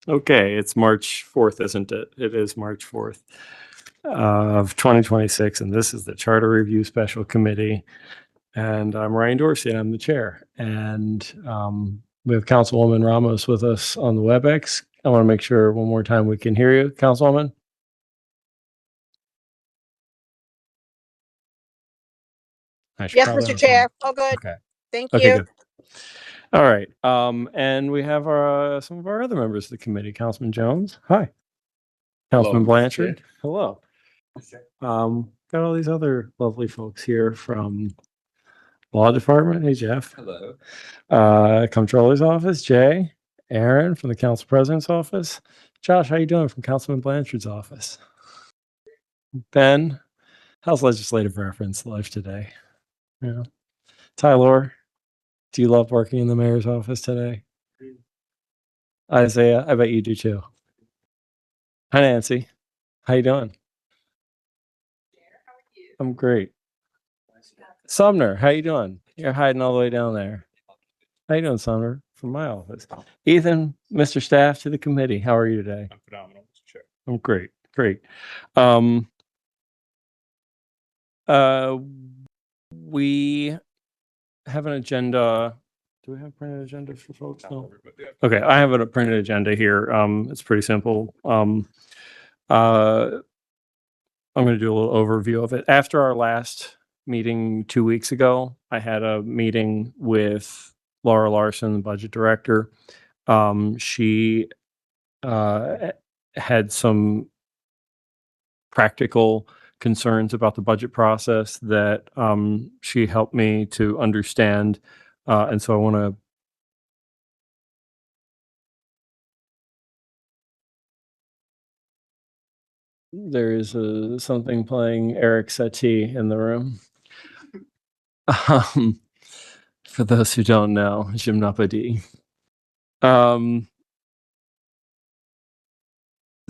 Okay, it's March 4th, isn't it? It is March 4th of 2026, and this is the Charter Review Special Committee. And I'm Ryan Dorsey, and I'm the chair. And we have Councilwoman Ramos with us on the WebEx. I want to make sure one more time we can hear you, Councilwoman. Yes, Mr. Chair. Oh, good. Okay. Thank Okay, you. good. All right. And we have our some of our other members of the committee. Councilman Jones. Hi. Councilman Blanchard. Hello. Got all these other lovely folks here from Law Department. Hey, Jeff. Hello. Comptroller's office. Jay. Aaron from the Council President's office. Josh, how you doing from Councilman Blanchard's office? Ben, how's legislative reference life today? Yeah. Tyler, do you love working in the mayor's office today? Isaiah, I bet you do too. Hi, Nancy. How you doing? I'm great. Sumner, how you doing? You're hiding all the way down there. How you doing, Sumner? From my office. Ethan, Mr. Staff to the committee. How are you today? I'm phenomenal, Mr. Chair. I'm great. Great. We have an agenda. Do we have a printed agenda for folks? No. Okay, I have a printed agenda here. It's pretty simple. I'm going to do a little overview of it. After our last meeting 2 weeks ago, I had a meeting with Laura Larson, the budget director. She had some practical concerns about the budget process that she helped me to understand. And so I want to there is something playing Eric Satie in the room. For those who don't know, Gymnopédie.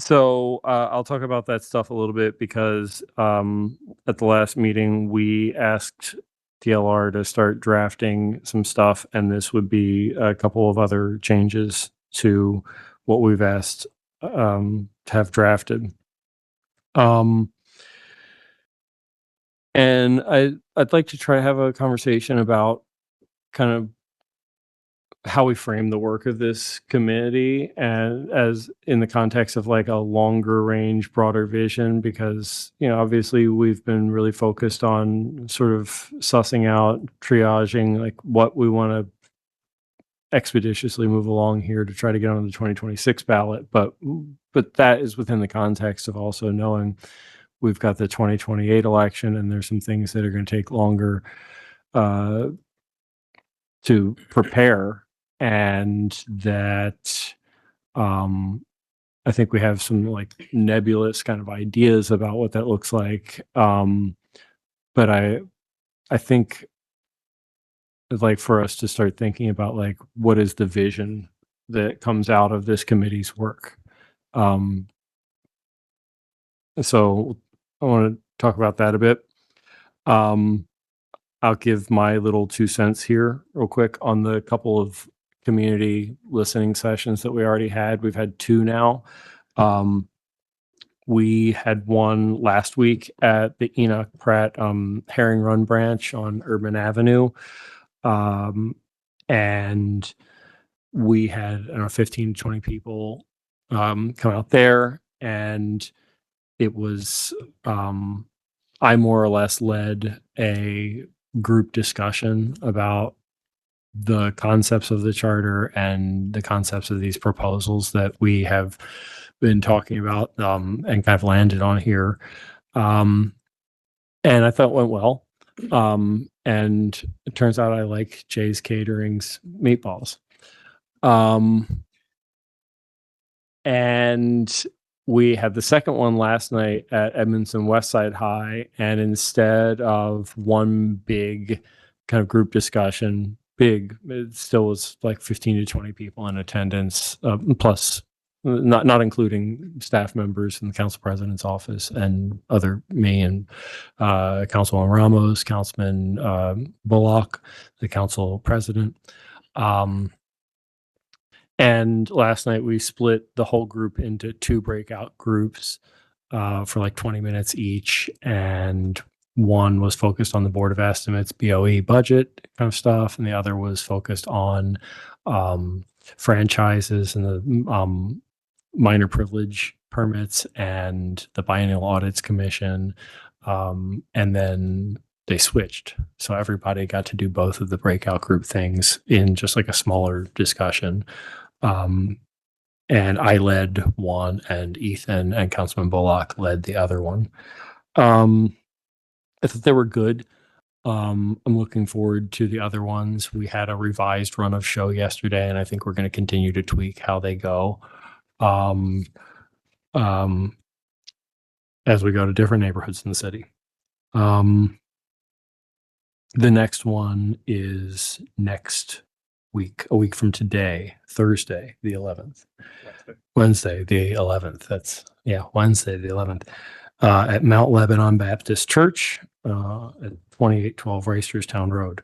So I'll talk about that stuff a little bit because at the last meeting we asked DLR to start drafting some stuff, and this would be a couple of other changes to what we've asked to have drafted. And I'd like to try to have a conversation about kind of how we frame the work of this committee and as in the context of like a longer range, broader vision, because, you know, obviously we've been really focused on sort of sussing out, triaging, like what we want to expeditiously move along here to try to get on the 2026 ballot. But that is within the context of also knowing we've got the 2028 election and there's some things that are going to take longer to prepare, and that I think we have some like nebulous kind of ideas about what that looks like. But I think I'd like for us to start thinking about like what is the vision that comes out of this committee's work. So I want to talk about that a bit. I'll give my little 2 cents here real quick on the couple of community listening sessions that we already had. We've had 2 now. We had one last week at the Enoch Pratt Herring Run branch on Urban Avenue. And we had 15 to 20 people come out there, and it was I more or less led a group discussion about the concepts of the charter and the concepts of these proposals that we have been talking about and kind of landed on here. And I thought it went well. And it turns out I like Jay's Catering's meatballs. And we had the second one last night at Edmondson Westside High, and instead of one big kind of group discussion, it still was like 15 to 20 people in attendance, plus not including staff members in the council president's office and me and Councilman Ramos, Councilman Bullock, the council president. And last night we split the whole group into 2 breakout groups for like 20 minutes each. And one was focused on the Board of Estimates, BOE budget kind of stuff, and the other was focused on franchises and the minor privilege permits and the Biennial Audits Commission. And then they switched. So everybody got to do both of the breakout group things in just like a smaller discussion. And I led one, and Ethan and Councilman Bullock led the other one. I thought they were good. I'm looking forward to the other ones. We had a revised run of show yesterday, and I think we're going to continue to tweak how they go as we go to different neighborhoods in the city. The next one is next week, a week from today, Thursday, the 11th. Wednesday, the 11th. Wednesday, the 11th. At Mount Lebanon Baptist Church at 2812 Reisterstown Road.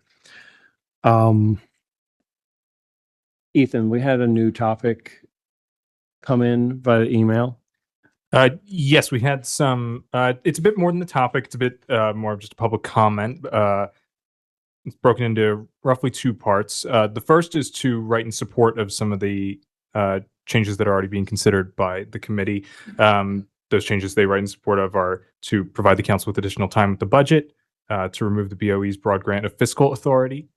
Ethan, we had a new topic come in via email. Yes, we had some. It's a bit more than the topic. It's a bit more of just a public comment. It's broken into roughly 2 parts. The first is to write in support of some of the changes that are already being considered by the committee. Those changes they write in support of are to provide the council with additional time with the budget, to remove the BOE's broad grant of fiscal authority,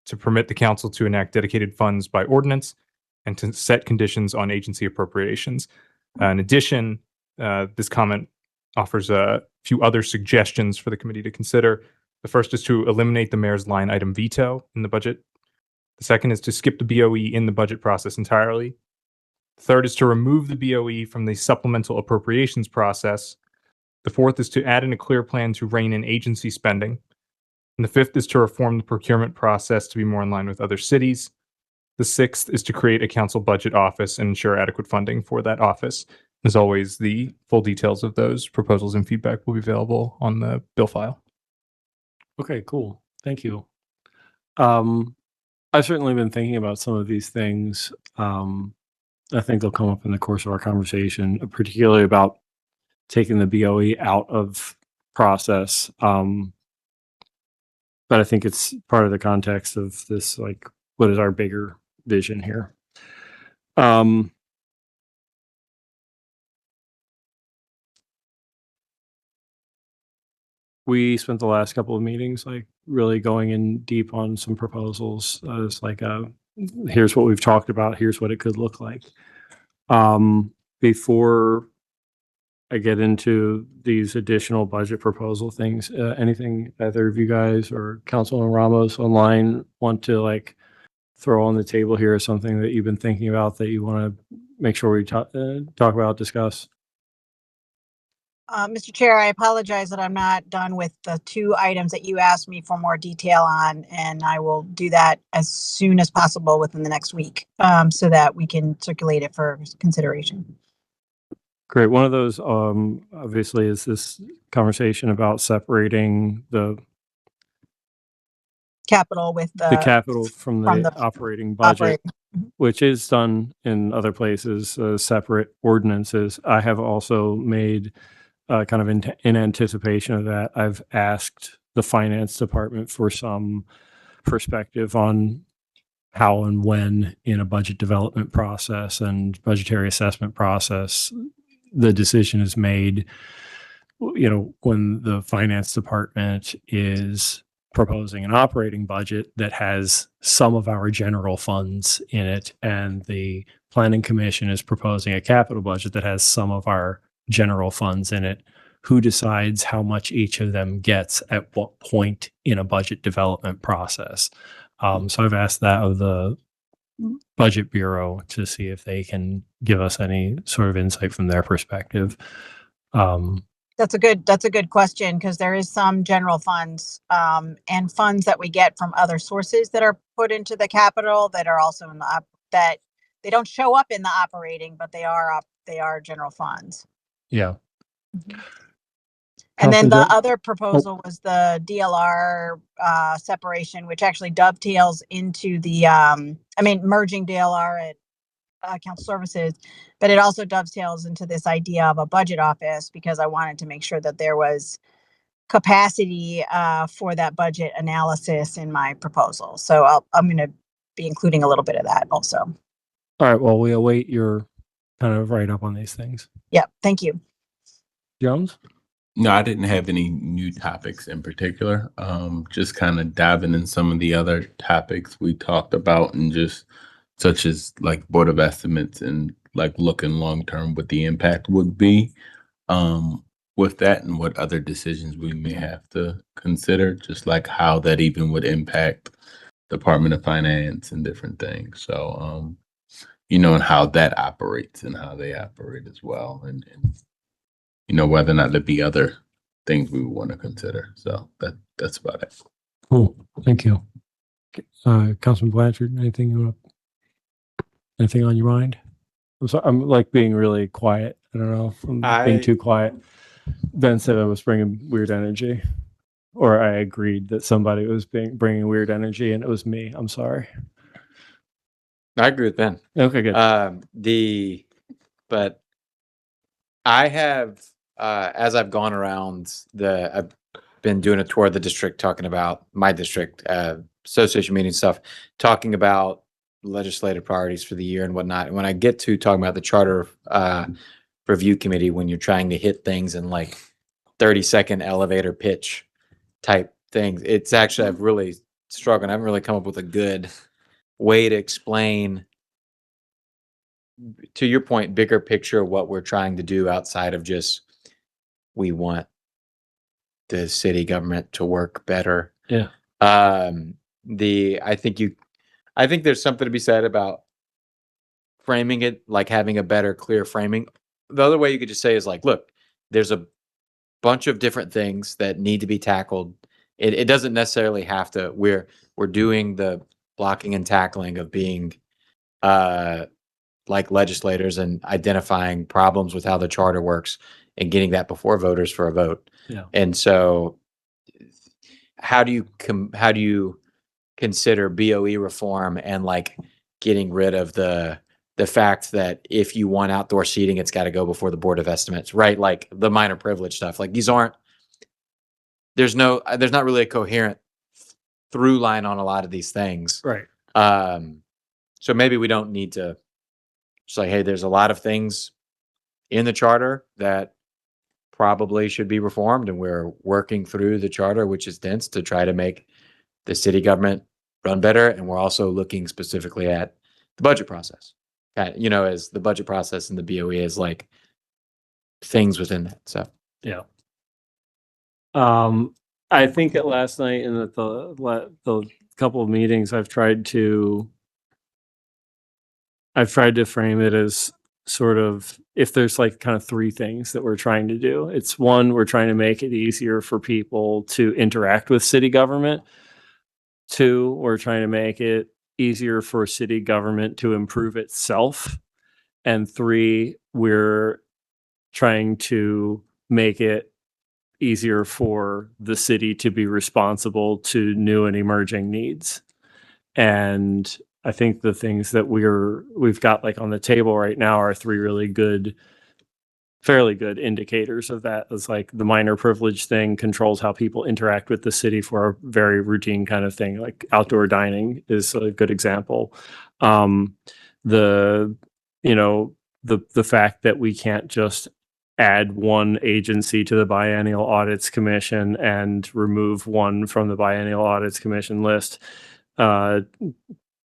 to permit the council to enact dedicated funds by ordinance, and to set conditions on agency appropriations. In addition, this comment offers a few other suggestions for the committee to consider. The first is to eliminate the mayor's line item veto in the budget. The second is to skip the BOE in the budget process entirely. Third is to remove the BOE from the supplemental appropriations process. The fourth is to add in a clear plan to rein in agency spending. And the fifth is to reform the procurement process to be more in line with other cities. The sixth is to create a council budget office and ensure adequate funding for that office. As always, the full details of those proposals and feedback will be available on the bill file. Okay, cool. Thank you. I've certainly been thinking about some of these things. I think they'll come up in the course of our conversation, particularly about taking the BOE out of process. But I think it's part of the context of this, like, what is our bigger vision here? We spent the last couple of meetings like really going in deep on some proposals. It's like, here's what we've talked about. Here's what it could look like. Before I get into these additional budget proposal things, anything either of you guys or Councilman Ramos online want to like throw on the table here, something that you've been thinking about that you want to make sure we talk about, discuss? Mr. Chair, I apologize that I'm not done with the 2 items that you asked me for more detail on, and I will do that as soon as possible within the next week, so that we can circulate it for consideration. Great. One of those, obviously, is this conversation about separating the Capital with the capital from the operating budget, which is done in other places, separate ordinances. I have also made kind of in anticipation of that, I've asked the finance department for some perspective on how and when in a budget development process and budgetary assessment process, the decision is made, you know, when the finance department is proposing an operating budget that has some of our general funds in it, and the planning commission is proposing a capital budget that has some of our general funds in it. Who decides how much each of them gets at what point in a budget development process? So I've asked that of the Budget Bureau to see if they can give us any sort of insight from their perspective. That's a good question, because there is some general funds and funds that we get from other sources that are put into the capital that are also in the that they don't show up in the operating, but they are general funds. Yeah. Mm-hmm. And then the other proposal was the DLR separation, which actually dovetails into the, merging DLR council services, but it also dovetails into this idea of a budget office because I wanted to make sure that there was capacity for that budget analysis in my proposal. So I'm going to be including a little bit of that also. All right. Well, we await your kind of write up on these things. Yep. Thank you. Jones? No, I didn't have any new topics in particular. Just kind of diving in some of the other topics we talked about and just such as like Board of Estimates and like looking long term what the impact would be with that and what other decisions we may have to consider, just like how that even would impact Department of Finance and different things. So, and how that operates and how they operate as well. And whether or not there'd be other things we would want to consider. So that's about it. Cool. Thank you. Councilman Blanchard, anything on your mind? I'm sorry, I'm like being really quiet. I don't know if I'm being too quiet. Ben said I was bringing weird energy, or I agreed that somebody was bringing weird energy, and it was me. I'm sorry. I agree with Ben. Okay, good. But I have, as I've gone around I've been doing a tour of the district, talking about my district, association meeting stuff, talking about legislative priorities for the year and whatnot. And when I get to talking about the charter review committee, when you're trying to hit things in like 30-second elevator pitch type things, it's actually, I've really struggled. I haven't really come up with a good way to explain, to your point, bigger picture of what we're trying to do outside of just we want the city government to work better. Yeah. I think there's something to be said about framing it, like having a better, clear framing. The other way you could just say is like, look, there's a bunch of different things that need to be tackled. It doesn't necessarily have to, we're doing the blocking and tackling of being like legislators and identifying problems with how the charter works and getting that before voters for a vote. Yeah. And so how do you consider BOE reform and like getting rid of the fact that if you want outdoor seating, it's got to go before the Board of Estimates, right? Like the minor privilege stuff. Like there's not really a coherent through line on a lot of these things. Right. So maybe we don't need to say, hey, there's a lot of things in the charter that probably should be reformed, and we're working through the charter, which is dense, to try to make the city government run better. And we're also looking specifically at the budget process, as the budget process and the BOE is like things within that. So, yeah. I think that last night in the couple of meetings, I've tried to frame it as sort of, if there's like kind of three things that we're trying to do. It's one, we're trying to make it easier for people to interact with city government. Two, we're trying to make it easier for city government to improve itself. And three, we're trying to make it easier for the city to be responsible to new and emerging needs. And I think the things that we've got like on the table right now are three really good, fairly good indicators of that. It's like the minor privilege thing controls how people interact with the city for a very routine kind of thing. Like outdoor dining is a good example. The fact that we can't just add one agency to the Biennial Audits Commission and remove one from the Biennial Audits Commission list,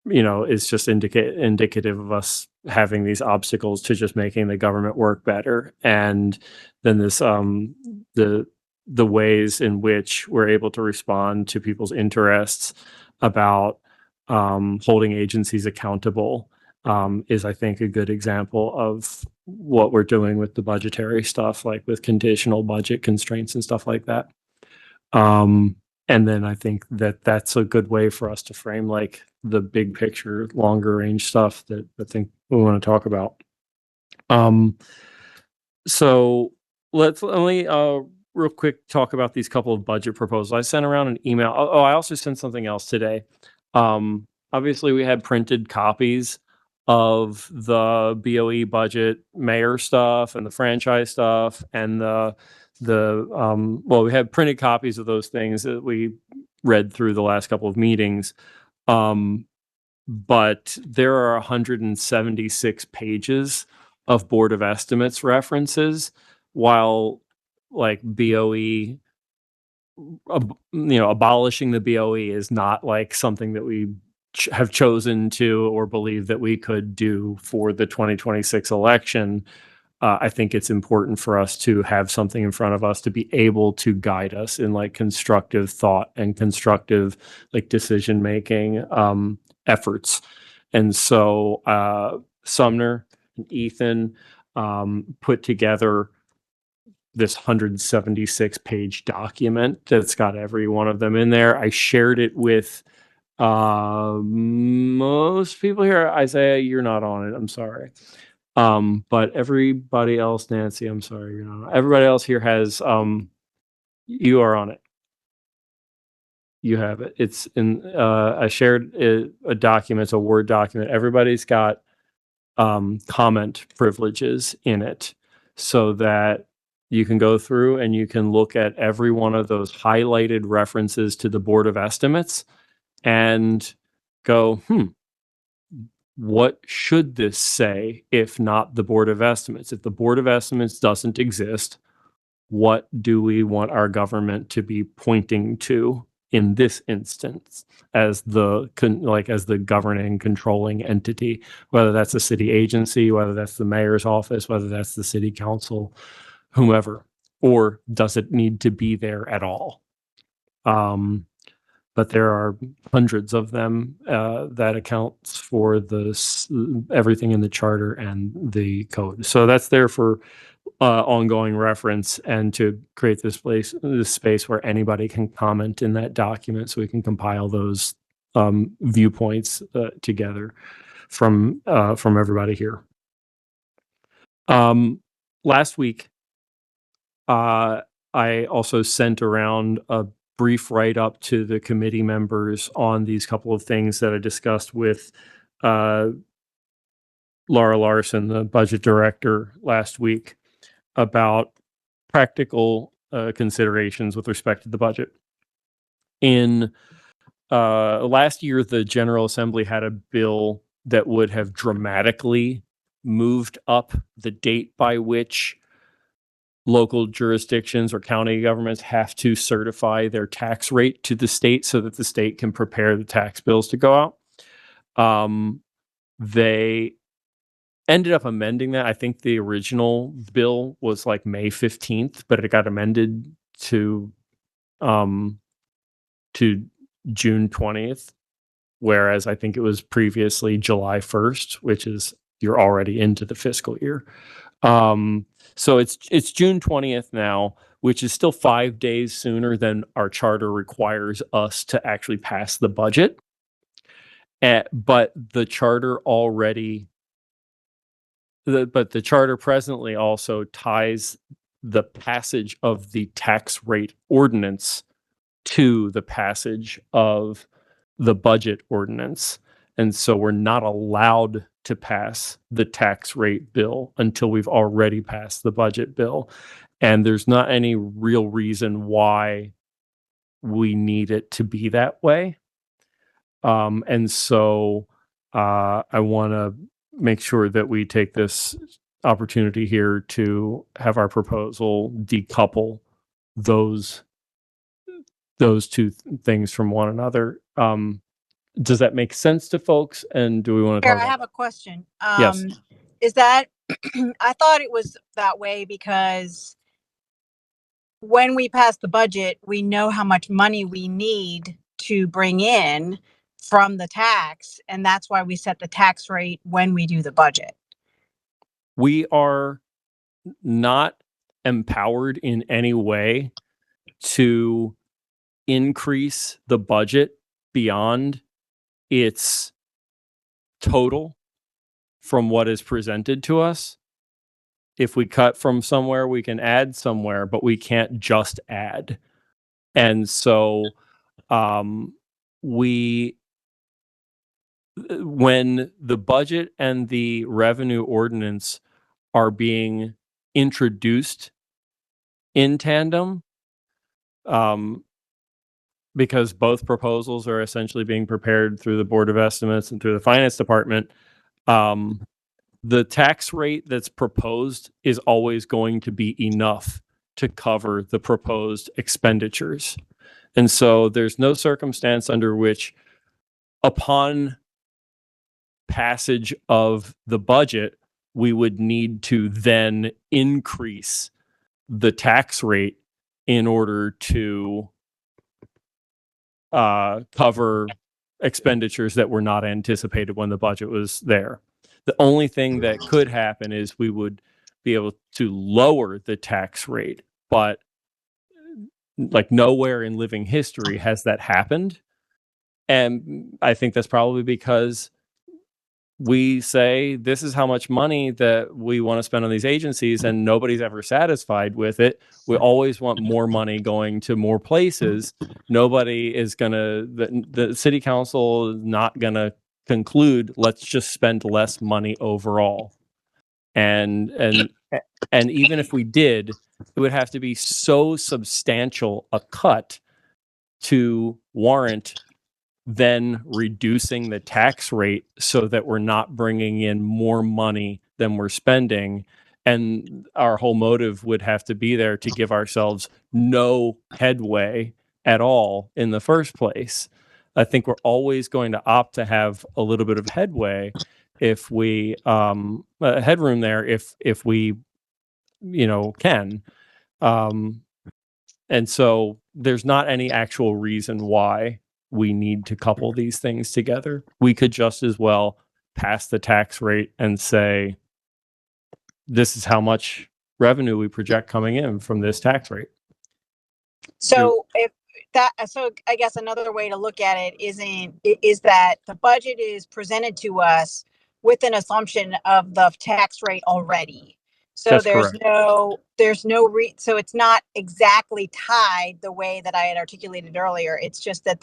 is just indicative of us having these obstacles to just making the government work better. And then this, the ways in which we're able to respond to people's interests about holding agencies accountable is, I think, a good example of what we're doing with the budgetary stuff, like with conditional budget constraints and stuff like that. And then I think that that's a good way for us to frame like the big picture, longer range stuff that I think we want to talk about. So let me real quick talk about these couple of budget proposals. I sent around an email. I also sent something else today. Obviously we had printed copies of the BOE budget, mayor stuff and the franchise stuff and well, we had printed copies of those things that we read through the last couple of meetings. But there are 176 pages of Board of Estimates references, while like BOE, abolishing the BOE is not like something that we have chosen to or believe that we could do for the 2026 election. I think it's important for us to have something in front of us to be able to guide us in like constructive thought and constructive like decision making efforts. And so Sumner and Ethan put together this 176 page document that's got every one of them in there. I shared it with most people here. Isaiah, you're not on it. I'm sorry. But everybody else, Nancy, I'm sorry, you're not. Everybody else here has you are on it. You have it. It's in I shared a document, it's a Word document. Everybody's got comment privileges in it so that you can go through and you can look at every one of those highlighted references to the Board of Estimates and go, what should this say if not the Board of Estimates? If the Board of Estimates doesn't exist, what do we want our government to be pointing to in this instance as the governing controlling entity, whether that's a city agency, whether that's the mayor's office, whether that's the city council, whomever, or does it need to be there at all? But there are hundreds of them that accounts for everything in the charter and the code. So that's there for ongoing reference and to create this space where anybody can comment in that document, so we can compile those viewpoints together from everybody here. Last week, I also sent around a brief write-up to the committee members on these couple of things that I discussed with Laura Larson, the budget director, last week about practical considerations with respect to the budget. In last year, the General Assembly had a bill that would have dramatically moved up the date by which local jurisdictions or county governments have to certify their tax rate to the state so that the state can prepare the tax bills to go out. They ended up amending that. I think the original bill was like May 15th, but it got amended to June 20th, whereas I think it was previously July 1st, which is you're already into the fiscal year. So it's June 20th now, which is still 5 days sooner than our charter requires us to actually pass the budget. But the charter presently also ties the passage of the tax rate ordinance to the passage of the budget ordinance. And so we're not allowed to pass the tax rate bill until we've already passed the budget bill. And there's not any real reason why we need it to be that way. And so I want to make sure that we take this opportunity here to have our proposal decouple those two things from one another. Does that make sense to folks? And do we want to talk about I have a question. Yes. Is that I thought it was that way because when we pass the budget, we know how much money we need to bring in from the tax, and that's why we set the tax rate when we do the budget. We are not empowered in any way to increase the budget beyond its total from what is presented to us. If we cut from somewhere, we can add somewhere, but we can't just add. And so we when the budget and the revenue ordinance are being introduced in tandem, because both proposals are essentially being prepared through the Board of Estimates and through the Finance Department, the tax rate that's proposed is always going to be enough to cover the proposed expenditures. And so there's no circumstance under which, upon passage of the budget, we would need to then increase the tax rate in order to cover expenditures that were not anticipated when the budget was there. The only thing that could happen is we would be able to lower the tax rate, but like nowhere in living history has that happened. And I think that's probably because we say this is how much money that we want to spend on these agencies, and nobody's ever satisfied with it. We always want more money going to more places. Nobody is gonna, the city council is not gonna conclude, let's just spend less money overall. And even if we did, it would have to be so substantial a cut to warrant then reducing the tax rate so that we're not bringing in more money than we're spending. And our whole motive would have to be there to give ourselves no headway at all in the first place. I think we're always going to opt to have a little bit of headway if we headroom there if we can. And so there's not any actual reason why we need to couple these things together. We could just as well pass the tax rate and say, this is how much revenue we project coming in from this tax rate. So so I guess another way to look at it is that the budget is presented to us with an assumption of the tax rate already. So That's there's correct. so it's not exactly tied the way that I had articulated earlier. It's just that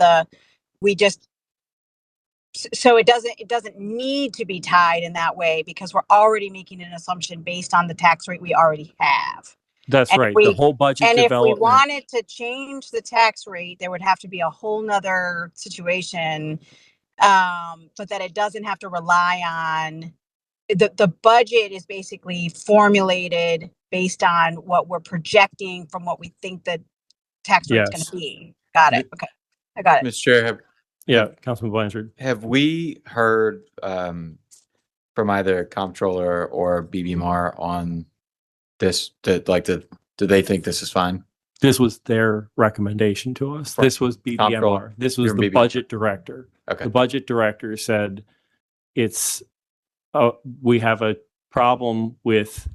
so it doesn't need to be tied in that way because we're already making an assumption based on the tax rate we already have. That's And right. The whole budget And if we development. wanted to change the tax rate, there would have to be a whole nother situation. But that it doesn't have to rely on the budget is basically formulated based on what we're projecting from what we think the tax rate's going Yes. to be. Got it. Okay. I got it. Mr. Chair, Yeah, Councilman Blanchard. have we heard from either comptroller or BBMR on this? Do they think this is fine? This was their recommendation to us. This was BBMR. This was You're the BBMR. budget director. Okay. The budget director said we have a problem with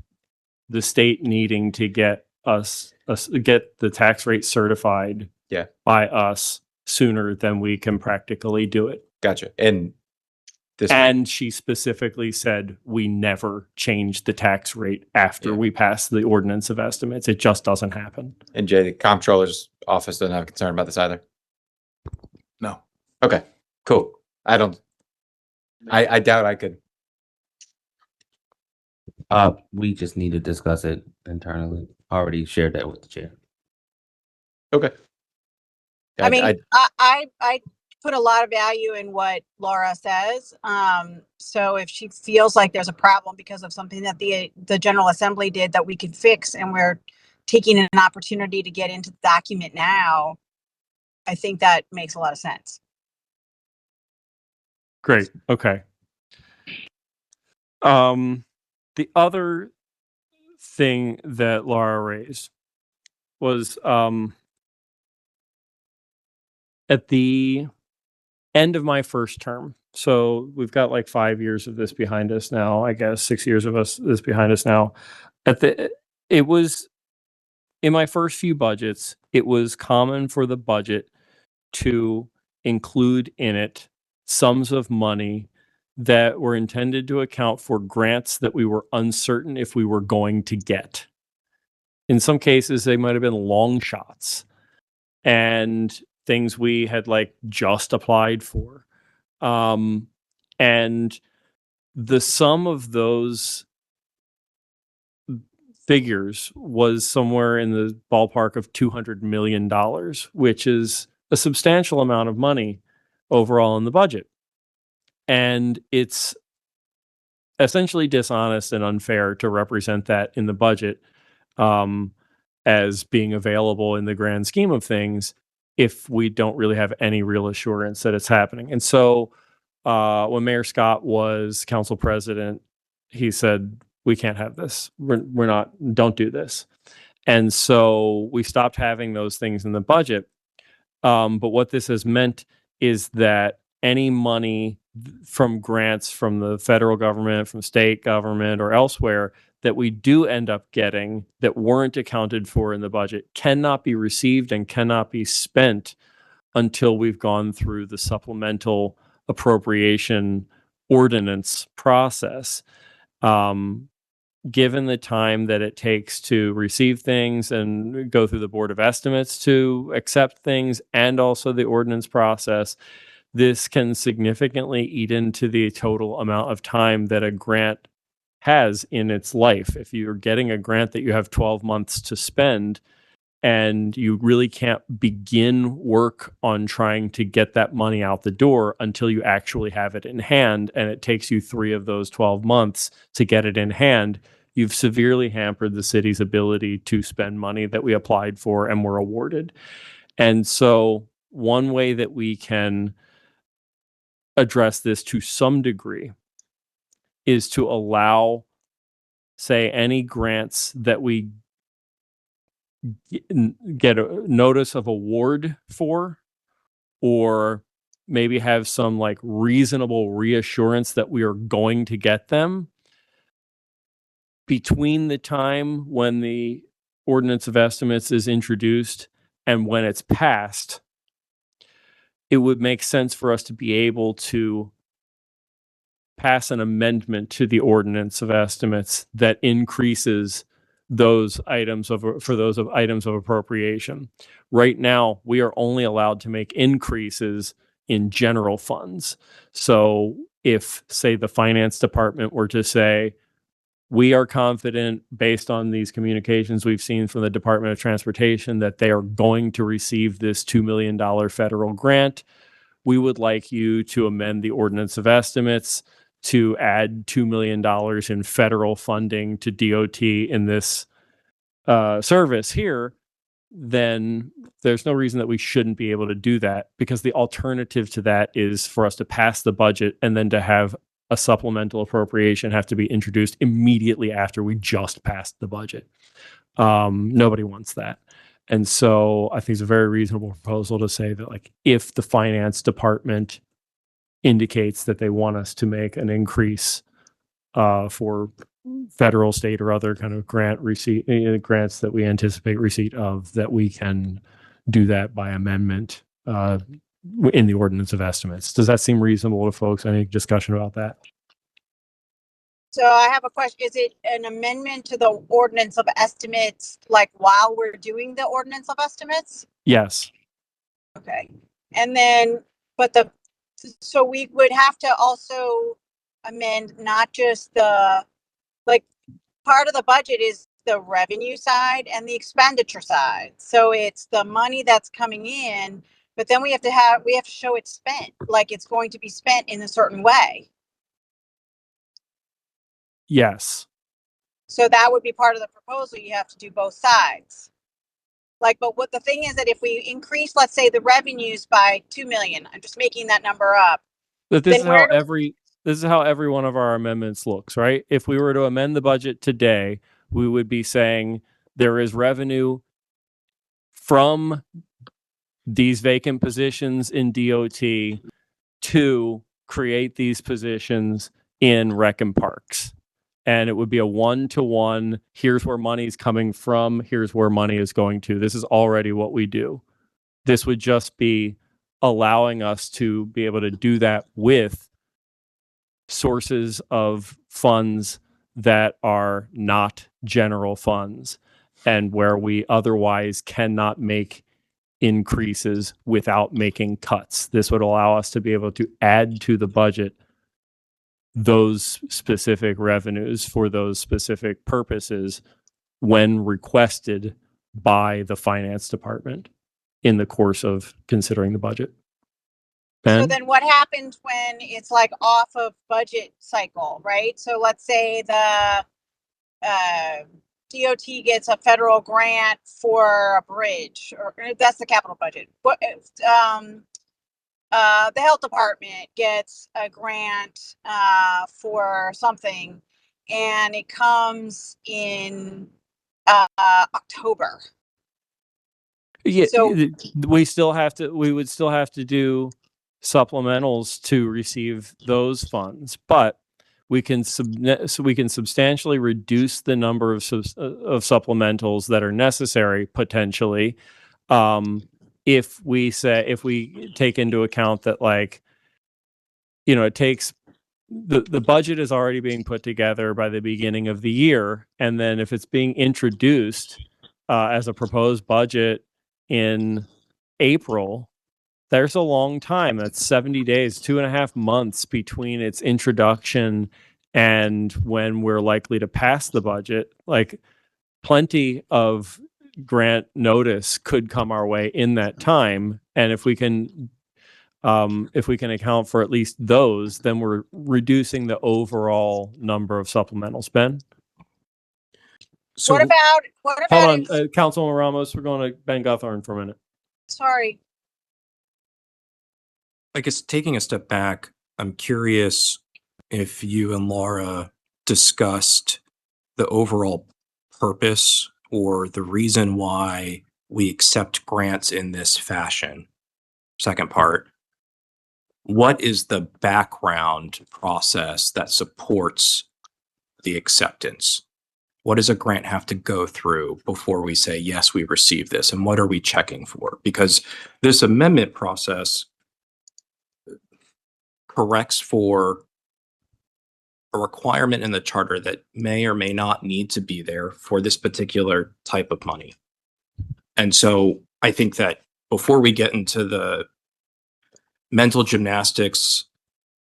the state needing to get the tax rate certified by us sooner than we can practically do it. Gotcha. And she specifically said we never change the tax rate after we pass the ordinance of estimates. It just doesn't happen. And Jay, the comptroller's office doesn't have a concern about this either. No. Okay, cool. I doubt I could. We just need to discuss it internally. Already shared that with the chair. Okay. I mean, I put a lot of value in what Laura says. So if she feels like there's a problem because of something that the General Assembly did that we could fix, and we're taking an opportunity to get into the document now, I think that makes a lot of sense. Great. Okay. The other thing that Laura raised was at the end of my first term. So we've got like 5 years of this behind us now, I guess 6 years of this behind us now. It was in my first few budgets, it was common for the budget to include in it sums of money that were intended to account for grants that we were uncertain if we were going to get. In some cases, they might have been long shots and things we had like just applied for. And the sum of those figures was somewhere in the ballpark of $200 million, which is a substantial amount of money overall in the budget. And it's essentially dishonest and unfair to represent that in the budget as being available in the grand scheme of things if we don't really have any real assurance that it's happening. And so when Mayor Scott was council president, he said, we can't have this. We're not, don't do this. And so we stopped having those things in the budget. But what this has meant is that any money from grants from the federal government, from state government, or elsewhere that we do end up getting that weren't accounted for in the budget cannot be received and cannot be spent until we've gone through the supplemental appropriation ordinance process. Given the time that it takes to receive things and go through the Board of Estimates to accept things and also the ordinance process, this can significantly eat into the total amount of time that a grant has in its life. If you're getting a grant that you have 12 months to spend and you really can't begin work on trying to get that money out the door until you actually have it in hand, and it takes you 3 of those 12 months to get it in hand, you've severely hampered the city's ability to spend money that we applied for and were awarded. And so one way that we can address this to some degree is to allow, say, any grants that we get a notice of award for, or maybe have some like reasonable reassurance that we are going to get them between the time when the ordinance of estimates is introduced and when it's passed. It would make sense for us to be able to pass an amendment to the ordinance of estimates that increases those items of items of appropriation. Right now, we are only allowed to make increases in general funds. So if, say, the finance department were to say, we are confident based on these communications we've seen from the Department of Transportation that they are going to receive this $2 million federal grant, we would like you to amend the ordinance of estimates to add $2 million in federal funding to DOT in this service here, then there's no reason that we shouldn't be able to do that, because the alternative to that is for us to pass the budget and then to have a supplemental appropriation have to be introduced immediately after we just passed the budget. Nobody wants that. And so I think it's a very reasonable proposal to say that, like, if the finance department indicates that they want us to make an increase for federal, state, or other kind of grant receipt grants that we anticipate receipt of, that we can do that by amendment in the ordinance of estimates. Does that seem reasonable to folks? Any discussion about that? So I have a question. Is it an amendment to the ordinance of estimates, like while we're doing the ordinance of estimates? Yes. Okay. And then, so we would have to also amend not just the, like, part of the budget is the revenue side and the expenditure side. So it's the money that's coming in, but then we have to show it's spent, like it's going to be spent in a certain way. Yes. So that would be part of the proposal. You have to do both sides. Like, but what the thing is that if we increase, let's say, the revenues by 2 million, I'm just making that number up. But this Then is how every one of our amendments looks, right? If we were to amend the budget today, we would be saying there is revenue from these vacant positions in DOT to create these positions in Rec and Parks. And it would be a 1-to-1. Here's where money's coming from. Here's where money is going to. This is already what we do. This would just be allowing us to be able to do that with sources of funds that are not general funds, and where we otherwise cannot make increases without making cuts. This would allow us to be able to add to the budget those specific revenues for those specific purposes when requested by the finance department in the course of considering the budget. So Ben? then what happens when it's like off of budget cycle, right? So let's say the DOT gets a federal grant for a bridge, or that's the capital budget. What the health department gets a grant for something, and it comes in October. Yeah, So- we would still have to do supplementals to receive those funds, but we can substantially reduce the number of supplementals that are necessary potentially, if we take into account that, like, it takes the budget is already being put together by the beginning of the year, and then if it's being introduced as a proposed budget in April, there's a long time. That's 70 days, 2.5 months between its introduction and when we're likely to pass the budget. Like, plenty of grant notice could come our way in that time. And if we can account for at least those, then we're reducing the overall number of supplementals. Ben? So what about Hold on, Councilman Ramos, we're going to Ben Guthorn for a minute. sorry. I guess taking a step back, I'm curious if you and Laura discussed the overall purpose or the reason why we accept grants in this fashion. Second part, what is the background process that supports the acceptance? What does a grant have to go through before we say, yes, we received this? And what are we checking for? Because this amendment process corrects for a requirement in the charter that may or may not need to be there for this particular type of money. And so I think that before we get into the mental gymnastics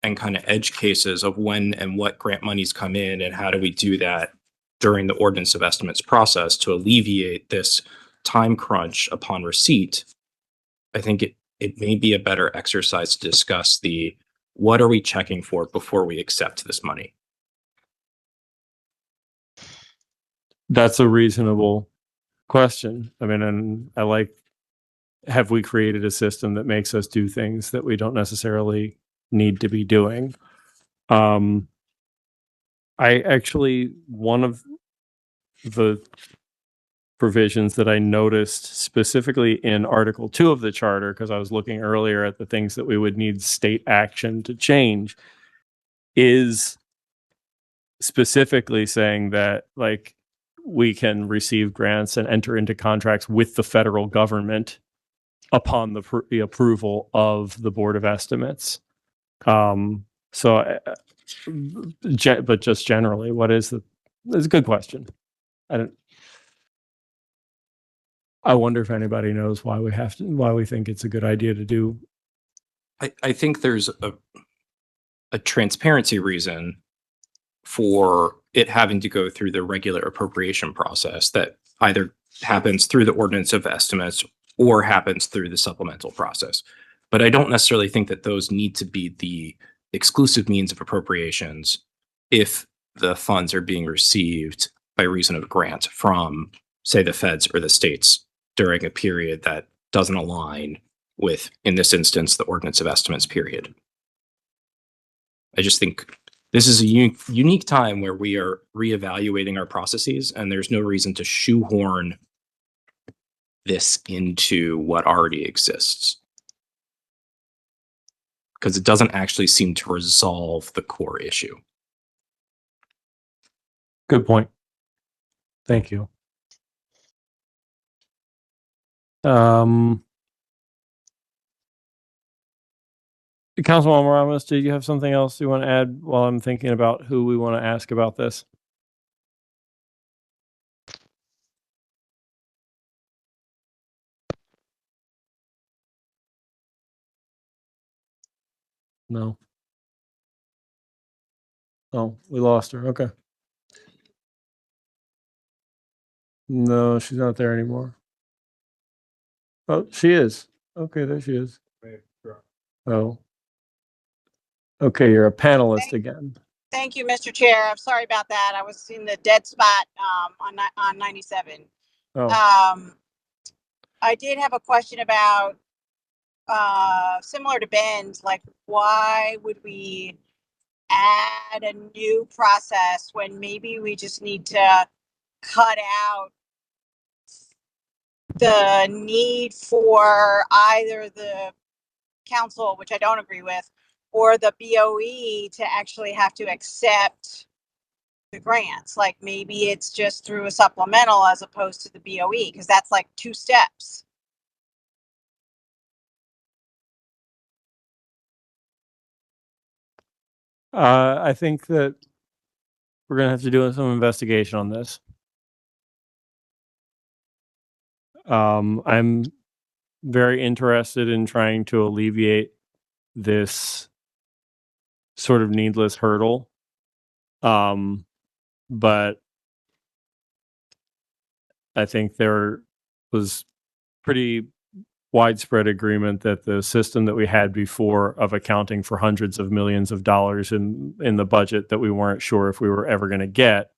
and kind of edge cases of when and what grant monies come in and how do we do that during the ordinance of estimates process to alleviate this time crunch upon receipt, I think it may be a better exercise to discuss what are we checking for before we accept this money? That's a reasonable question. I mean, and I like, have we created a system that makes us do things that we don't necessarily need to be doing? I actually, one of the provisions that I noticed specifically in Article 2 of the Charter, because I was looking earlier at the things that we would need state action to change, is specifically saying that, like, we can receive grants and enter into contracts with the federal government upon the approval of the Board of Estimates. But just generally, that's a good question. I wonder if anybody knows why we think it's a good idea to do. I think there's a transparency reason for it having to go through the regular appropriation process that either happens through the ordinance of estimates or happens through the supplemental process. But I don't necessarily think that those need to be the exclusive means of appropriations if the funds are being received by reason of grant from, say, the feds or the states during a period that doesn't align with, in this instance, the ordinance of estimates period. I just think this is a unique time where we are reevaluating our processes, and there's no reason to shoehorn this into what already exists, because it doesn't actually seem to resolve the core issue. Good point. Thank you. Councilman Ramos, did you have something else you want to add while I'm thinking about who we want to ask about this? No. Oh, we lost her. Okay. No, she's not there anymore. Oh, she is. Okay, there she is. Oh. Okay, you're a panelist again. Thank you, Mr. Chair. I'm sorry about that. I was in the dead spot on 97. Oh, I did have a question about similar to Ben's, like why would we add a new process when maybe we just need to cut out the need for either the council, which I don't agree with, or the BOE to actually have to accept the grants. Like maybe it's just through a supplemental as opposed to the BOE, because that's like 2 steps. I think that we're gonna have to do some investigation on this. I'm very interested in trying to alleviate this sort of needless hurdle. But I think there was pretty widespread agreement that the system that we had before of accounting for hundreds of millions of dollars in the budget that we weren't sure if we were ever going to get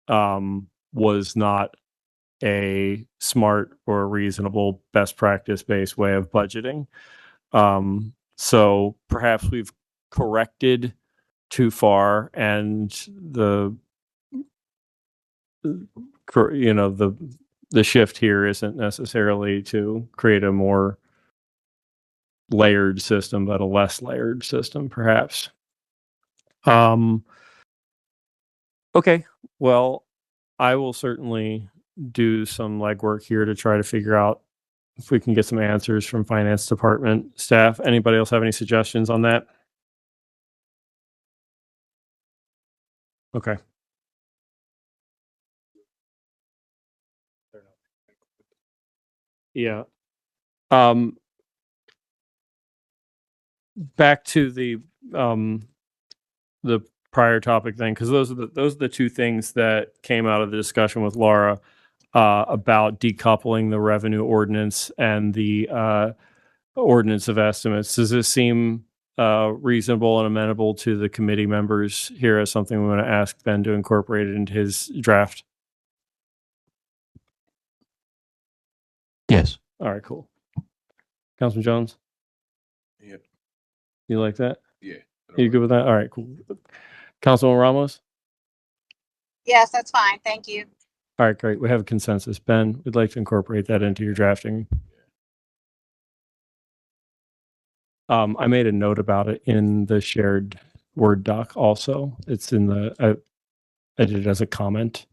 was not a smart or reasonable best practice based way of budgeting. So perhaps we've corrected too far, and the shift here isn't necessarily to create a more layered system, but a less layered system, perhaps. Okay, well, I will certainly do some legwork here to try to figure out if we can get some answers from finance department staff. Anybody else have any suggestions on that? Okay. Yeah. Back to the prior topic then, because those are the two things that came out of the discussion with Laura about decoupling the revenue ordinance and the ordinance of estimates. Does this seem reasonable and amenable to the committee members here as something we want to ask Ben to incorporate it into his draft? Yes. All right, cool. Councilman Jones? Yep. You like that? Yeah. You good with that? All right, cool. Councilman Ramos? Yes, that's fine. Thank you. All right, great. We have a consensus. Ben, we'd like to incorporate that into your drafting. I made a note about it in the shared Word doc also. It's in the, I did it as a comment.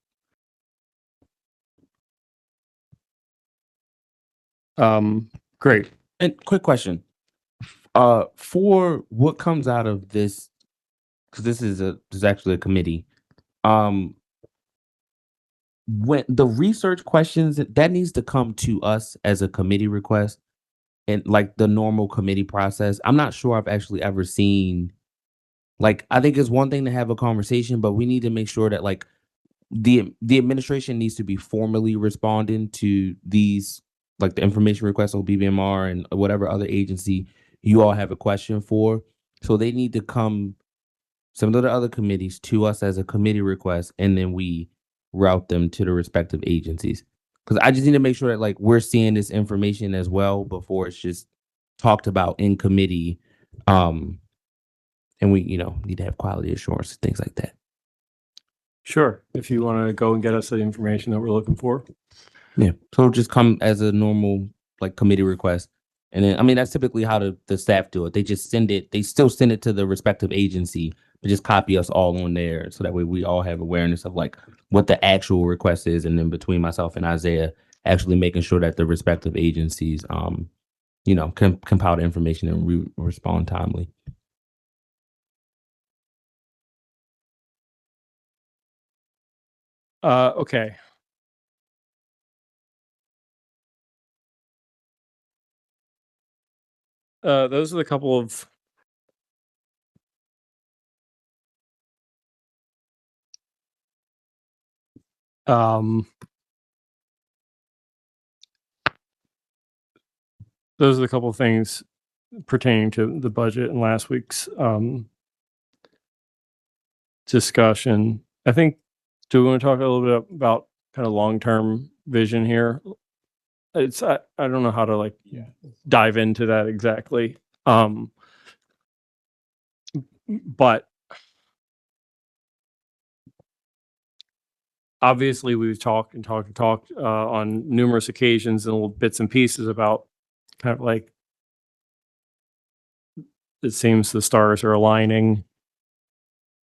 Great. And quick question. For what comes out of this, because this is actually a committee. When the research questions that needs to come to us as a committee request and like the normal committee process. I'm not sure I've actually ever seen, like, I think it's one thing to have a conversation, but we need to make sure that like the administration needs to be formally responding to these, like the information requests on BBMR and whatever other agency you all have a question for. So they need to come, some of the other committees, to us as a committee request, and then we route them to the respective agencies. Because I just need to make sure that like we're seeing this information as well before it's just talked about in committee. And we, need to have quality assurance and things like that. Sure. If you want to go and get us the information that we're looking for. Yeah. So it'll just come as a normal like committee request. And then, I mean, that's typically how the staff do it. They just send it, they still send it to the respective agency, but just copy us all on there. So that way we all have awareness of like what the actual request is. And then between myself and Isaiah, actually making sure that the respective agencies, can compile the information and respond timely. Okay. Those are the couple of Those are the couple of things pertaining to the budget in last week's discussion. I think, do we want to talk a little bit about kind of long-term vision here? I don't know how to like dive into that exactly. But obviously we've talked on numerous occasions and little bits and pieces about kind of like, it seems the stars are aligning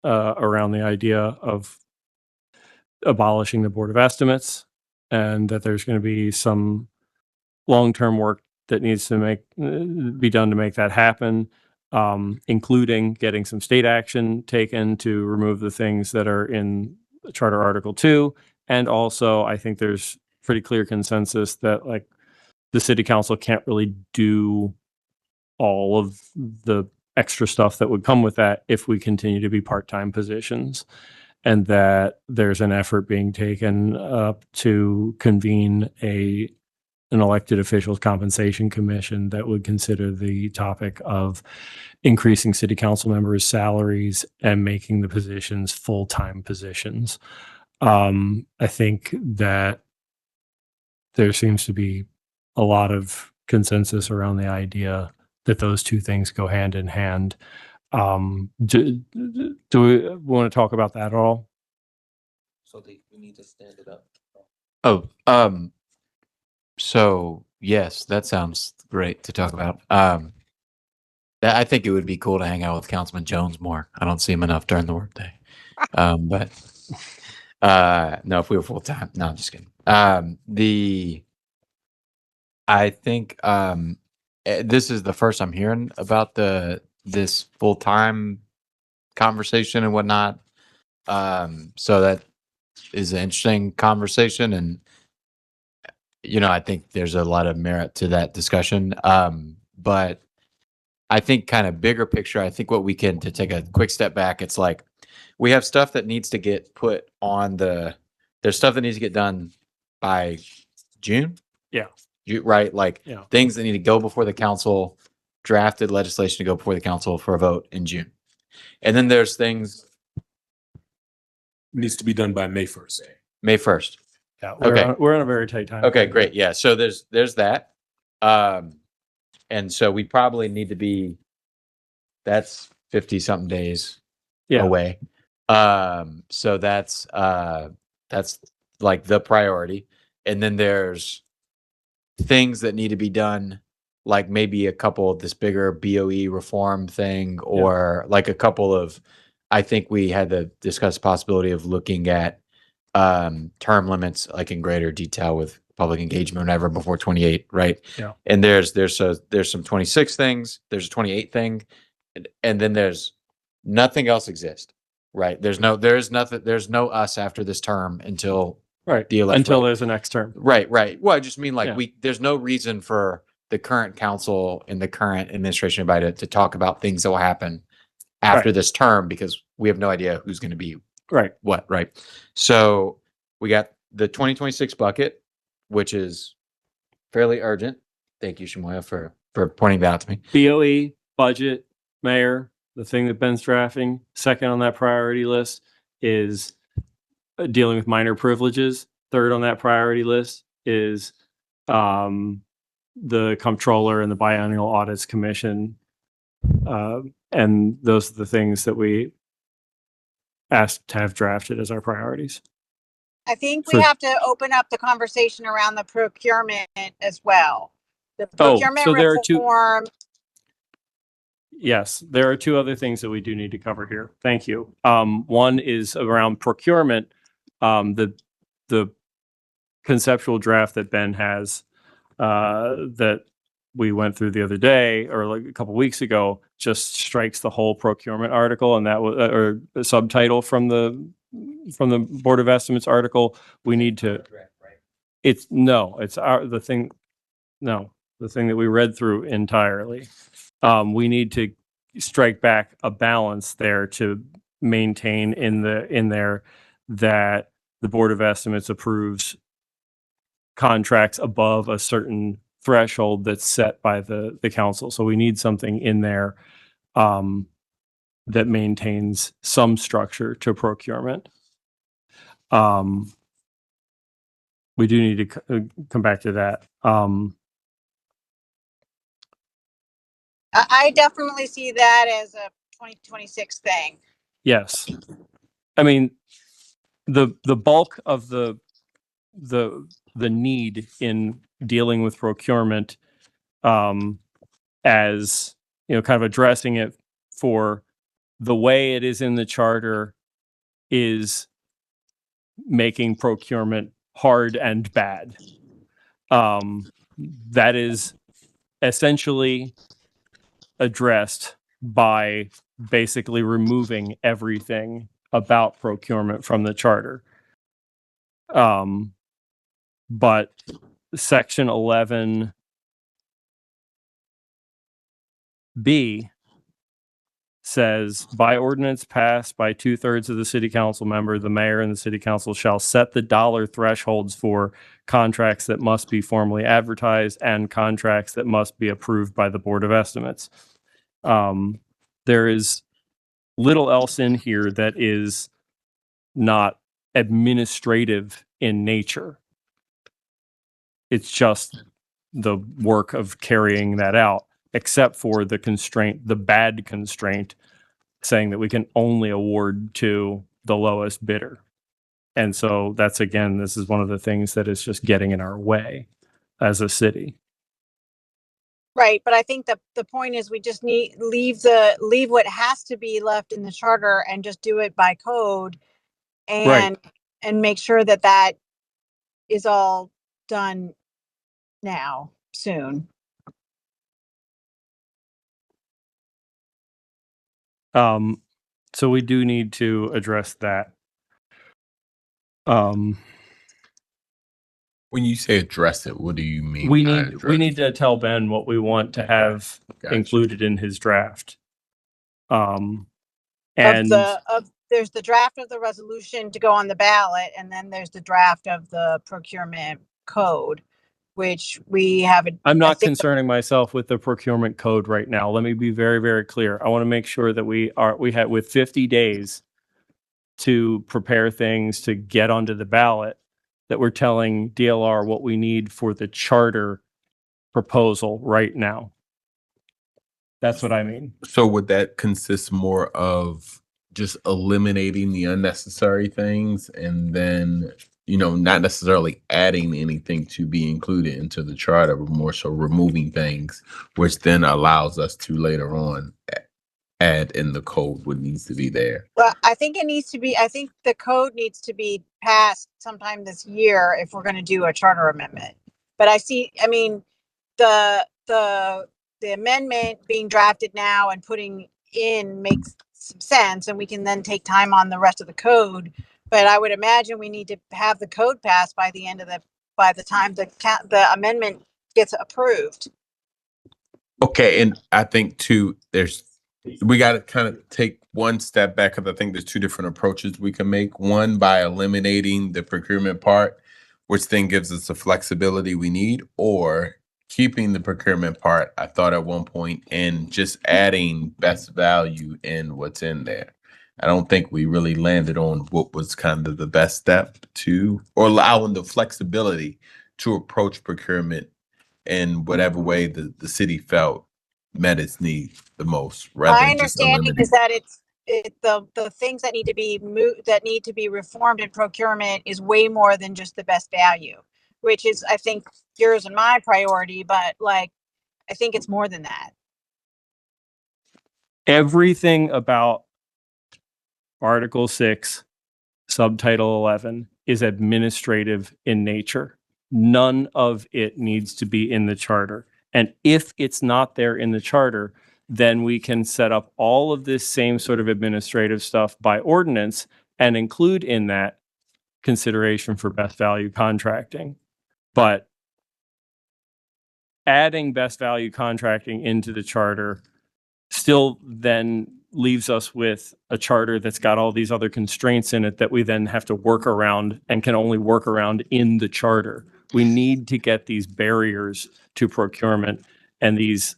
around the idea of abolishing the Board of Estimates, and that there's going to be some long-term work that needs to be done to make that happen, including getting some state action taken to remove the things that are in Charter Article 2. And also, I think there's pretty clear consensus that like the city council can't really do all of the extra stuff that would come with that if we continue to be part-time positions, and that there's an effort being taken up to convene an elected officials compensation commission that would consider the topic of increasing city council members' salaries and making the positions full-time positions. I think that there seems to be a lot of consensus around the idea that those two things go hand in hand. Do we want to talk about that at all? So we need to stand it up. Oh, so yes, that sounds great to talk about. I think it would be cool to hang out with Councilman Jones more. I don't see him enough during the workday. But no, if we were full time, no, I'm just kidding. I think this is the first I'm hearing about this full time conversation and whatnot. So that is an interesting conversation, and I think there's a lot of merit to that discussion. But I think kind of bigger picture, I think what we can, to take a quick step back, it's like we have stuff that needs to get put on there's stuff that needs to get done by June. Yeah. Right. Like Yeah. things that need to go before the council, drafted legislation to go before the council for a vote in June. And then there's things Needs to be done by May 1st. May 1st. Yeah. Okay. We're on a very tight time. Okay, great. Yeah. So there's that. And so we probably need to be, that's 50 something days Yeah. away. So that's like the priority. And then there's things that need to be done, like maybe a couple of this bigger BOE reform thing, or like a couple of, I think we had to discuss the possibility of looking at term limits, like in greater detail with public engagement, whatever, before 28, right? Yeah. And there's some 26 things, there's a 28 thing, and then there's nothing else exists, right? There's no us after this term until Right. the election. Until there's a next term. Right. Well, I just mean like Yeah. there's no reason for the current council and the current administration invited to talk about things that will happen after this term, because we have no idea who's going to be Right. what, right? So we got the 2026 bucket, which is fairly urgent. Thank you, Shamoya, for pointing that out to me. BOE, budget, mayor, the thing that Ben's drafting. Second on that priority list is dealing with minor privileges. Third on that priority list is the comptroller and the biennial audits commission. And those are the things that we asked to have drafted as our priorities. I think So- we have to open up the conversation around the procurement as well. The Oh, procurement so there are two- reform. Yes, there are two other things that we do need to cover here. Thank you. One is around procurement. The conceptual draft that Ben has that we went through the other day, or like a couple weeks ago, just strikes the whole procurement article, and that was or a subtitle from the Board of Estimates article. We need to. The thing that we read through entirely. We need to strike back a balance there to maintain in there that the Board of Estimates approves contracts above a certain threshold that's set by the council. So we need something in there that maintains some structure to procurement. We do need to come back to that. I definitely see that as a 2026 thing. Yes. I mean, the bulk of the need in dealing with procurement, as you know, kind of addressing it for the way it is in the charter, is making procurement hard and bad. That is essentially addressed by basically removing everything about procurement from the charter. But section 11B says, by ordinance passed by 2/3 of the city council member, the mayor and the city council shall set the dollar thresholds for contracts that must be formally advertised and contracts that must be approved by the Board of Estimates. There is little else in here that is not administrative in nature. It's just the work of carrying that out, except for the constraint, the bad constraint, saying that we can only award to the lowest bidder. And so that's, again, this is one of the things that is just getting in our way as a city. Right, but I think the point is we just need leave what has to be left in the charter and just do it by code, and make sure that that is all done now soon. So we do need to address that. When you say address it, what do you mean? We by need address? to tell Ben what we want to have Gotcha. included in his draft. And There's the draft of the resolution to go on the ballot, and then there's the draft of the procurement code, which we have. I'm not concerning myself with the procurement code right now. Let me be very, very clear. I want to make sure that we have with 50 days to prepare things to get onto the ballot, that we're telling DLR what we need for the charter proposal right now. That's what I mean. So would that consist more of just eliminating the unnecessary things and then, you know, not necessarily adding anything to be included into the charter, but more so removing things, which then allows us to later on add in the code what needs to be there? Well, I think the code needs to be passed sometime this year if we're going to do a charter amendment. But I mean, the amendment being drafted now and putting in makes some sense, and we can then take time on the rest of the code. But I would imagine we need to have the code passed by the time the amendment gets approved. Okay, and I think too, we got to kind of take one step back, because I think there's two different approaches we can make. One, by eliminating the procurement part, which then gives us the flexibility we need, or keeping the procurement part, I thought at one point, and just adding best value in what's in there. I don't think we really landed on what was kind of the best step to, or allowing the flexibility to approach procurement in whatever way the city felt met its needs the most. My understanding is that the things that need to be that need to be reformed in procurement is way more than just the best value, which is, I think, yours and my priority, but like, I think it's more than that. Everything about Article 6, Subtitle 11 is administrative in nature. None of it needs to be in the charter. And if it's not there in the charter, then we can set up all of this same sort of administrative stuff by ordinance and include in that consideration for best value contracting. But adding best value contracting into the charter still then leaves us with a charter that's got all these other constraints in it that we then have to work around and can only work around in the charter. We need to get these barriers to procurement and these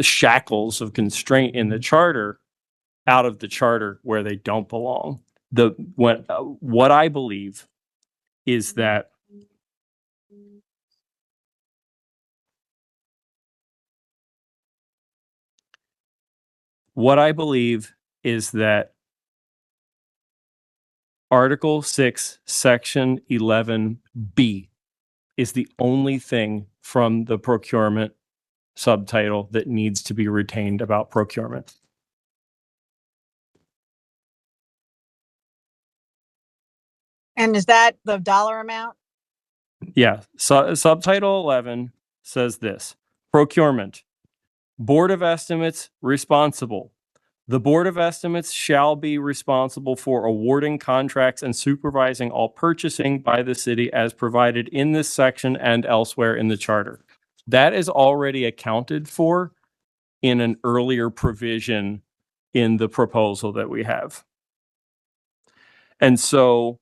shackles of constraint in the charter out of the charter where they don't belong. What I believe is that Article 6, Section 11B is the only thing from the procurement subtitle that needs to be retained about procurement. And is that the dollar amount? Yeah. Subtitle 11 says this: procurement. Board of Estimates responsible. The Board of Estimates shall be responsible for awarding contracts and supervising all purchasing by the city as provided in this section and elsewhere in the charter. That is already accounted for in an earlier provision in the proposal that we have. And so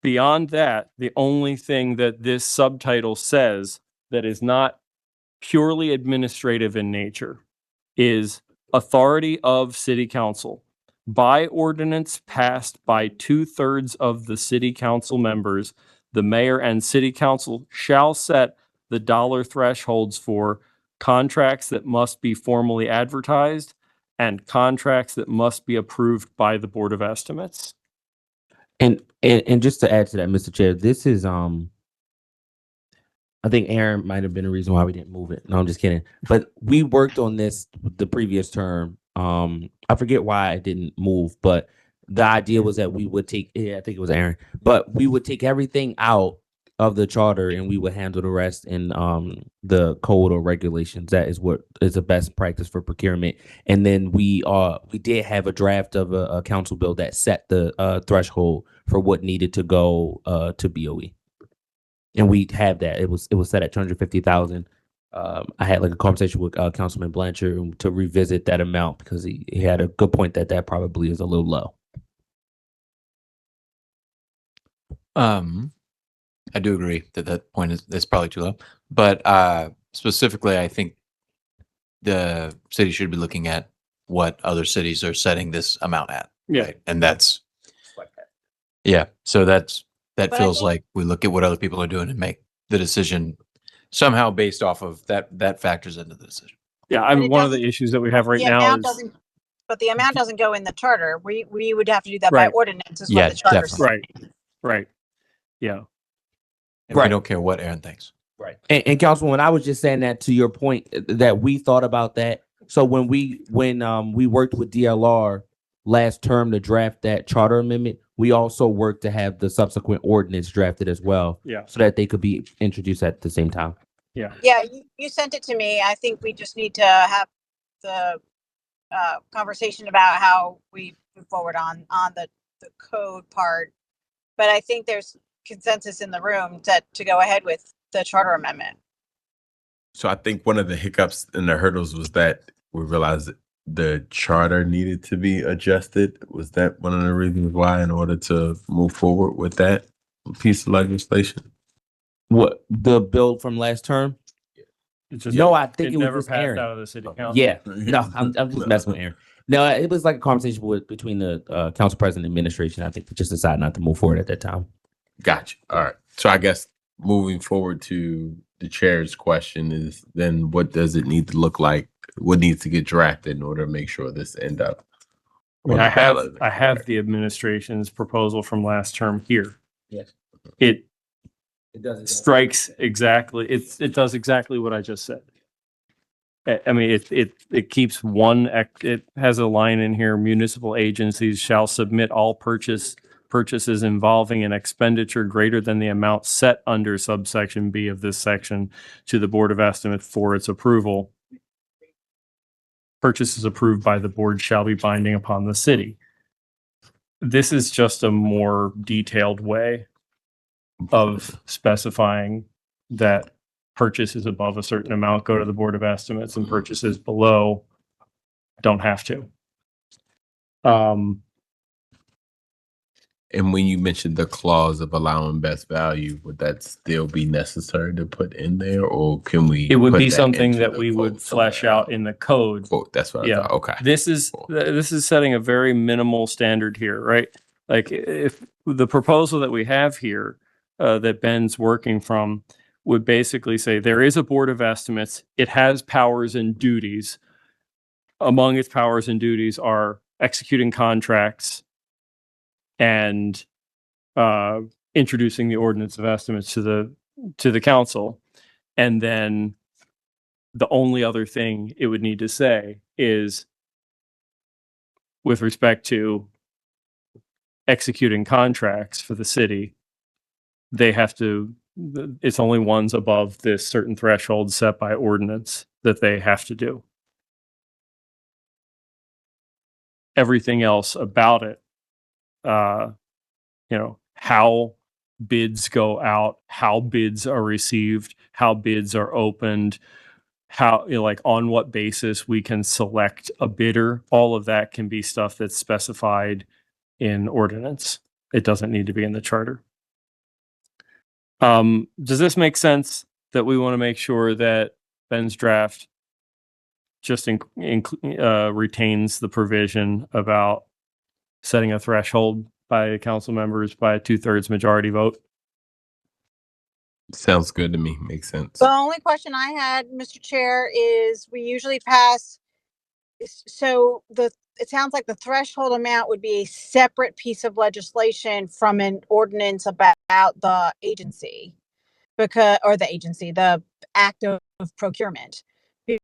beyond that, the only thing that this subtitle says that is not purely administrative in nature is authority of city council. By ordinance passed by 2/3 of the city council members, the mayor and city council shall set the dollar thresholds for contracts that must be formally advertised and contracts that must be approved by the Board of Estimates. And just to add to that, Mr. Chair, this is I think Aaron might have been a reason why we didn't move it. No, I'm just kidding. But we worked on this the previous term. I forget why I didn't move, but the idea was that we would take, I think it was Aaron, but we would take everything out of the charter and we would handle the rest in the code or regulations. That is what is the best practice for procurement. And then we did have a draft of a council bill that set the threshold for what needed to go to BOE. And we have that. It was set at 250,000. I had like a conversation with Councilman Blanchard to revisit that amount because he had a good point that probably is a little low. I do agree that point is probably too low, but specifically, I think the city should be looking at what other cities are setting this amount at. Yeah. Right? And that's, yeah. So that But I feels think- like we look at what other people are doing and make the decision somehow based off of that factors into the decision. Yeah, But it one of the doesn't- issues that we have right The now amount is doesn't, but the amount doesn't go in the charter. We would have to do that by Right. ordinance is Yeah, what the charter definitely. says. right. Yeah. And we Right. don't care what Aaron thinks. Right. And Councilwoman, I was just saying that to your point that we thought about that. So when we worked with DLR last term to draft that charter amendment, we also worked to have the subsequent ordinance drafted as well, Yeah. so that they could be introduced at the same time. Yeah, you sent it to me. I think we just need to have the conversation about how we move forward on the code part. But I think there's consensus in the room to go ahead with the charter amendment. So I think one of the hiccups and the hurdles was that we realized that the charter needed to be adjusted. Was that one of the reasons why, in order to move forward with that piece of legislation? What, the bill from last term? It just, No, I think it was never just passed Aaron. out of the city council. Yeah, no, I'm just messing with Aaron. No, it was like a conversation between the council president and administration. I think we just decided not to move forward at that time. Gotcha. All right. So I guess moving forward to the chair's question is then what does it need to look like? What needs to get drafted in order to make sure this end up? I mean, on I the ballot? have the administration's proposal from last term here. Yes. It It doesn't strikes exactly, it does exactly what I just said. I mean, it keeps it has a line in here: municipal agencies shall submit all purchases involving an expenditure greater than the amount set under subsection B of this section to the Board of Estimates for its approval. Purchases approved by the board shall be binding upon the city. This is just a more detailed way of specifying that purchases above a certain amount go to the Board of Estimates and purchases below don't have to. And when you mentioned the clause of allowing best value, would that still be necessary to put in there, or can we? It would put be that something into that the we would quote flesh somewhere out in the code. Quote, that's what I Yeah. thought. Okay. This is setting a very minimal standard here, right? Like if the proposal that we have here that Ben's working from would basically say there is a Board of Estimates. It has powers and duties. Among its powers and duties are executing contracts and introducing the ordinance of estimates to the council. And then the only other thing it would need to say is with respect to executing contracts for the city, they have to, it's only ones above this certain threshold set by ordinance that they have to do. Everything else about it, how bids go out, how bids are received, how bids are opened, how, like on what basis we can select a bidder, all of that can be stuff that's specified in ordinance. It doesn't need to be in the charter. Does this make sense that we want to make sure that Ben's draft just retains the provision about setting a threshold by council members by a 2/3 majority vote? Sounds good to me. Makes sense. The only question I had, Mr. Chair, is we usually pass, so it sounds like the threshold amount would be a separate piece of legislation from an ordinance about the agency, the act of procurement,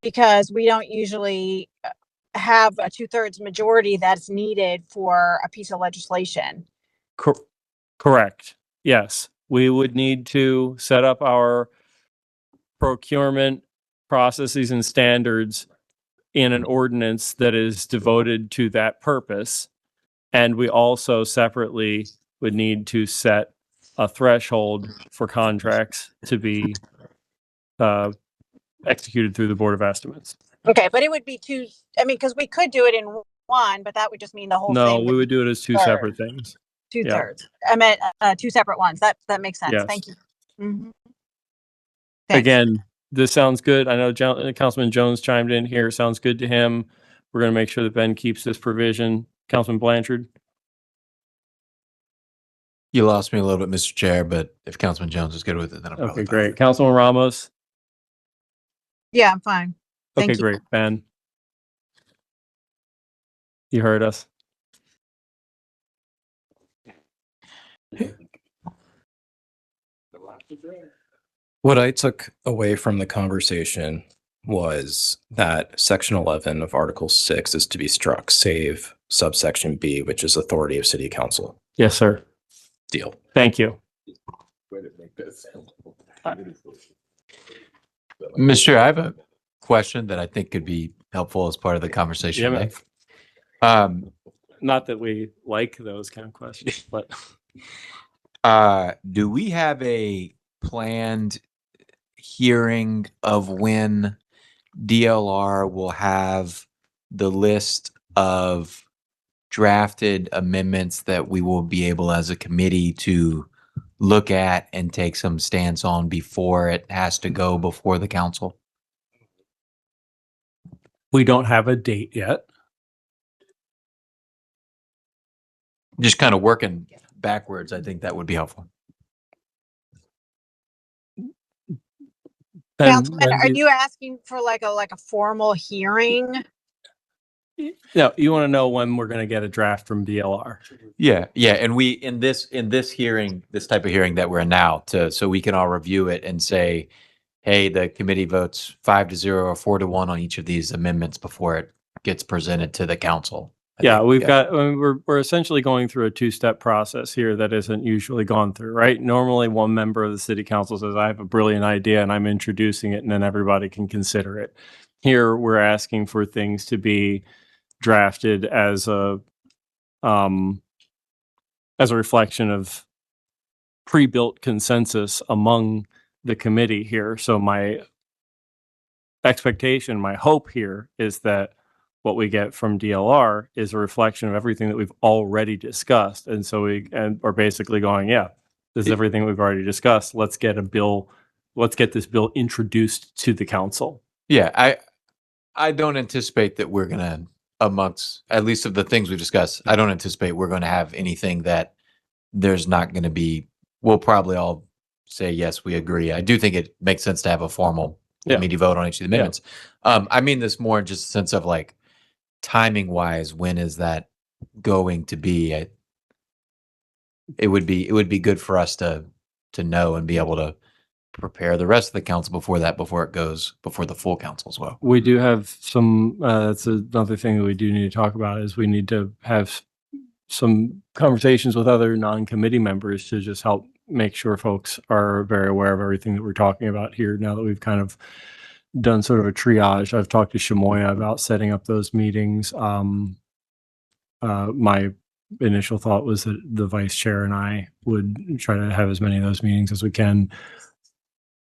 because we don't usually have a 2/3 majority that's needed for a piece of legislation. Correct. Yes. We would need to set up our procurement processes and standards in an ordinance that is devoted to that purpose. And we also separately would need to set a threshold for contracts to be executed through the Board of Estimates. Okay, but it would be two, I mean, because we could do it in one, but that would just mean the whole No, thing. we would do it as two separate things. 2/3. I meant two separate ones. That makes sense. Yes. Thank you. Mhm. Thanks. Again, this sounds good. I know Councilman Jones chimed in here. Sounds good to him. We're going to make sure that Ben keeps this provision. Councilman Blanchard? You lost me a little bit, Mr. Chair, but if Councilman Jones is good with it, then I'm Okay, great. Councilman Ramos? Yeah, I'm fine. Thank Okay, you. great. Ben? You heard us. What I took away from the conversation was that section 11 of Article 6 is to be struck, save subsection B, which is authority of city council. Yes, sir. Deal. Thank you. Mr. Chair, I have a question that I think could be helpful as part of the conversation Yeah, today. Not that we like those kind of questions, but Do we have a planned hearing of when DLR will have the list of drafted amendments that we will be able as a committee to look at and take some stance on before it has to go before the council? we don't have a date yet. Just kind of working backwards, I think that would be helpful. Ben, Councilman, when are do you asking for like a formal hearing? No, you want to know when we're going to get a draft from DLR. Yeah, and we in this hearing, this type of hearing that we're in now, so we can all review it and say, hey, the committee votes 5-0 or 4-1 on each of these amendments before it gets presented to the council. Yeah, we've got, I mean, we're essentially going through a two-step process here that isn't usually gone through, right? Normally, one member of the city council says, I have a brilliant idea and I'm introducing it, and then everybody can consider it. Here, we're asking for things to be drafted as a reflection of pre-built consensus among the committee here. So my expectation, my hope here is that what we get from DLR is a reflection of everything that we've already discussed. And so we are basically going, yeah, this is everything we've already discussed. Let's get this bill introduced to the council. Yeah, I don't anticipate that we're gonna, amongst at least of the things we discussed, I don't anticipate we're gonna have anything that there's not gonna be. We'll probably all say yes, we agree. I do think it makes sense to have a formal Yeah. committee vote on each of the amendments. I mean this more in just a sense of like timing wise. When is that going to be? It would be good for us to know and be able to prepare the rest of the council before it goes before the full council as well. We do have some, that's another thing that we do need to talk about is we need to have some conversations with other non-committee members to just help make sure folks are very aware of everything that we're talking about here now that we've kind of done sort of a triage. I've talked to Shamoya about setting up those meetings. My initial thought was that the vice chair and I would try to have as many of those meetings as we can.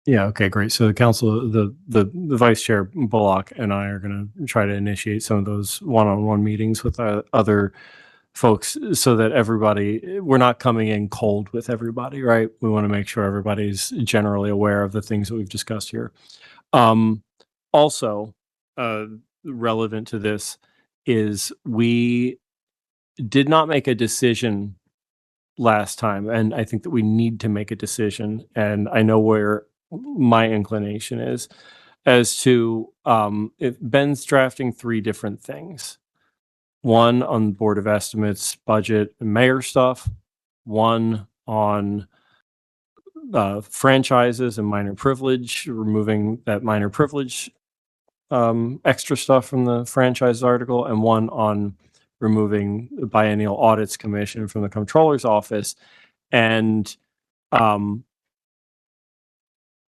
Yeah. Okay, great. So the council, the vice chair Bullock and I are going to try to initiate some of those one-on-one meetings with other folks so that we're not coming in cold with everybody, right? We want to make sure everybody's generally aware of the things that we've discussed here. Also, relevant to this is we did not make a decision last time, and I think that we need to make a decision, and I know where my inclination is as to if Ben's drafting 3 different things. One on Board of Estimates, budget, and mayor stuff. One on franchises and minor privilege, removing that minor privilege extra stuff from the franchise article, and one on removing the biennial audits commission from the comptroller's office. And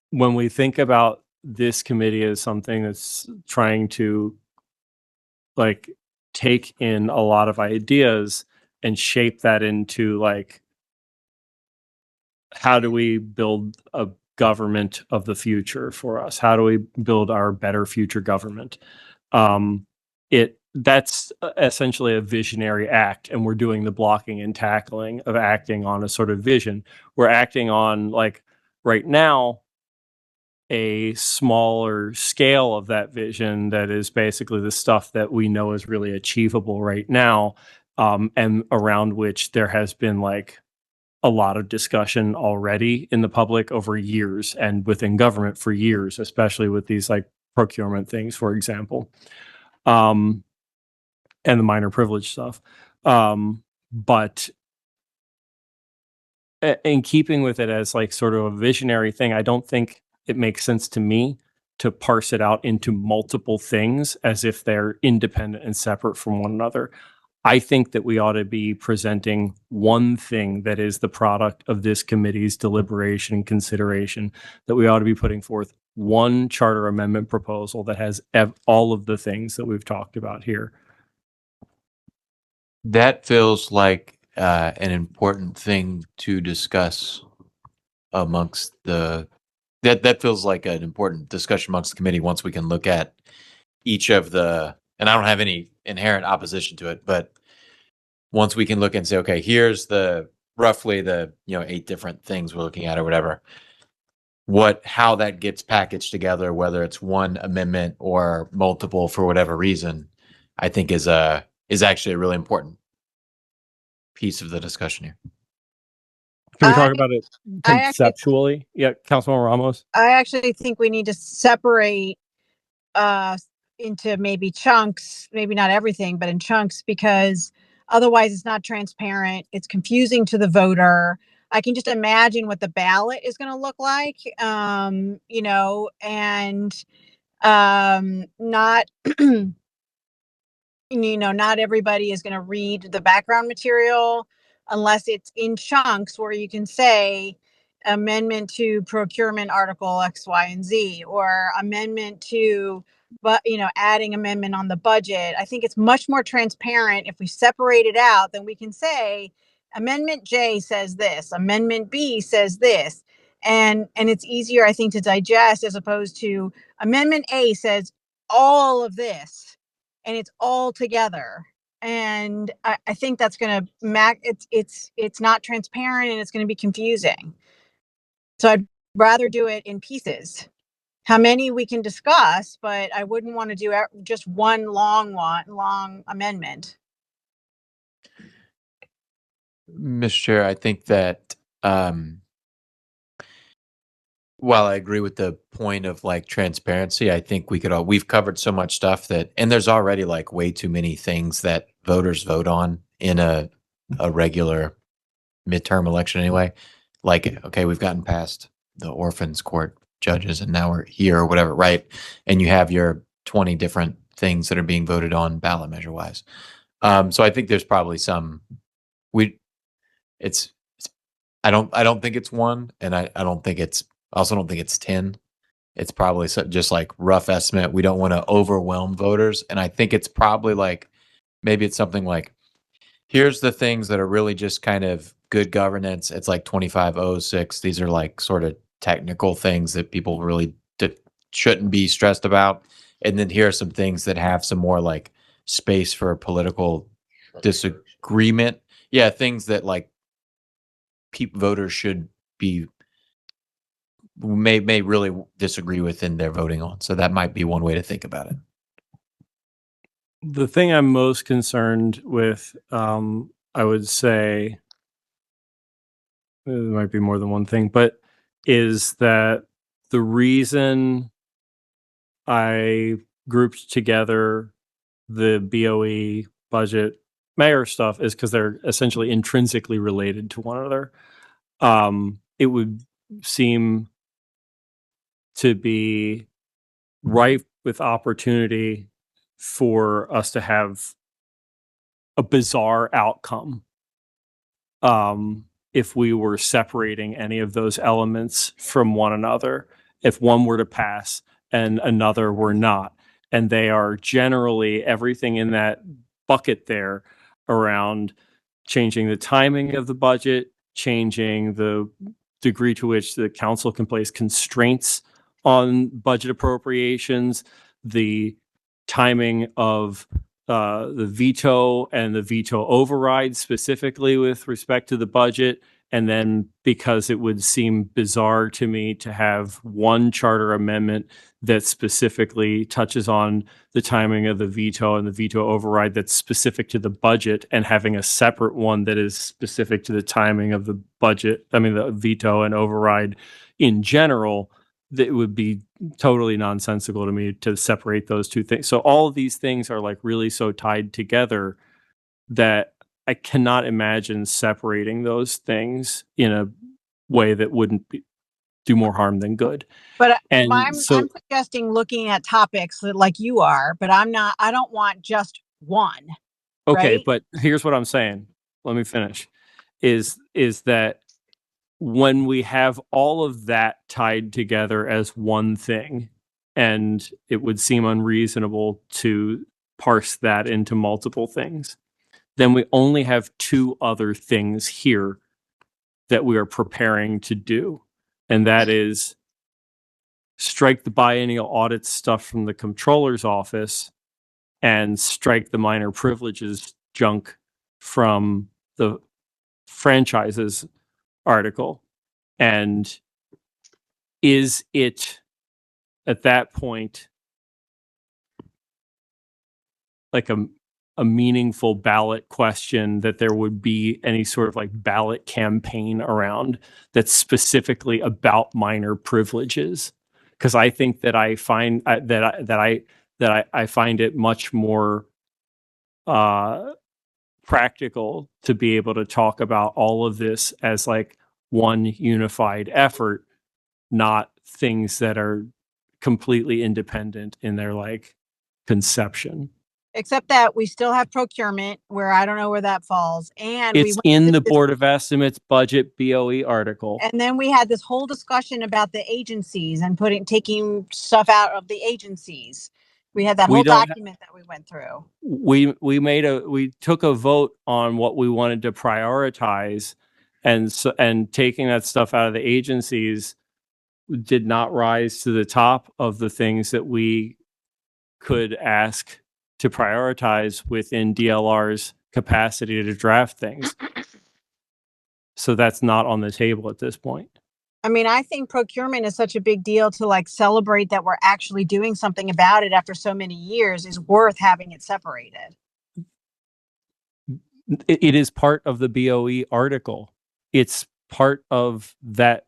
when we think about this committee as something that's trying to like take in a lot of ideas and shape that into like, how do we build a government of the future for us? How do we build our better future government? That's essentially a visionary act, and we're doing the blocking and tackling of acting on a sort of vision. We're acting on, like, right now, a smaller scale of that vision that is basically the stuff that we know is really achievable right now, and around which there has been like a lot of discussion already in the public over years and within government for years, especially with these like procurement things, for example, and the minor privilege stuff. But in keeping with it as like sort of a visionary thing, I don't think it makes sense to me to parse it out into multiple things as if they're independent and separate from one another. I think that we ought to be presenting one thing that is the product of this committee's deliberation and consideration, that we ought to be putting forth one charter amendment proposal that has all of the things that we've talked about here. That feels like an important thing to discuss amongst that feels like an important discussion amongst the committee once we can look at each of the, and I don't have any inherent opposition to it, but once we can look and say, okay, here's roughly the 8 different things we're looking at or whatever, how that gets packaged together, whether it's one amendment or multiple for whatever reason, I think is actually a really important piece of the discussion here. Can we talk about it conceptually? Yeah, Councilman Ramos. I actually think we need to separate into maybe chunks, maybe not everything, but in chunks, because otherwise it's not transparent. It's confusing to the voter. I can just imagine what the ballot is going to look like, and not, not everybody is going to read the background material unless it's in chunks where you can say amendment to procurement article X, Y, and Z, or amendment to, adding amendment on the budget. I think it's much more transparent if we separate it out. Then we can say amendment J says this, amendment B says this, and it's easier, I think, to digest, as opposed to Amendment A says all of this and it's all together. And I think that's going to it's not transparent and it's going to be confusing. So I'd rather do it in pieces. How many we can discuss, but I wouldn't want to do just one long amendment. Mr. Chair, I think that while I agree with the point of like transparency, I think we've covered so much stuff and there's already like way too many things that voters vote on in a regular midterm election anyway. Like, okay, we've gotten past the orphans court judges and now we're here or whatever, right? And you have your 20 different things that are being voted on ballot measure wise. So I think there's probably I don't think it's one, and I also don't think it's 10. It's probably just like rough estimate. We don't want to overwhelm voters. And I think it's probably like, maybe it's something like, here's the things that are really just kind of good governance. It's like 2506. These are like sort of technical things that people really shouldn't be stressed about. And then here are some things that have some more like space for political disagreement. Yeah, things that like voters should be may really disagree with in their voting on. So that might be one way to think about it. The thing I'm most concerned with, I would say, there might be more than one thing, but is that the reason I grouped together the BOE budget mayor stuff is because they're essentially intrinsically related to one another. It would seem to be ripe with opportunity for us to have a bizarre outcome if we were separating any of those elements from one another, if one were to pass and another were not. And they are generally everything in that bucket there around changing the timing of the budget, changing the degree to which the council can place constraints on budget appropriations, the timing of the veto and the veto override specifically with respect to the budget. And then because it would seem bizarre to me to have one charter amendment that specifically touches on the timing of the veto and the veto override that's specific to the budget, and having a separate one that is specific to the timing of the budget, the veto and override in general, that would be totally nonsensical to me to separate those two things. So all of these things are like really so tied together that I cannot imagine separating those things in a way that wouldn't do more harm than good. But I'm suggesting looking at topics like you are, but I don't want just one. Okay, right? but here's what I'm saying. Let me finish. Is that when we have all of that tied together as one thing, and it would seem unreasonable to parse that into multiple things, then we only have two other things here that we are preparing to do. And that is strike the biennial audit stuff from the comptroller's office and strike the minor privileges junk from the franchises article. And is it at that point like a meaningful ballot question that there would be any sort of like ballot campaign around that's specifically about minor privileges? Because I think that I find I find it much more practical to be able to talk about all of this as like one unified effort, not things that are completely independent in their like conception. Except that we still have procurement, where I don't know where that falls. And it's in the Board of Estimates budget BOE article. And then we had this whole discussion about the agencies and taking stuff out of the agencies. We had that whole document that we went through. We took a vote on what we wanted to prioritize, and taking that stuff out of the agencies did not rise to the top of the things that we could ask to prioritize within DLR's capacity to draft things. So that's not on the table at this point. I mean, I think procurement is such a big deal to like celebrate that we're actually doing something about it after so many years is worth having it separated. It is part of the BOE article. It's part of that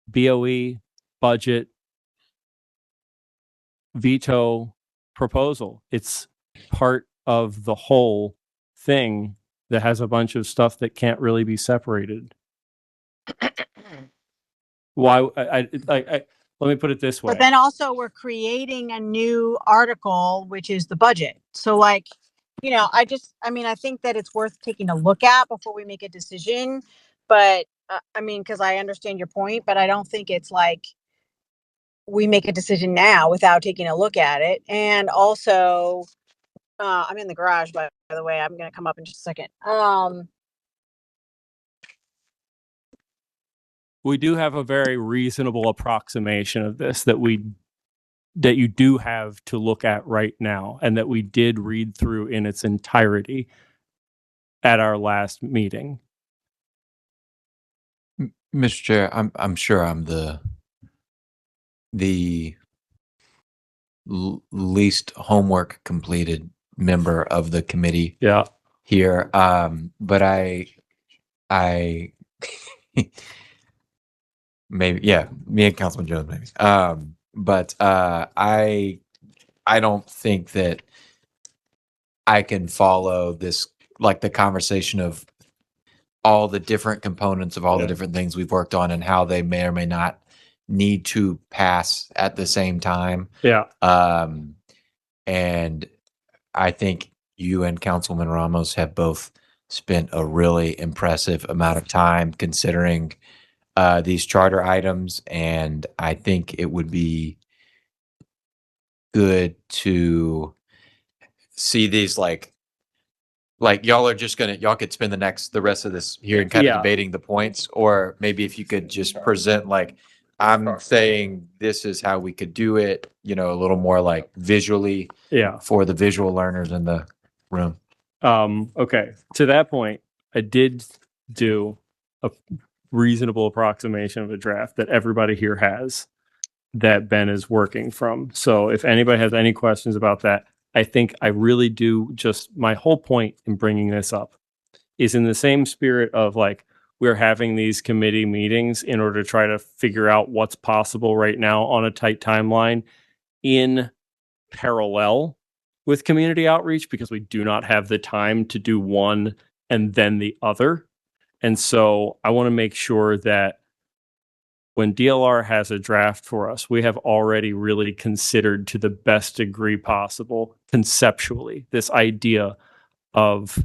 BOE budget veto proposal. It's part of the whole thing that has a bunch of stuff that can't really be separated. Why? Let me put it this way. But then also we're creating a new article, which is the budget. So like, you know, I think that it's worth taking a look at before we make a decision. But I mean, because I understand your point, but I don't think it's like we make a decision now without taking a look at it. And also, I'm in the garage, by the way. I'm going to come up in just a second. We do have a very reasonable approximation of this that you do have to look at right now, and that we did read through in its entirety at our last meeting. Mr. Chair, I'm sure I'm the least homework completed member of the committee Yeah. here. But I maybe, yeah, me and Councilman Jones maybe. But I don't think that I can follow this, like the conversation of all the different components of all the different things we've worked on and how they may or may not need to pass at the same time. Yeah. And I think you and Councilman Ramos have both spent a really impressive amount of time considering these charter items, and I think it would be good to see these like y'all are just y'all could spend the rest of this hearing kind of debating the points, or maybe if you could just present like, I'm saying this is how we could do it, you know, a little more like visually for the visual learners in the room. Okay. To that point, I did do a reasonable approximation of a draft that everybody here has that Ben is working from. So if anybody has any questions about that, I think I really do. Just my whole point in bringing this up is in the same spirit of like, we're having these committee meetings in order to try to figure out what's possible right now on a tight timeline in parallel with community outreach, because we do not have the time to do one and then the other. And so I want to make sure that when DLR has a draft for us, we have already really considered to the best degree possible conceptually this idea of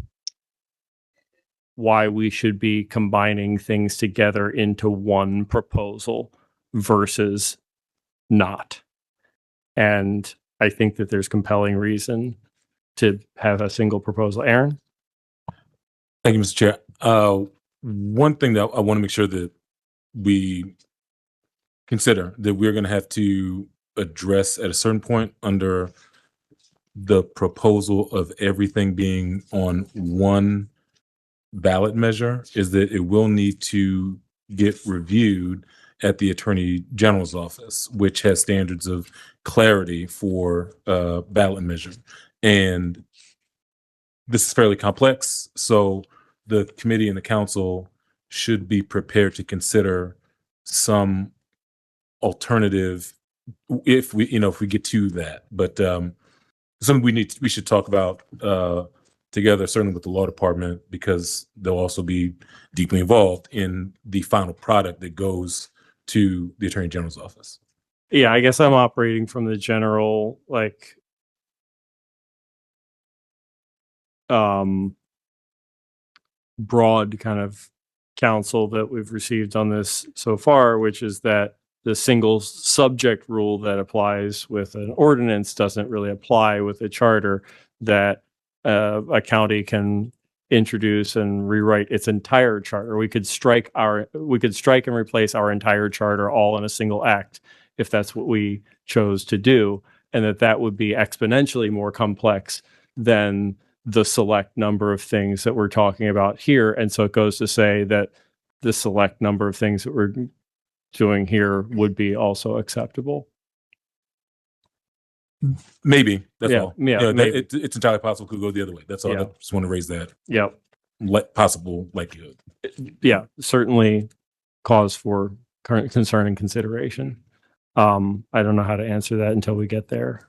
why we should be combining things together into one proposal versus not. And I think that there's compelling reason to have a single proposal. Aaron? Thank you, Mr. Chair. One thing that I want to make sure that we consider that we're going to have to address at a certain point under the proposal of everything being on one ballot measure is that it will need to get reviewed at the Attorney General's office, which has standards of clarity for ballot measure. And this is fairly complex, so the committee and the council should be prepared to consider some alternative if we get to that. But something we should talk about together, certainly with the law department, because they'll also be deeply involved in the final product that goes to the Attorney General's office. Yeah, I guess I'm operating from the general, like, broad kind of counsel that we've received on this so far, which is that the single subject rule that applies with an ordinance doesn't really apply with a charter, that a county can introduce and rewrite its entire charter. We could strike and replace our entire charter all in a single act if that's what we chose to do, and that would be exponentially more complex than the select number of things that we're talking about here. And so it goes to say that the select number of things that we're doing here would be also acceptable. Maybe that's all. Yeah, maybe. It's entirely possible it could go the other way. That's all. Yeah. I just want to raise that Yep. possible likelihood. Yeah, certainly cause for current concern and consideration. I don't know how to answer that until we get there.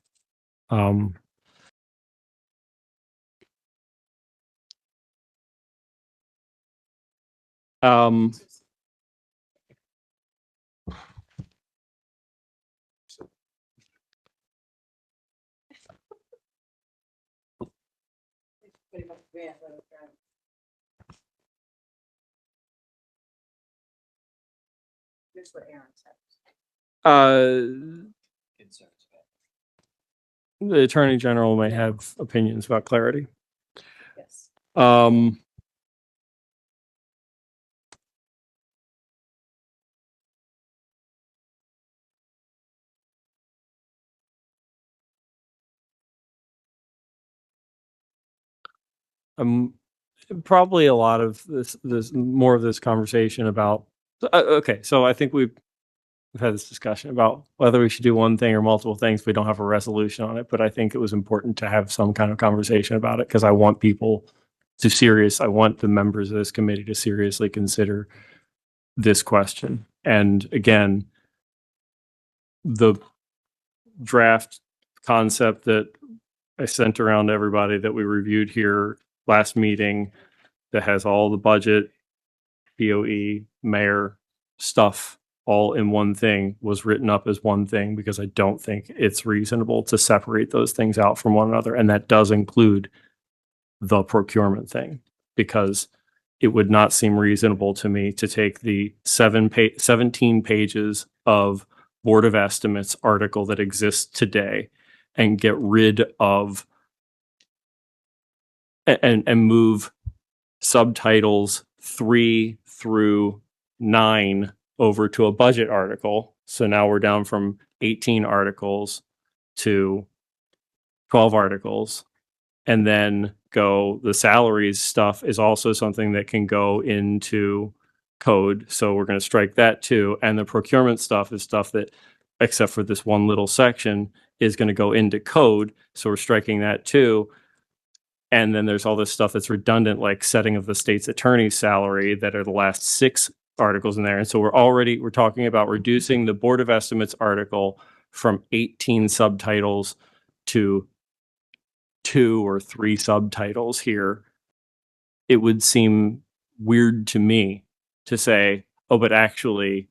The Attorney General may have opinions about clarity. Yes. Probably a lot of this more of this conversation about okay, so I think we've had this discussion about whether we should do one thing or multiple things. We don't have a resolution on it, but I think it was important to have some kind of conversation about it because I want people I want the members of this committee to seriously consider this question. And again, the draft concept that I sent around to everybody that we reviewed here last meeting that has all the budget, BOE, mayor stuff all in one thing was written up as one thing because I don't think it's reasonable to separate those things out from one another. And that does include the procurement thing because it would not seem reasonable to me to take the 17 pages of Board of Estimates article that exists today and get rid of and move subtitles 3 through 9 over to a budget article. So now we're down from 18 articles to 12 articles. And then the salaries stuff is also something that can go into code. So we're going to strike that too. And the procurement stuff is stuff that, except for this one little section, is going to go into code. So we're striking that too. And then there's all this stuff that's redundant, like setting of the state's attorney's salary that are the last 6 articles in there. And so we're talking about reducing the Board of Estimates article from 18 subtitles to 2 or 3 subtitles here. It would seem weird to me to say, oh, but actually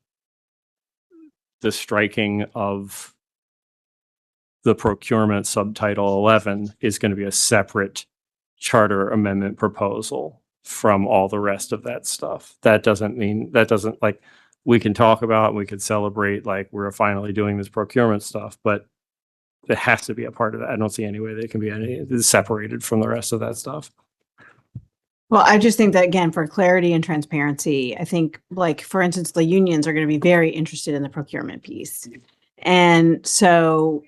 the striking of the procurement subtitle 11 is going to be a separate charter amendment proposal from all the rest of that stuff. That doesn't like we can talk about, we could celebrate like we're finally doing this procurement stuff, but it has to be a part of that. I don't see any way that it can be separated from the rest of that stuff. Well, I just think that again, for clarity and transparency, I think like, for instance, the unions are going to be very interested in the procurement piece. And so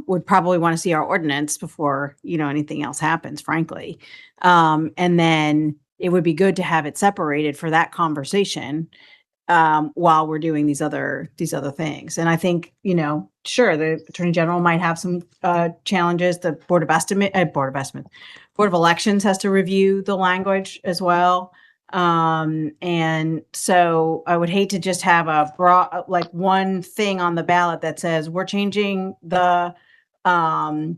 would probably want to see our ordinance before, anything else happens, frankly. And then it would be good to have it separated for that conversation while we're doing these other things. And I think, sure, the Attorney General might have some challenges. The Board of Elections has to review the language as well. And so I would hate to just have a broad, like one thing on the ballot that says we're changing the, because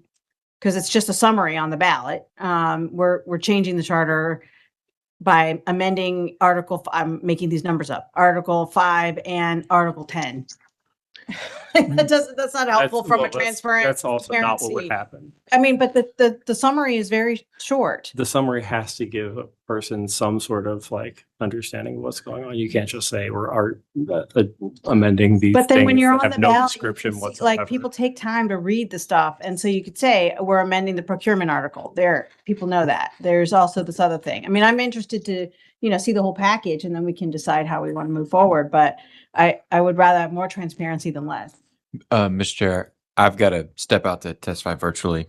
it's just a summary on the ballot. We're changing the charter by amending I'm making these numbers up, Article 5 and Article 10. That's not helpful from a transparent. That's also not what would happen. I mean, but the summary is very short. The summary has to give person some sort of like understanding of what's going on. You can't just say we're amending these But then when things you're that on have the no ballot, you description can see- whatsoever. like people take time to read the stuff. And so you could say, we're amending the procurement article there. People know that. There's also this other thing. I mean, I'm interested to, see the whole package and then we can decide how we want to move forward. But I would rather have more transparency than less. Mr. Chair, I've got to step out to testify virtually.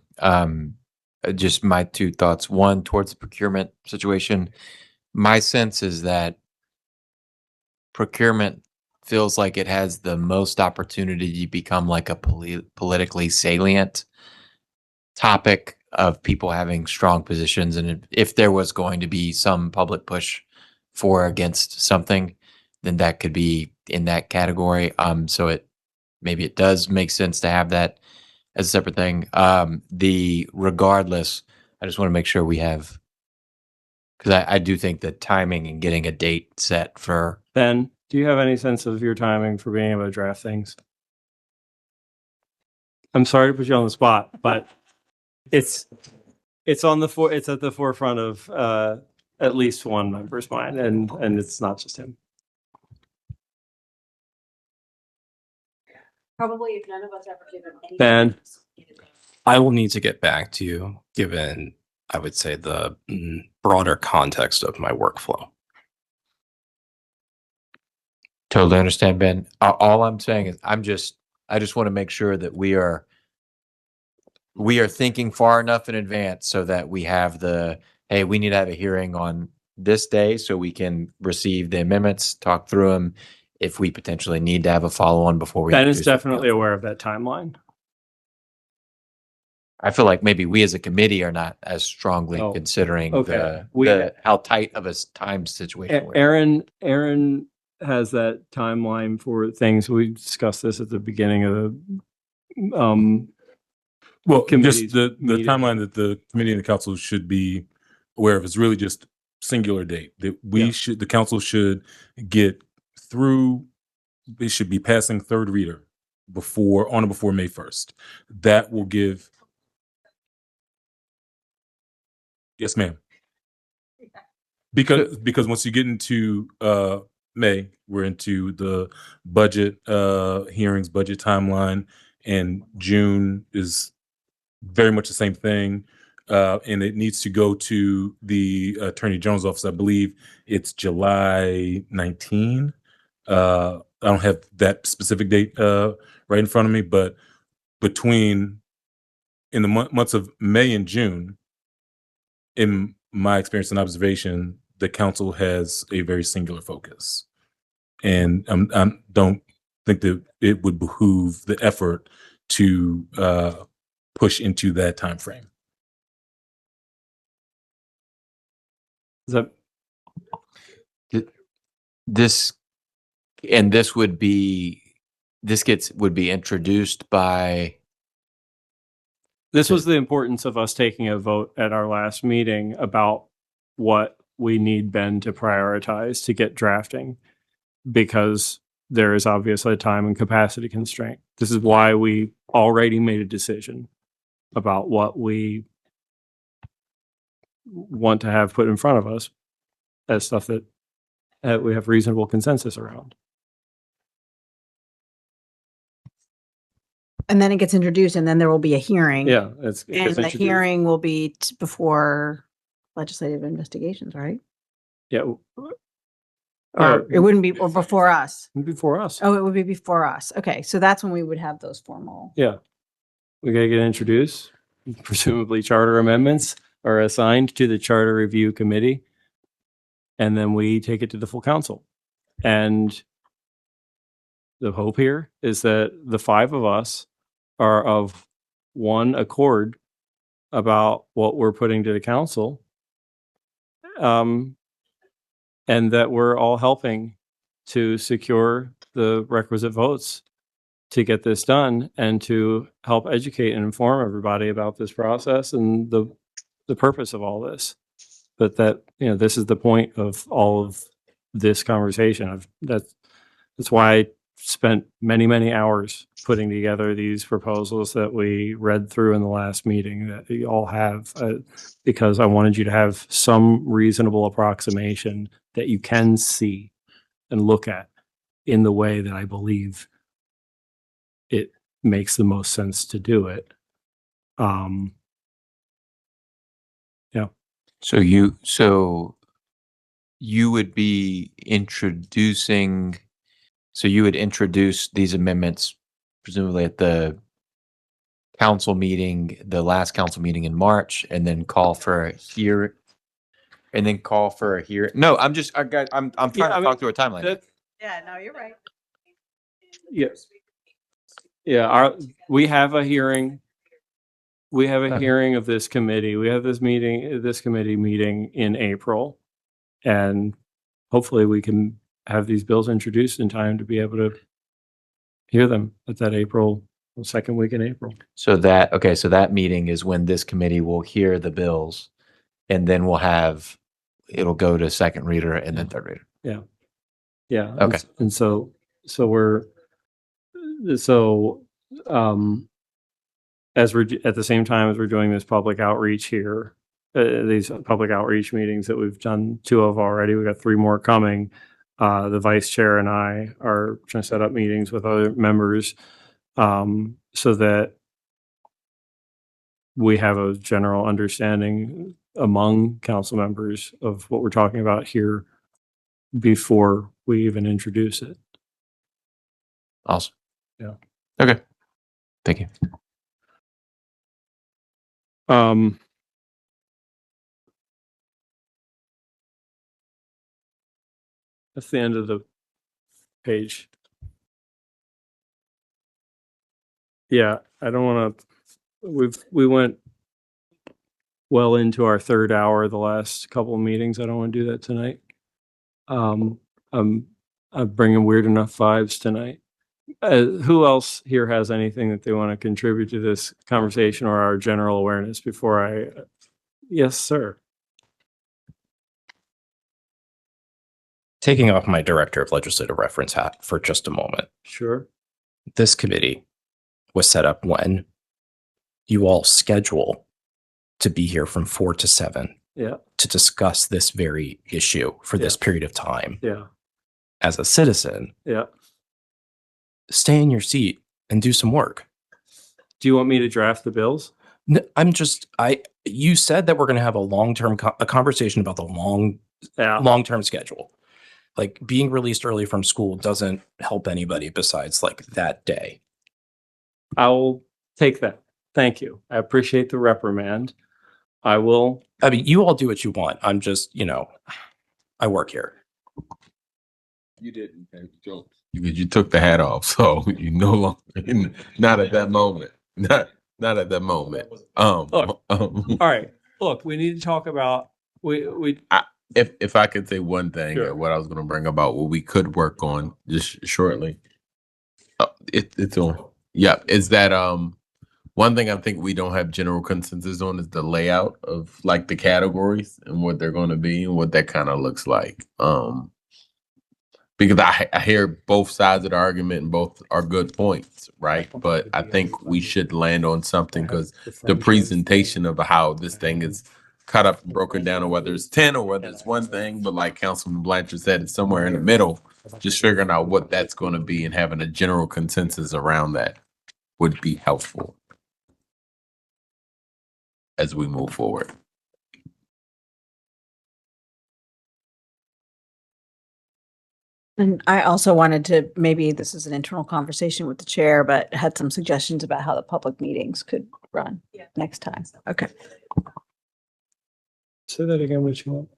Just my two thoughts. One, towards the procurement situation, my sense is that procurement feels like it has the most opportunity to become like a politically salient topic of people having strong positions. And if there was going to be some public push for or against something, then that could be in that category. So maybe it does make sense to have that as a separate thing. Regardless, I just want to make sure we have, because I do think that timing and getting a date set for. Ben, do you have any sense of your timing for being able to draft things? I'm sorry to put you on the spot, but it's on the it's at the forefront of at least one member's mind, and it's not just him. Probably if none of us ever give him any. Ben, I will need to get back to you, given, I would say, the broader context of my workflow. Totally understand, Ben. All I'm saying is I just want to make sure that we are thinking far enough in advance so that we have hey, we need to have a hearing on this day so we can receive the amendments, talk through them, if we potentially need to have a follow-on before we. Ben is definitely aware of that timeline. I feel like maybe we as a committee are not as strongly Oh, considering okay. how tight of a time situation we're in. Aaron has that timeline for things. We discussed this at the beginning of the Well, committee's just the meeting. timeline that the committee and the council should be aware of is really just singular date that the council should get through. It should be passing third reader before May 1st. That will give. Yes, ma'am. Because once you get into May, we're into the budget hearings, budget timeline, and June is very much the same thing. And it needs to go to the Attorney General's office. I believe it's July 19. I don't have that specific date right in front of me, but in the months of May and June, in my experience and observation, the council has a very singular focus. And I don't think that it would behoove the effort to push into that time frame. Is that This would be introduced by. This was the importance of us taking a vote at our last meeting about what we need Ben to prioritize to get drafting, because there is obviously a time and capacity constraint. This is why we already made a decision about what we want to have put in front of us as stuff that we have reasonable consensus around. And then it gets introduced and then there will be a hearing. Yeah, And the hearing will be before legislative investigations, right? Yeah, Or it wouldn't be, or before us. before us. Oh, it would be before us. Okay, so that's when we would have those formal. Yeah, we gotta get introduced. Presumably, charter amendments are assigned to the Charter Review Committee, and then we take it to the full council. And the hope here is that the five of us are of one accord about what we're putting to the council, and that we're all helping to secure the requisite votes to get this done and to help educate and inform everybody about this process and the purpose of all this. But that, this is the point of all of this conversation. That's why spent many, many hours putting together these proposals that we read through in the last meeting that you all have, because I wanted you to have some reasonable approximation that you can see and look at in the way that I believe it makes the most sense to do it. So you would be introducing, so you would introduce these amendments presumably at the council meeting, the last council meeting in March, and then call for a hearing. No, I'm trying to talk through a timeline. That- Yeah, no, you're right. Yeah. Yeah, we have a hearing. We have a hearing of this committee. We have this committee meeting in April. And hopefully we can have these bills introduced in time to be able to hear them at that second week in April. So that meeting is when this committee will hear the bills, and then it'll go to second reader and then third reader. Yeah. Okay. And so as we're at the same time as we're doing this public outreach here, these public outreach meetings that we've done 2 of already, we've got 3 more coming. The vice chair and I are trying to set up meetings with other members, so that we have a general understanding among council members of what we're talking about here before we even introduce it. Awesome. Yeah. Okay. Thank you. That's the end of the page. Yeah, I don't want to, we went well into our 3rd hour the last couple of meetings. I don't want to do that tonight. I'm bringing weird enough vibes tonight. Who else here has anything that they want to contribute to this conversation or our general awareness before yes, sir. Taking off my director of legislative reference hat for just a moment. Sure. This committee was set up when you all schedule to be here from 4 to 7 Yeah. to discuss this very issue for this period of time. Yeah. As a citizen, Yeah. stay in your seat and do some work. Do you want me to draft the bills? No, you said that we're going to have a conversation about the Yeah. long-term schedule. Like being released early from school doesn't help anybody besides like that day. I'll take that. Thank you. I appreciate the reprimand. I will. I mean, you all do what you want. I'm just, I work here. You didn't. You took the hat off, so you no longer. Not at that moment. Not at that moment. Look. All right. Look, we need to talk about If I could say one thing, Sure. what I was going to bring about, what we could work on just shortly. It's on. Yeah, is that one thing I think we don't have general consensus on is the layout of like the categories and what they're going to be and what that kind of looks like. Because I hear both sides of the argument and both are good points, right? But I think we should land on something because the presentation of how this thing is cut up and broken down, or whether it's 10 or whether it's one thing, but like Councilman Blanchard said, it's somewhere in the middle. Just figuring out what that's going to be and having a general consensus around that would be helpful as we move forward. And I also wanted to, maybe this is an internal conversation with the chair, but had some suggestions about how the public meetings could run next time. Okay. say that again, what you want.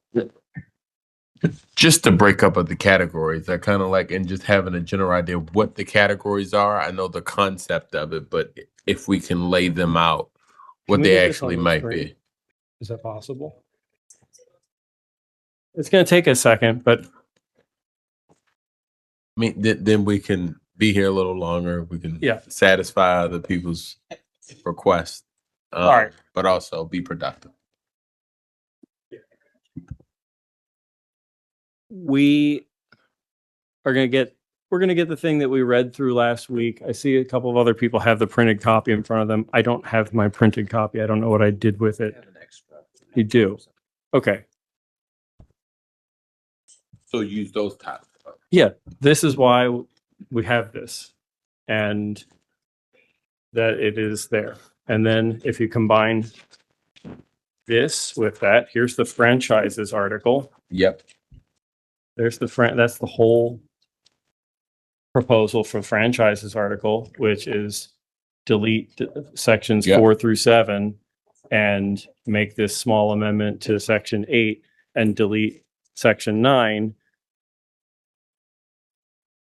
Just the breakup of the categories. I kind of like, and just having a general idea of what the categories are. I know the concept of it, but if we can lay them out, what Can we they get this actually on the might screen? be. Is that possible? It's going to take a second, but I mean, then we can be here a little longer. We can Yeah. satisfy other people's requests, All right. but also be productive. we are going to get we're going to get the thing that we read through last week. I see a couple of other people have the printed copy in front of them. I don't have my printed copy. I don't know what I did with it. You do? Okay. So use those topics. Yeah, this is why we have this, and that it is there. And then if you combine this with that, here's the franchises article. Yep. There's that's the whole proposal for franchises article, which is delete sections Yep. 4 through 7 and make this small amendment to section 8 and delete section 9.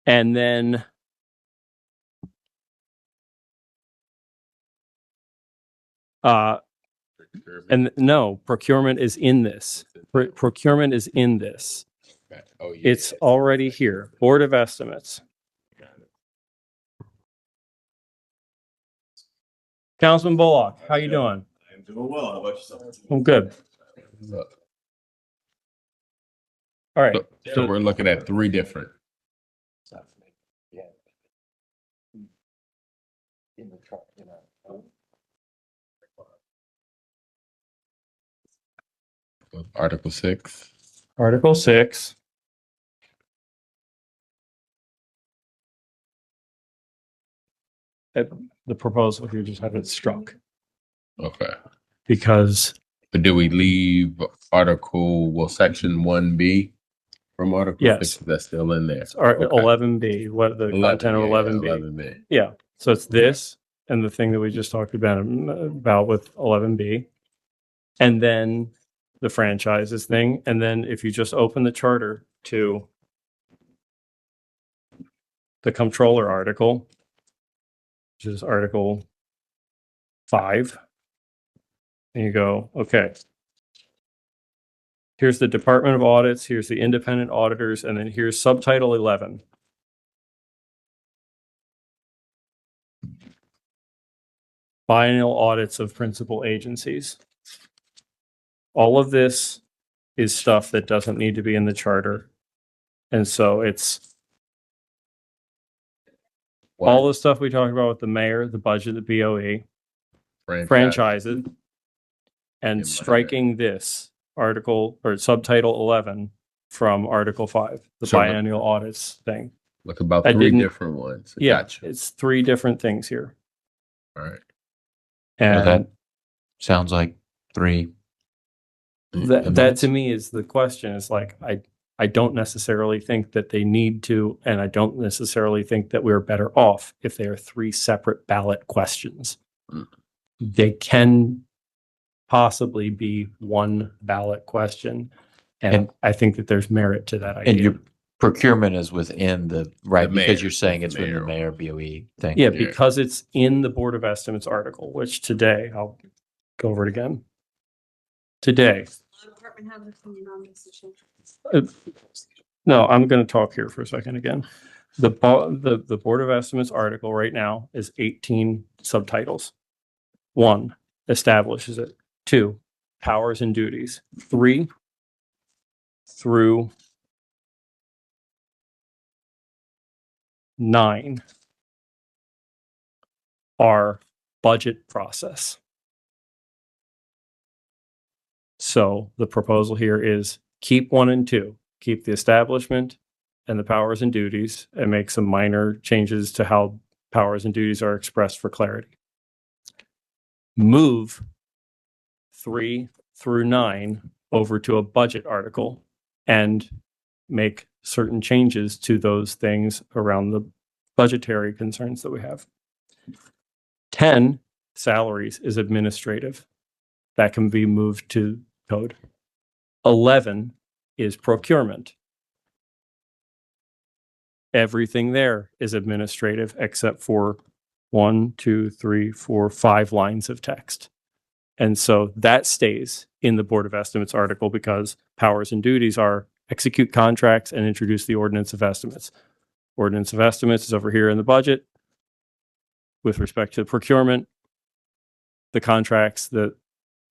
And then and no, procurement is in this. Procurement is in this. Oh, yeah. It's already here. Board of Estimates. Councilman Bullock, how you doing? I'm doing well. How about yourself? I'm good. All right. So we're looking at three different. Article 6. Article 6. The proposal here just have it struck Okay. because But do we leave section 1B from Article Yes. 6? That's still in there. it's Art Okay. 11B, what the content of 11B. 11B. Yeah, so it's this and the thing that we just talked about with 11B. And then the franchises thing. And then if you just open the charter to the comptroller article, which is Article 5, and you go, okay, here's the Department of Audits, here's the independent auditors, and then here's subtitle 11. Biennial audits of principal agencies. All of this is stuff that doesn't need to be in the charter. And so it's all the stuff we talked about with the mayor, the budget, the BOE, franchises, and striking this article or subtitle 11 from Article 5, the So- biennial audits thing. Look about I 3 didn't- different ones. Yeah, Gotcha. it's 3 different things here. All right. And that sounds like 3. that to me is the question. Is like I don't necessarily think that they need to, and I don't necessarily think that we're better off if they are 3 separate ballot questions. Mm. They can possibly be 1 ballot question, and I think that there's merit to that idea. And your procurement is within the, right, The because mayor, you're saying it's the within the mayor. mayor BOE thing. Yeah, Yeah. because it's in the Board of Estimates article, which today I'll go over it again. Today, no, I'm going to talk here for a second again. The Board of Estimates article right now is 18 subtitles. 1, establishes it. 2, powers and duties. 3 through 9 are budget process. So the proposal here is keep 1 and 2, keep the establishment and the powers and duties, and make some minor changes to how powers and duties are expressed for clarity. Move 3 through 9 over to a budget article and make certain changes to those things around the budgetary concerns that we have. 10, salaries, is administrative. That can be moved to code. 11 is procurement. Everything there is administrative except for 1, 2, 3, 4, 5 lines of text. And so that stays in the Board of Estimates article because powers and duties are execute contracts and introduce the ordinance of estimates. Ordinance of estimates is over here in the budget. With respect to procurement, the contracts that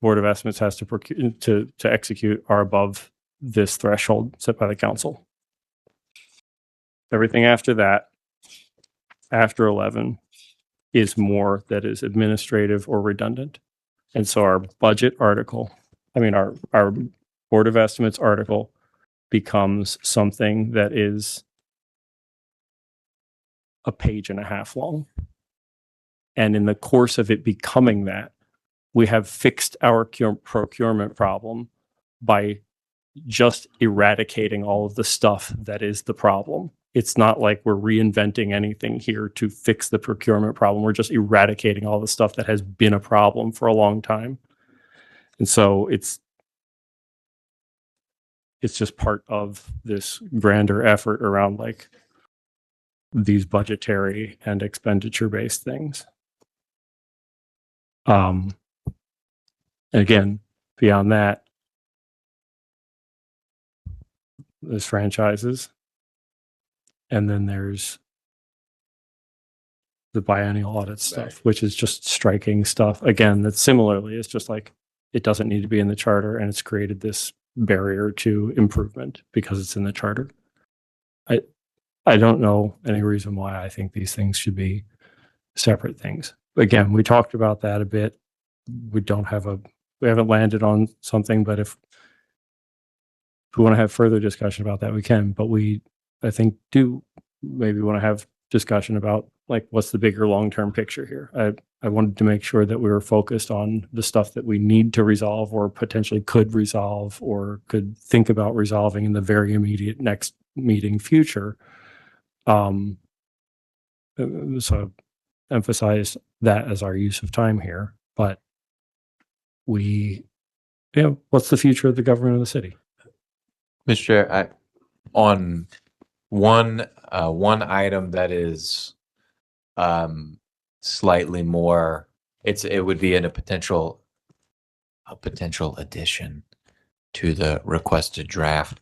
Board of Estimates has to procure, to execute are above this threshold set by the council. Everything after that, after 11, is more that is administrative or redundant. And so our budget article, our Board of Estimates article becomes something that is a page and a half long. And in the course of it becoming that, we have fixed our procurement problem by just eradicating all of the stuff that is the problem. It's not like we're reinventing anything here to fix the procurement problem. We're just eradicating all the stuff that has been a problem for a long time. And so it's just part of this grander effort around like these budgetary and expenditure based things. And again, beyond that, there's franchises, and then there's the biennial audit stuff, which is just striking stuff. Again, that similarly is just like, it doesn't need to be in the charter, and it's created this barrier to improvement because it's in the charter. I don't know any reason why I think these things should be separate things. Again, we talked about that a bit. We haven't landed on something, but if we want to have further discussion about that, we can. But I think, do maybe want to have discussion about like what's the bigger long-term picture here. I wanted to make sure that we were focused on the stuff that we need to resolve or potentially could resolve or could think about resolving in the very immediate next meeting future. So emphasize that as our use of time here, but what's the future of the government of the city? Mr. Chair, on one item that is slightly more, it would be in a potential addition to the requested draft.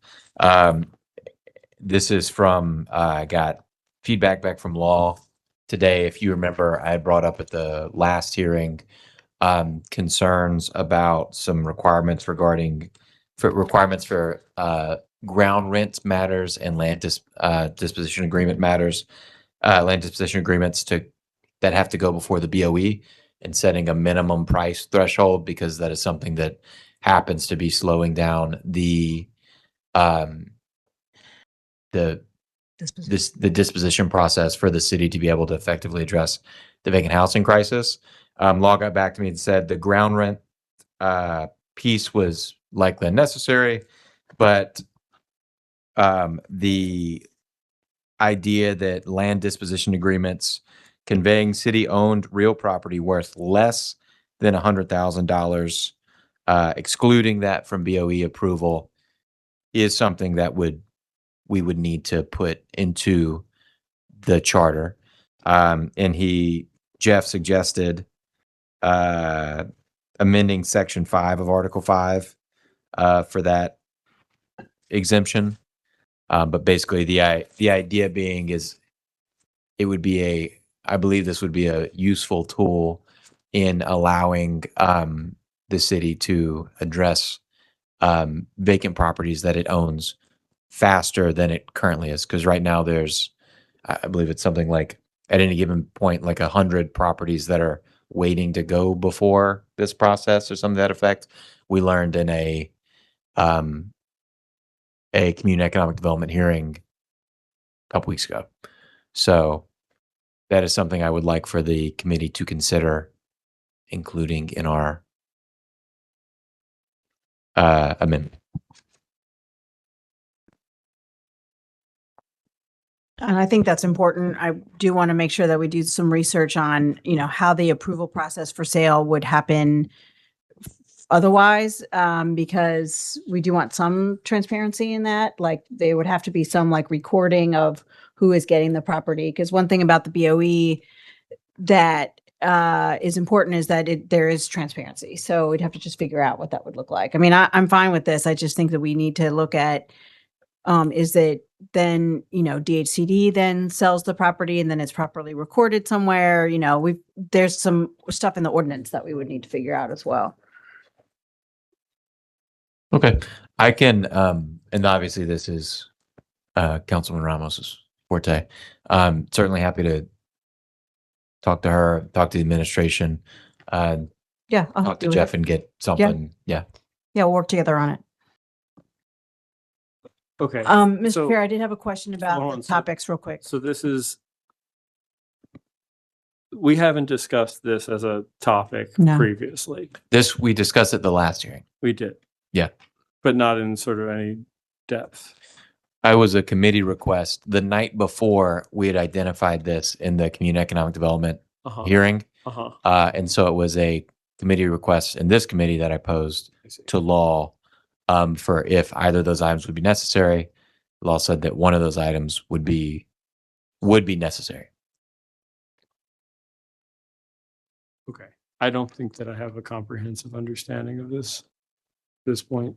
This is from I got feedback back from law today. If you remember, I had brought up at the last hearing concerns about some requirements for ground rent matters and land disposition agreement matters, land disposition agreements that have to go before the BOE, and setting a minimum price threshold, because that is something that happens to be slowing down the disposition process for the city to be able to effectively address the vacant housing crisis. Law got back to me and said the ground rent piece was likely unnecessary, but the idea that land disposition agreements conveying city-owned real property worth less than $100,000, excluding that from BOE approval, is something that we would need to put into the charter. And Jeff suggested amending Section 5 of Article 5 for that exemption. But basically the idea being is I believe this would be a useful tool in allowing the city to address vacant properties that it owns faster than it currently is. Because right now I believe it's something like at any given point, like 100 properties that are waiting to go before this process or something to that effect. We learned in a community economic development hearing a couple weeks ago. So that is something I would like for the committee to consider including in our amendment. And I think that's important. I do want to make sure that we do some research on, how the approval process for sale would happen otherwise, because we do want some transparency in that. Like there would have to be some like recording of who is getting the property. Because one thing about the BOE that is important is that there is transparency. So we'd have to just figure out what that would look like. I mean, I'm fine with this. I just think that we need to look at is that then, DHCD then sells the property and then it's properly recorded somewhere. There's some stuff in the ordinance that we would need to figure out as well. Okay. I can, and obviously this is Councilman Ramos's forte. Certainly happy to talk to her, talk to the administration, Yeah. I'll talk help to you with Jeff it. and get something. Yeah. Yeah, we'll work together on it. Okay. Mr. So- Chair, I did have a question about hold the on, so- topics real quick. So this is, we haven't discussed this as a topic No. previously. This, we discussed at the last hearing. We did. Yeah. But not in sort of any depth. I was a committee request. The night before, we had identified this in the community economic development Uh-huh. hearing. Uh-huh. And so it was a committee request in this committee that I posed to law for if either of those items would be necessary. Law said that one of those items would be necessary. Okay. I don't think that I have a comprehensive understanding of this point.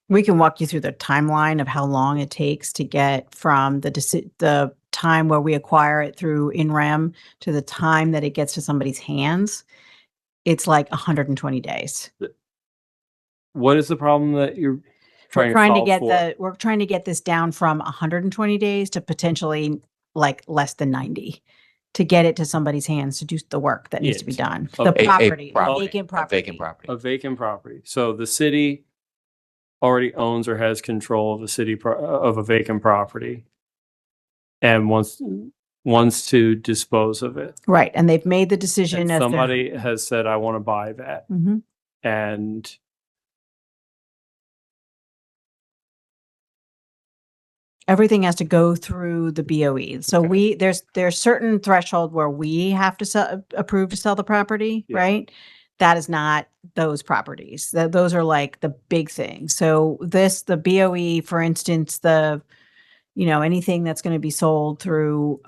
We can walk you through the timeline of how long it takes to get from the time where we acquire it through INREM to the time that it gets to somebody's hands. It's like 120 days. What is the problem that you're We're trying to solve for? we're trying to get this down from 120 days to potentially like less than 90 to get it to somebody's hands to do the work that needs to be It. done. A- The a property, property, vacant A property. vacant property. A vacant property. So the city already owns or has control of of a vacant property and wants to dispose of it. Right, and they've made the decision And as their- somebody has said, I want to buy that. Mhm. And Everything has to go through the BOE. So Okay. there's certain threshold where we have to approve to sell the property, Yeah. right? That is not those properties. Those are like the big things. So the BOE, for instance, anything that's going to be sold through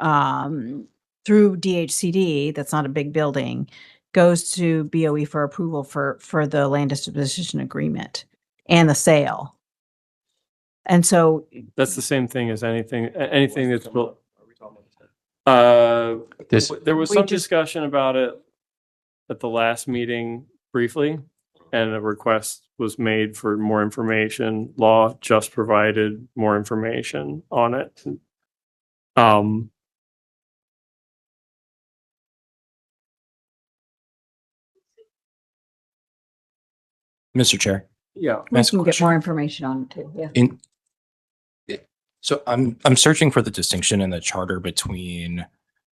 DHCD, that's not a big building, goes to BOE for approval for the land disposition agreement and the sale. And so that's the same thing as anything that's built. This, There was We some just- discussion about it at the last meeting briefly, and a request was made for more information. Law just provided more information on it. Mr. Chair. Yeah. we Ask a can get question. more information on it too. Yeah. So I'm searching for the distinction in the charter between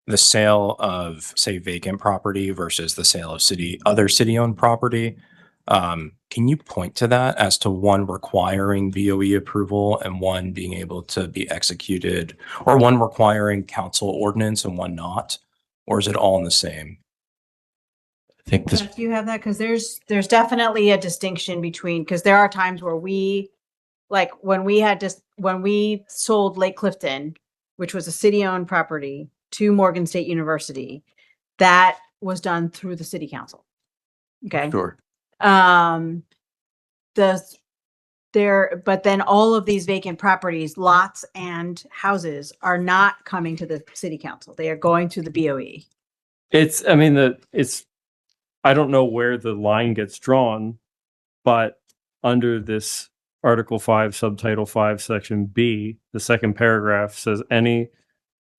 the sale of, say, vacant property versus the sale of other city-owned property. Can you point to that as to one requiring BOE approval and one being able to be executed, or one requiring council ordinance and one not? Or is it all in the same? I think this, Jeff, do you have that? Because there's definitely a distinction between, because there are times where like when we sold Lake Clifton, which was a city-owned property, to Morgan State University, that was done through the city council. Okay. sure. But then all of these vacant properties, lots and houses are not coming to the city council. They are going to the BOE. I don't know where the line gets drawn, but under this Article 5, Subtitle 5, Section B, the second paragraph says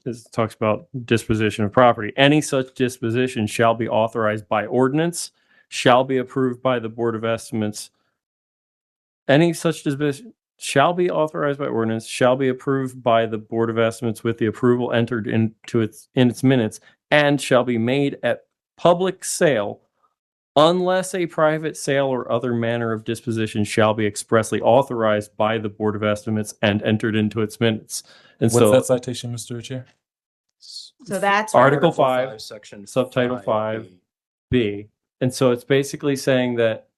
this talks about disposition of property. Any such disposition shall be authorized by ordinance, shall be approved by the Board of Estimates. Any such disposition shall be authorized by ordinance, shall be approved by the Board of Estimates with the approval entered in its minutes, and shall be made at public sale unless a private sale or other manner of disposition shall be expressly authorized by the Board of Estimates and entered into its minutes. And What's so that citation, Mr. Chair? So that's Article 5, Section Subtitle 5B. And so it's basically saying that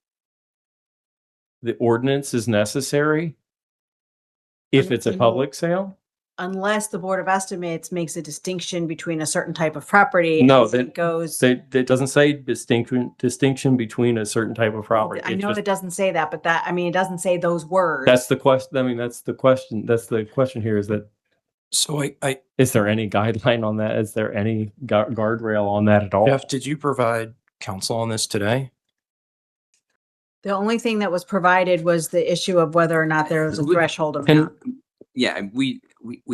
the ordinance is necessary if it's a public sale. unless the Board of Estimates makes a distinction between a certain type of property. No, as it goes. It doesn't say distinction between a certain type of property. I It's know just- it doesn't say that, but it doesn't say those words. That's the question. I mean, that's the question. That's the question here is that, So is there any guideline on that? Is there any guardrail on that at all? Jeff, did you provide counsel on this today? The only thing that was provided was the issue of whether or not there was a threshold amount. Yeah, and we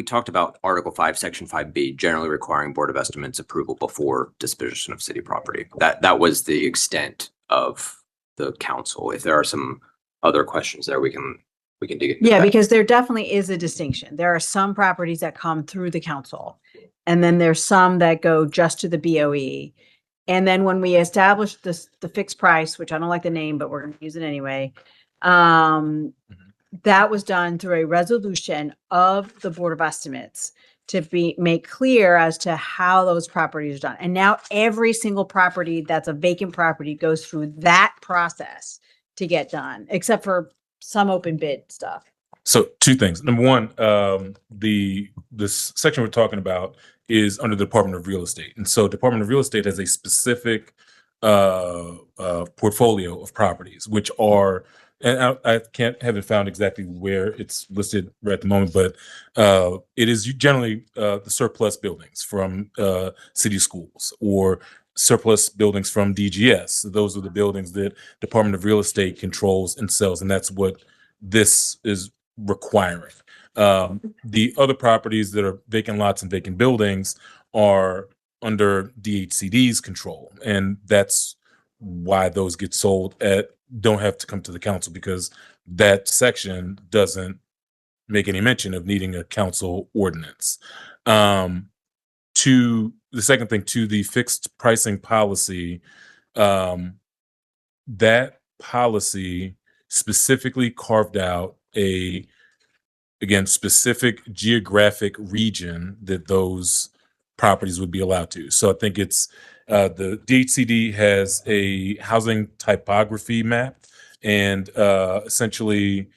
talked about Article 5, Section 5B, generally requiring Board of Estimates approval before disposition of city property. That was the extent of the council. If there are some other questions there, we can dig into Yeah, that. because there definitely is a distinction. There are some properties that come through the council, and then there's some that go just to the BOE. And then when we established the fixed price, which I don't like the name, but we're going to use it anyway, that was done through a resolution of the Board of Estimates to make clear as to how those properties are done. And now every single property that's a vacant property goes through that process to get done, except for some open bid stuff. So two things. Number one, this section we're talking about is under the Department of Real Estate. And so Department of Real Estate has a specific portfolio of properties, which are, and I haven't found exactly where it's listed right at the moment, but it is generally the surplus buildings from city schools or surplus buildings from DGS. Those are the buildings that Department of Real Estate controls and sells, and that's what this is requiring. The other properties that are vacant lots and vacant buildings are under DHCD's control, and that's why those get sold don't have to come to the council, because that section doesn't make any mention of needing a council ordinance. To the second thing, to the fixed pricing policy, that policy specifically carved out specific geographic region that those properties would be allowed to. So I think it's the DHCD has a housing typography map, and essentially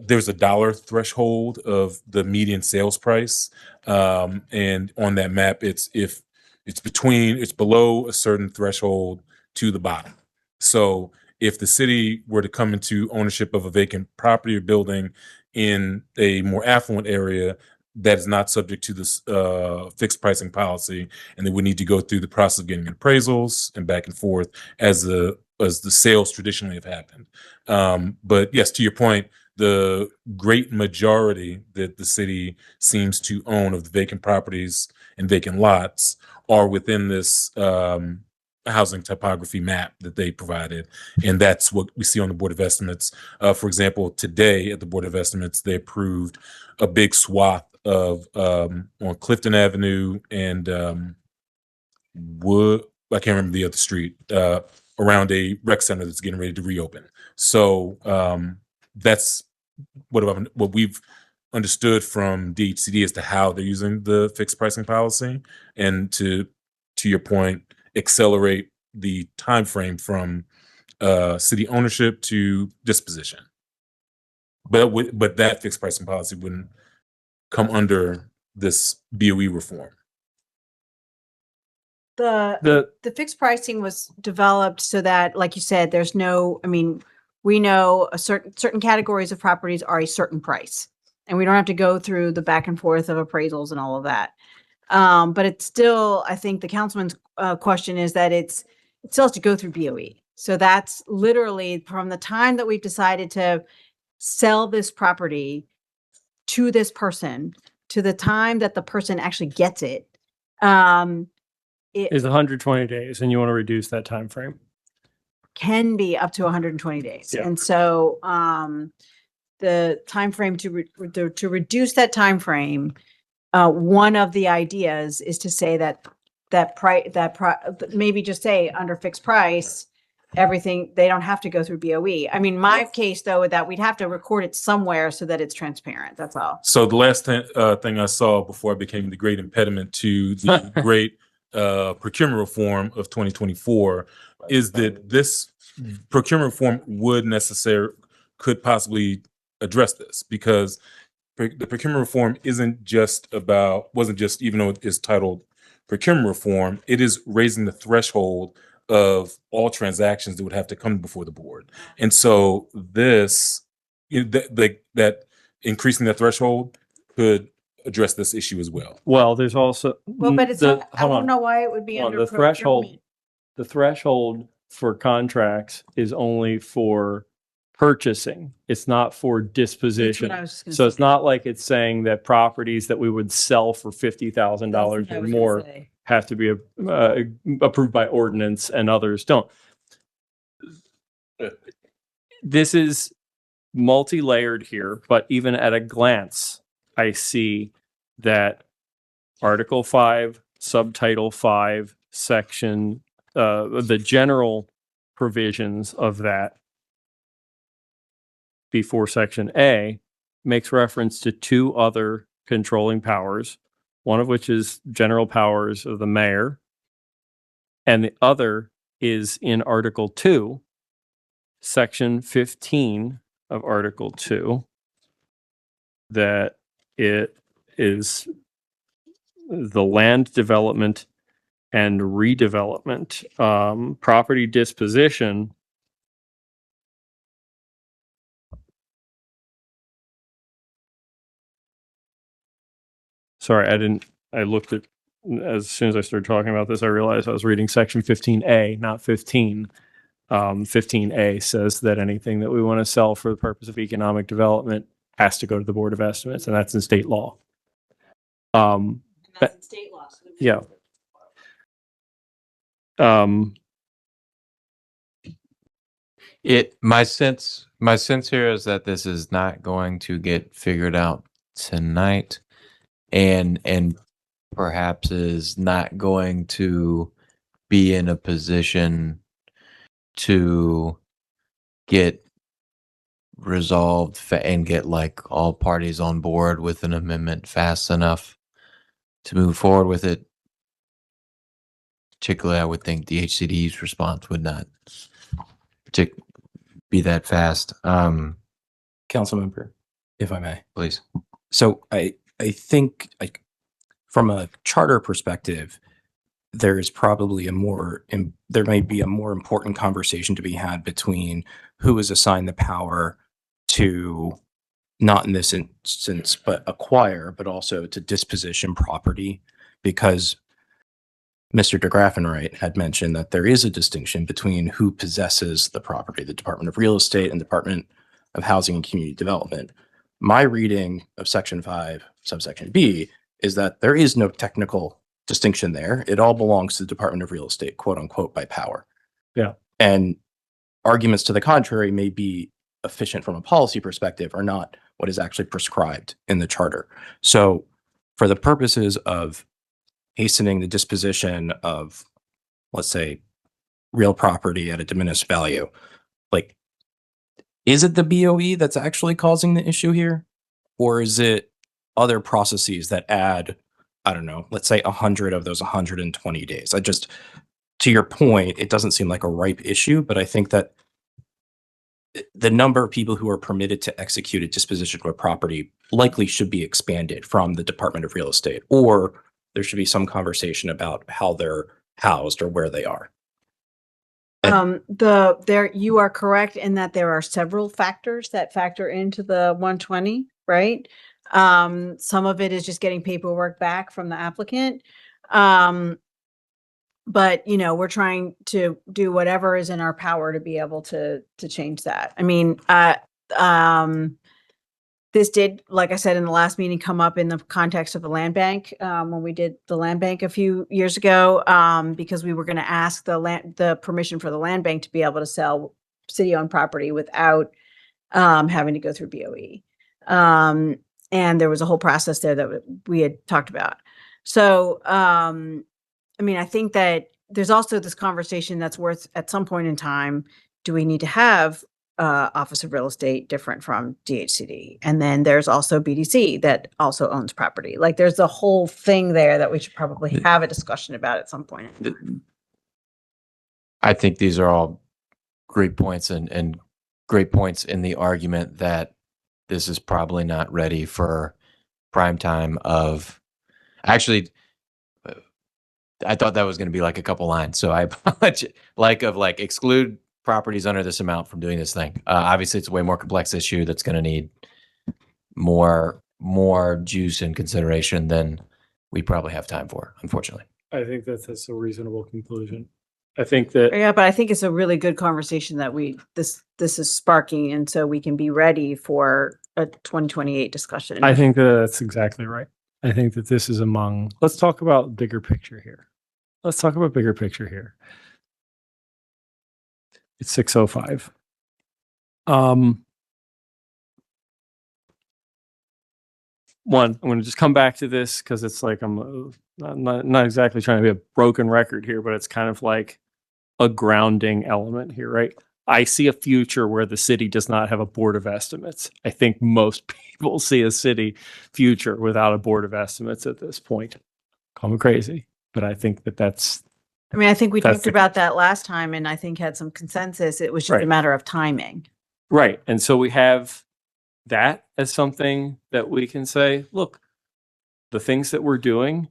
there's a dollar threshold of the median sales price, and on that map, it's below a certain threshold to the bottom. So if the city were to come into ownership of a vacant property or building in a more affluent area that is not subject to this fixed pricing policy, and they would need to go through the process of getting appraisals and back and forth as the sales traditionally have happened. But yes, to your point, the great majority that the city seems to own of the vacant properties and vacant lots are within this housing typography map that they provided. And that's what we see on the Board of Estimates. For example, today at the Board of Estimates, they approved a big swath of on Clifton Avenue and I can't remember the other street, around a rec center that's getting ready to reopen. So that's what we've understood from DHCD as to how they're using the fixed pricing policy, and to your point, accelerate the time frame from city ownership to disposition. But that fixed pricing policy wouldn't come under this BOE reform. The fixed pricing was developed so that, like you said, there's no, I mean, we know a certain categories of properties are a certain price, and we don't have to go through the back and forth of appraisals and all of that. But it's still, I think the councilman's question is that it still has to go through BOE. So that's literally from the time that we've decided to sell this property to this person to the time that the person actually gets it. It Is 120 days, and you want to reduce that time frame. can be up to 120 days. Yeah. And so the time frame to reduce that time frame, one of the ideas is to say maybe just say under fixed price, everything, they don't have to go through BOE. I mean, my case though, that we'd have to record it somewhere so that it's transparent. That's all. So the last thing I saw before I became the great impediment to the great procurement reform of 2024 is that this procurement reform could possibly address this, because the procurement reform wasn't just, even though it's titled procurement reform, it is raising the threshold of all transactions that would have to come before the board. And so this, that increasing the threshold could address this issue as well. Well, there's also Well, but it's not, I don't know why it would be under the threshold for contracts is only for purchasing. It's not for disposition. That's what I was just gonna So it's say. not like it's saying that properties that we would sell for $50,000 That's what I or was gonna more say. have to be approved by ordinance and others don't. This is multi-layered here, but even at a glance, I see that Article 5, Subtitle 5, Section, the general provisions of that before Section A makes reference to two other controlling powers, one of which is general powers of the mayor, and the other is in Article 2, Section 15 of Article 2, that it is the land development and redevelopment, property disposition. Sorry, I looked at, as soon as I started talking about this, I realized I was reading section 15A, not 15. 15A says that anything that we want to sell for the purpose of economic development has to go to the Board of Estimates, and that's in state law. And that's in state law. So Yeah. My sense here is that this is not going to get figured out tonight, and perhaps is not going to be in a position to get resolved and get like all parties on board with an amendment fast enough to move forward with it. Particularly, I would think the HCD's response would not be that fast. Council member, if I may. Please. So I think, like, from a charter perspective, there is probably there might be a more important conversation to be had between who is assigned the power to, not in this instance, but acquire, but also to disposition property, because Mr. de Graffenright had mentioned that there is a distinction between who possesses the property, the Department of Real Estate and Department of Housing and Community Development. My reading of Section 5, subsection B, is that there is no technical distinction there. It all belongs to the Department of Real Estate, quote unquote, by power. Yeah. And arguments to the contrary may be efficient from a policy perspective are not what is actually prescribed in the charter. So for the purposes of hastening the disposition of, let's say, real property at a diminished value, like, is it the BOE that's actually causing the issue here? Or is it other processes that add, I don't know, let's say 100 of those 120 days? To your point, it doesn't seem like a ripe issue, but I think that the number of people who are permitted to execute a disposition of a property likely should be expanded from the Department of Real Estate, or there should be some conversation about how they're housed or where they are. You are correct in that there are several factors that factor into the 120, right? Some of it is just getting paperwork back from the applicant. But we're trying to do whatever is in our power to be able to change that. I mean, this did, like I said, in the last meeting, come up in the context of the land bank, when we did the land bank a few years ago, because we were going to ask the permission for the land bank to be able to sell city-owned property without having to go through BOE. And there was a whole process there that we had talked about. So, I mean, I think that there's also this conversation that's worth, at some point in time, do we need to have Office of Real Estate different from DHCD? And then there's also BDC that also owns property. Like, there's a whole thing there that we should probably have a discussion about at some point. I think these are all great points and great points in the argument that this is probably not ready for prime time of, actually, I thought that was going to be like a couple lines. So I apologize, like exclude properties under this amount from doing this thing. Obviously it's a way more complex issue that's going to need more juice and consideration than we probably have time for, unfortunately. I think that's a reasonable conclusion. I think that Yeah, but I think it's a really good conversation that this is sparking, and so we can be ready for a 2028 discussion. I think that that's exactly right. I think that this is among. Let's talk about bigger picture here. Let's talk about bigger picture here. It's 6:05. One, I'm going to just come back to this because it's like I'm not exactly trying to be a broken record here, but it's kind of like a grounding element here, right? I see a future where the city does not have a board of estimates. I think most people see a city future without a board of estimates at this point. Call me crazy, but I think that that's I mean, I think we That's talked the- about that last time and I think had some consensus. It was just a Right. matter of timing. right. And so we have that as something that we can say, look, the things that we're doing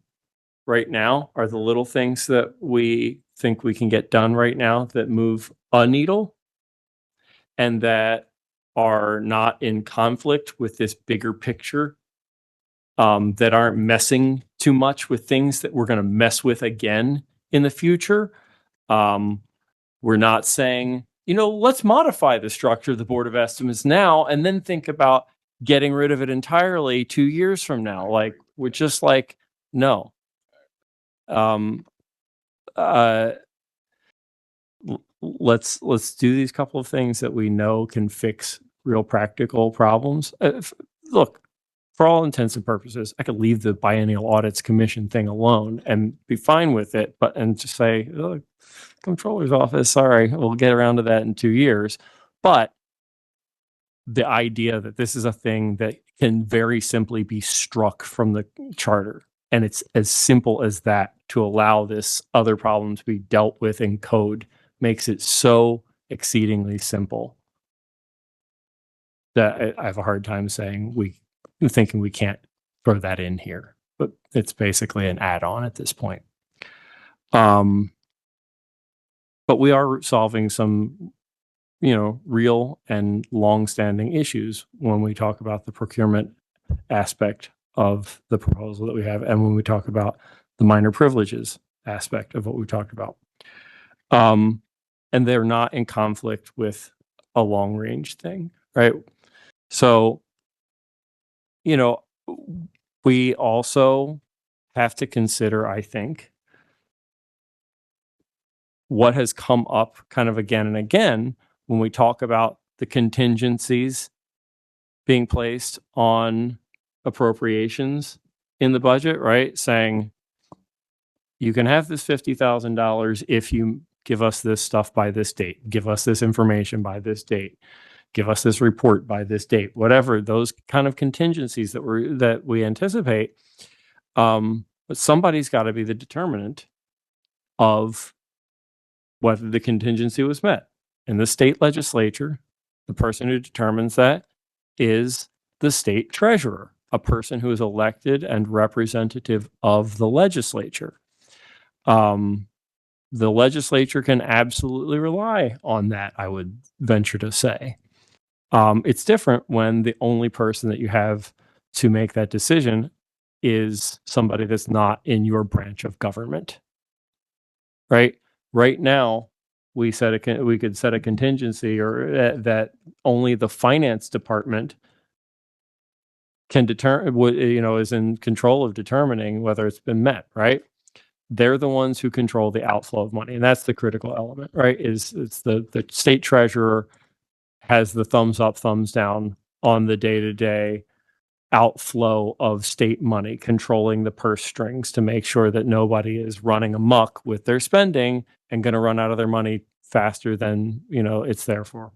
right now are the little things that we think we can get done right now that move a needle and that are not in conflict with this bigger picture, that aren't messing too much with things that we're going to mess with again in the future. We're not saying, let's modify the structure of the Board of Estimates now and then think about getting rid of it entirely 2 years from now. Like, we're just like, no. Let's do these couple of things that we know can fix real practical problems. Look, for all intents and purposes, I could leave the Biennial Audits Commission thing alone and be fine with it, and just say, look, Comptroller's Office, sorry, we'll get around to that in 2 years. But the idea that this is a thing that can very simply be struck from the charter, and it's as simple as that, to allow this other problem to be dealt with in code, makes it so exceedingly simple that I have a hard time thinking we can't throw that in here. But it's basically an add-on at this point. But we are solving some, real and long-standing issues when we talk about the procurement aspect of the proposal that we have, and when we talk about the minor privileges aspect of what we talked about. And they're not in conflict with a long-range thing, right? So, we also have to consider, I think, what has come up kind of again and again when we talk about the contingencies being placed on appropriations in the budget, right? Saying, you can have this $50,000 if you give us this stuff by this date, give us this information by this date, give us this report by this date, whatever those kind of contingencies that we anticipate. But somebody's got to be the determinant of whether the contingency was met. In the state legislature, the person who determines that is the state treasurer, a person who is elected and representative of the legislature. The legislature can absolutely rely on that, I would venture to say. It's different when the only person that you have to make that decision is somebody that's not in your branch of government, right? Right now, we could set a contingency, or that only the finance department can determine, is in control of determining whether it's been met, right? They're the ones who control the outflow of money, and that's the critical element, right? It's the state treasurer has the thumbs up, thumbs down on the day-to-day outflow of state money, controlling the purse strings to make sure that nobody is running amok with their spending and going to run out of their money faster than it's there for.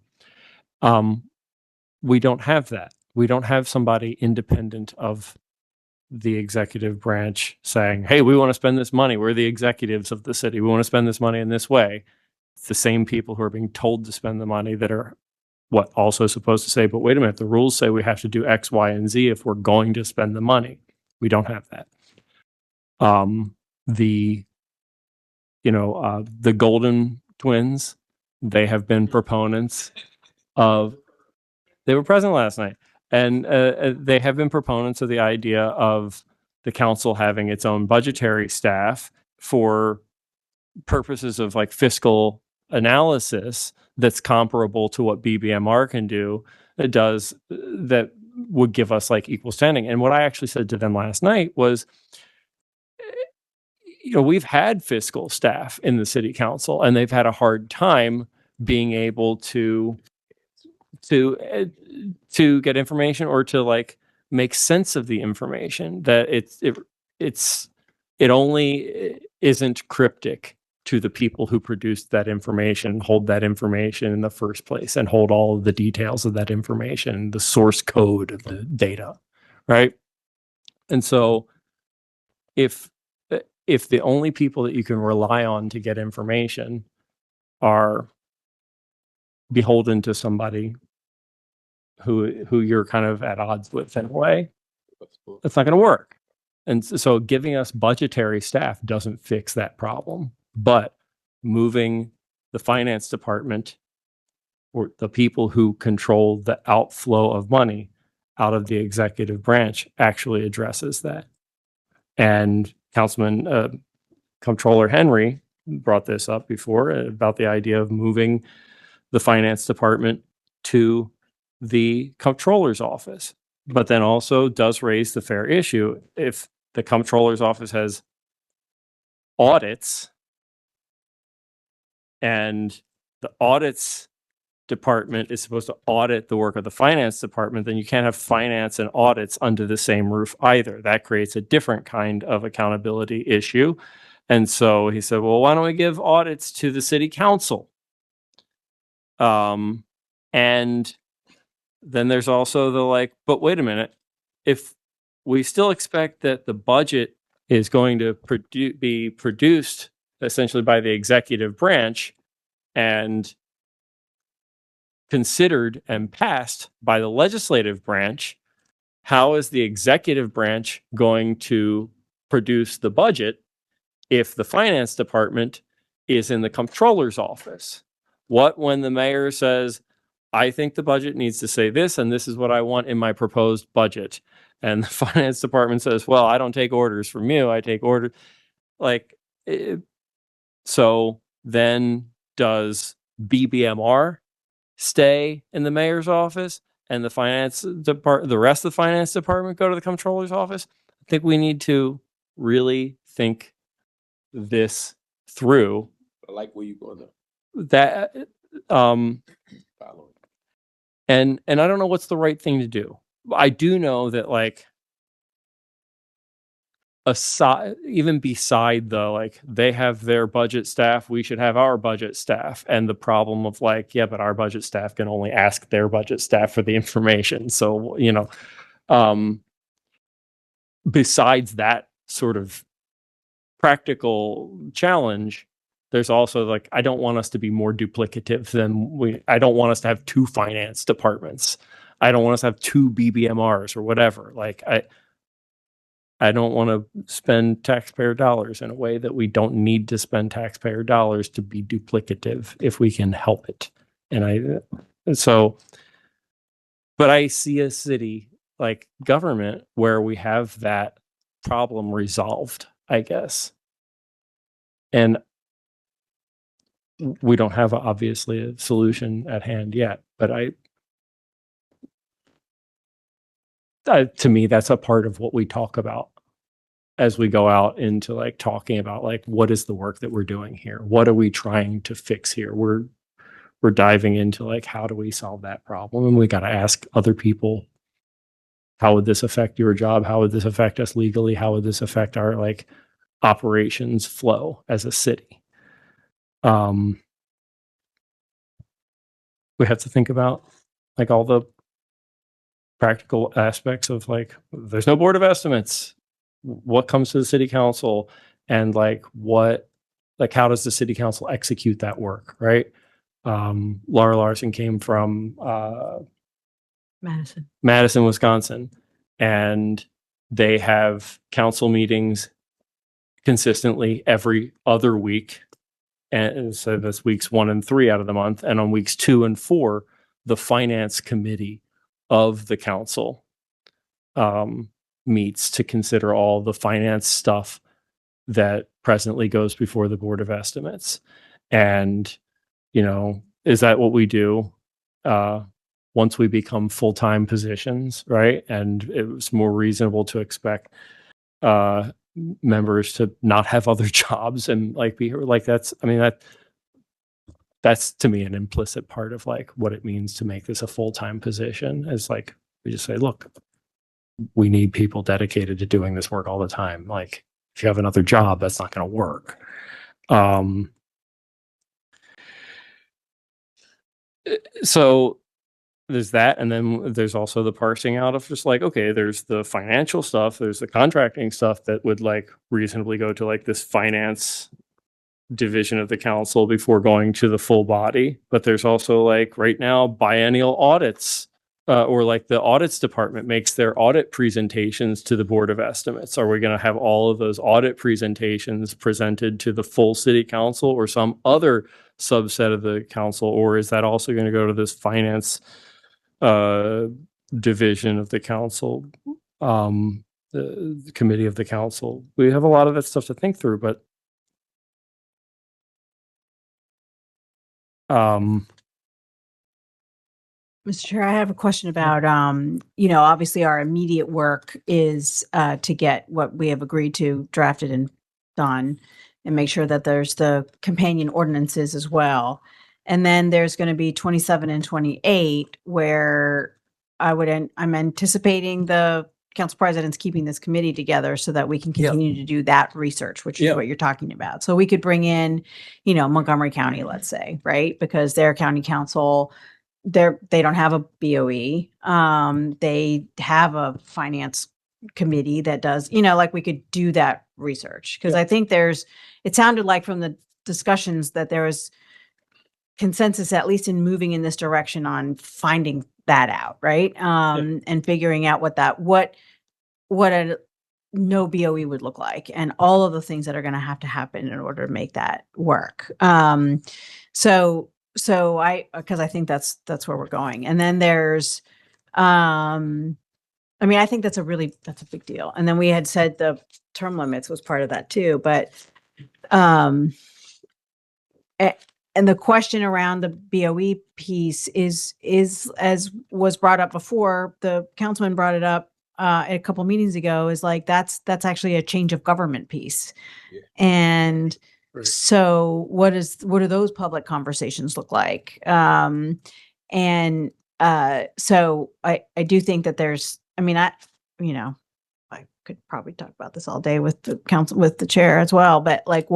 We don't have that. We don't have somebody independent of the executive branch saying, hey, we want to spend this money. We're the executives of the city. We want to spend this money in this way. It's the same people who are being told to spend the money that are also supposed to say, but wait a minute, the rules say we have to do X, Y, and Z if we're going to spend the money. We don't have that. The Golden twins, they have been proponents of, they were present last night, and they have been proponents of the idea of the council having its own budgetary staff for purposes of like fiscal analysis that's comparable to what BBMR can do, it does that would give us like equal standing. And what I actually said to them last night was, we've had fiscal staff in the city council and they've had a hard time being able to get information or to like make sense of the information, that it only isn't cryptic to the people who produced that information, hold that information in the first place, and hold all of the details of that information, the source code of the data, right? And so if the only people that you can rely on to get information are beholden to somebody who you're kind of at odds with in a way, that's not going to work. And so giving us budgetary staff doesn't fix that problem. But moving the finance department, or the people who control the outflow of money, out of the executive branch actually addresses that. And Councilman Comptroller Henry brought this up before about the idea of moving the finance department to the comptroller's office, but then also does raise the fair issue. If the comptroller's office has audits and the audits department is supposed to audit the work of the finance department, then you can't have finance and audits under the same roof either. That creates a different kind of accountability issue. And so he said, well, why don't we give audits to the city council? And then there's also the like, but wait a minute, if we still expect that the budget is going to be produced essentially by the executive branch and considered and passed by the legislative branch, how is the executive branch going to produce the budget if the finance department is in the comptroller's office? What when the mayor says, I think the budget needs to say this, and this is what I want in my proposed budget, and the finance department says, well, I don't take orders from you, I take orders, so then does BBMR stay in the mayor's office and the rest of the finance department go to the comptroller's office? I think we need to really think this through. I like where you go though. That and I don't know what's the right thing to do. I do know that like even beside the like they have their budget staff, we should have our budget staff, and the problem of like, yeah, but our budget staff can only ask their budget staff for the information. So besides that sort of practical challenge, there's also like, I don't want us to be more duplicative than I don't want us to have two finance departments. I don't want us to have two BBMRs or whatever. Like I don't want to spend taxpayer dollars in a way that we don't need to spend taxpayer dollars to be duplicative if we can help it. But I see a city like government where we have that problem resolved, I guess. And we don't have obviously a solution at hand yet, but to me, that's a part of what we talk about as we go out into like talking about like, what is the work that we're doing here? What are we trying to fix here? We're diving into like, how do we solve that problem? And we got to ask other people, how would this affect your job? How would this affect us legally? How would this affect our like operations flow as a city? We have to think about like all the practical aspects of like, there's no board of estimates. What comes to the city council, and like how does the city council execute that work, right? Laura Larson came from Madison, Wisconsin, and they have council meetings consistently every other week. And so that's weeks 1 and 3 out of the month. And on weeks 2 and 4, the finance committee of the council meets to consider all the finance stuff that presently goes before the Board of Estimates. And, you know, is that what we do once we become full-time positions, right? And it was more reasonable to expect members to not have other jobs and like be here. Like that's to me an implicit part of like what it means to make this a full-time position. Is like we just say, look, we need people dedicated to doing this work all the time. Like if you have another job, that's not going to work. So there's that, and then there's also the parsing out of just like, okay, there's the financial stuff, there's the contracting stuff that would like reasonably go to like this finance division of the council before going to the full body. But there's also like right now biennial audits, or like the audits department makes their audit presentations to the Board of Estimates. Are we going to have all of those audit presentations presented to the full city council or some other subset of the council, or is that also going to go to this finance division of the council, the committee of the council? We have a lot of that stuff to think through, but Mr. Chair, I have a question about, you know, obviously our immediate work is to get what we have agreed to drafted and done and make sure that there's the companion ordinances as well. And then there's going to be 27 and 28 where I'm anticipating the council president's keeping this committee together so that we can continue to do that research, which is what you're talking about. So we could bring in, you know, Montgomery County, let's say, right? Because their county council, they don't have a BOE. They have a finance committee that does, you know, like we could do that research. Because I think it sounded like from the discussions that there was consensus, at least in moving in this direction on finding that out, right? And figuring out what a no BOE would look like and all of the things that are going to happen in order to make that work. So because I think that's where we're going. And then there's, I mean, I think that's a big deal. And then we had said the term limits was part of that too, but, and the question around the BOE piece is as was brought up before, the councilman brought it up a couple meetings ago, is like, that's actually a change of government piece. Yeah. And so what do those public conversations look like? So I do think that there's, I mean, I could probably talk about this all day with the council, with the chair as well, but like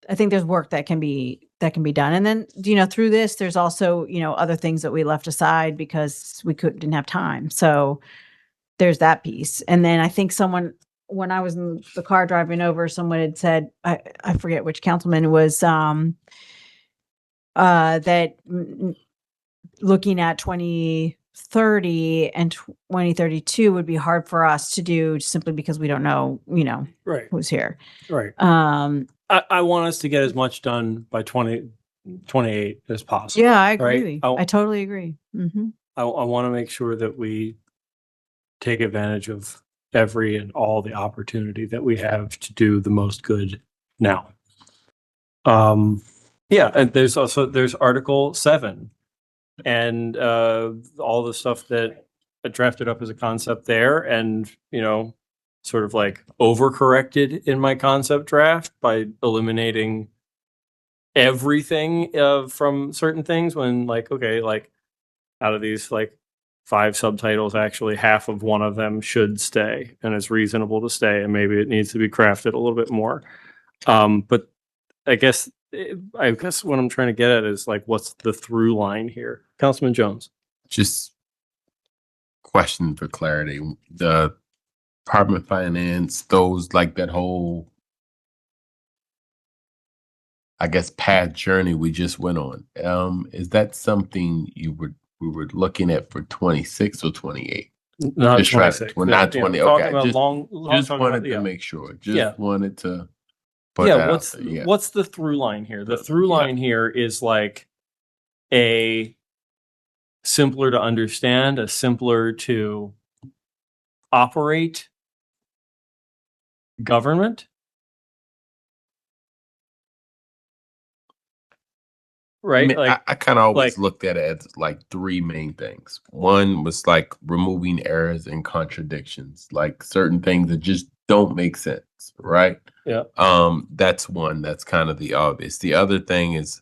I think there's work that can be done. And then, you know, through this, there's also, you know, other things that we left aside because we didn't have time. So there's that piece. And then I think when I was in the car driving over, someone had said, I forget which councilman was, that looking at 2030 and 2032 would be hard for us to do simply because we don't know, you know, who's here. Right. I want us to get as much done by 2028 as possible. Yeah, I agree. Right? I totally agree. Mm-hmm. I want to make sure that we take advantage of every and all the opportunity that we have to do the most good now. Yeah, and there's Article 7 and all the stuff that I drafted up as a concept there, and you know, sort of like overcorrected in my concept draft by eliminating everything from certain things when like, okay, like out of these like 5 subtitles, actually half of one of them should stay and is reasonable to stay, and maybe it needs to be crafted a little bit more. But I guess what I'm trying to get at is like, what's the through line here? Councilman Jones. Just question for clarity. The Department of Finance, those like that whole, I guess, path journey we just went on. Is that something we were looking at for 26 or 28? Not 26. We're not 20. Okay, just wanted to make sure. Just wanted to. What's the through line here? The through line here is like a simpler to understand, a simpler to operate government right? mean, Like, I kind of always like- looked at it as like three main things. One was like removing errors and contradictions, like certain things that just don't make sense, right? yeah, That's one. That's kind of the obvious. The other thing is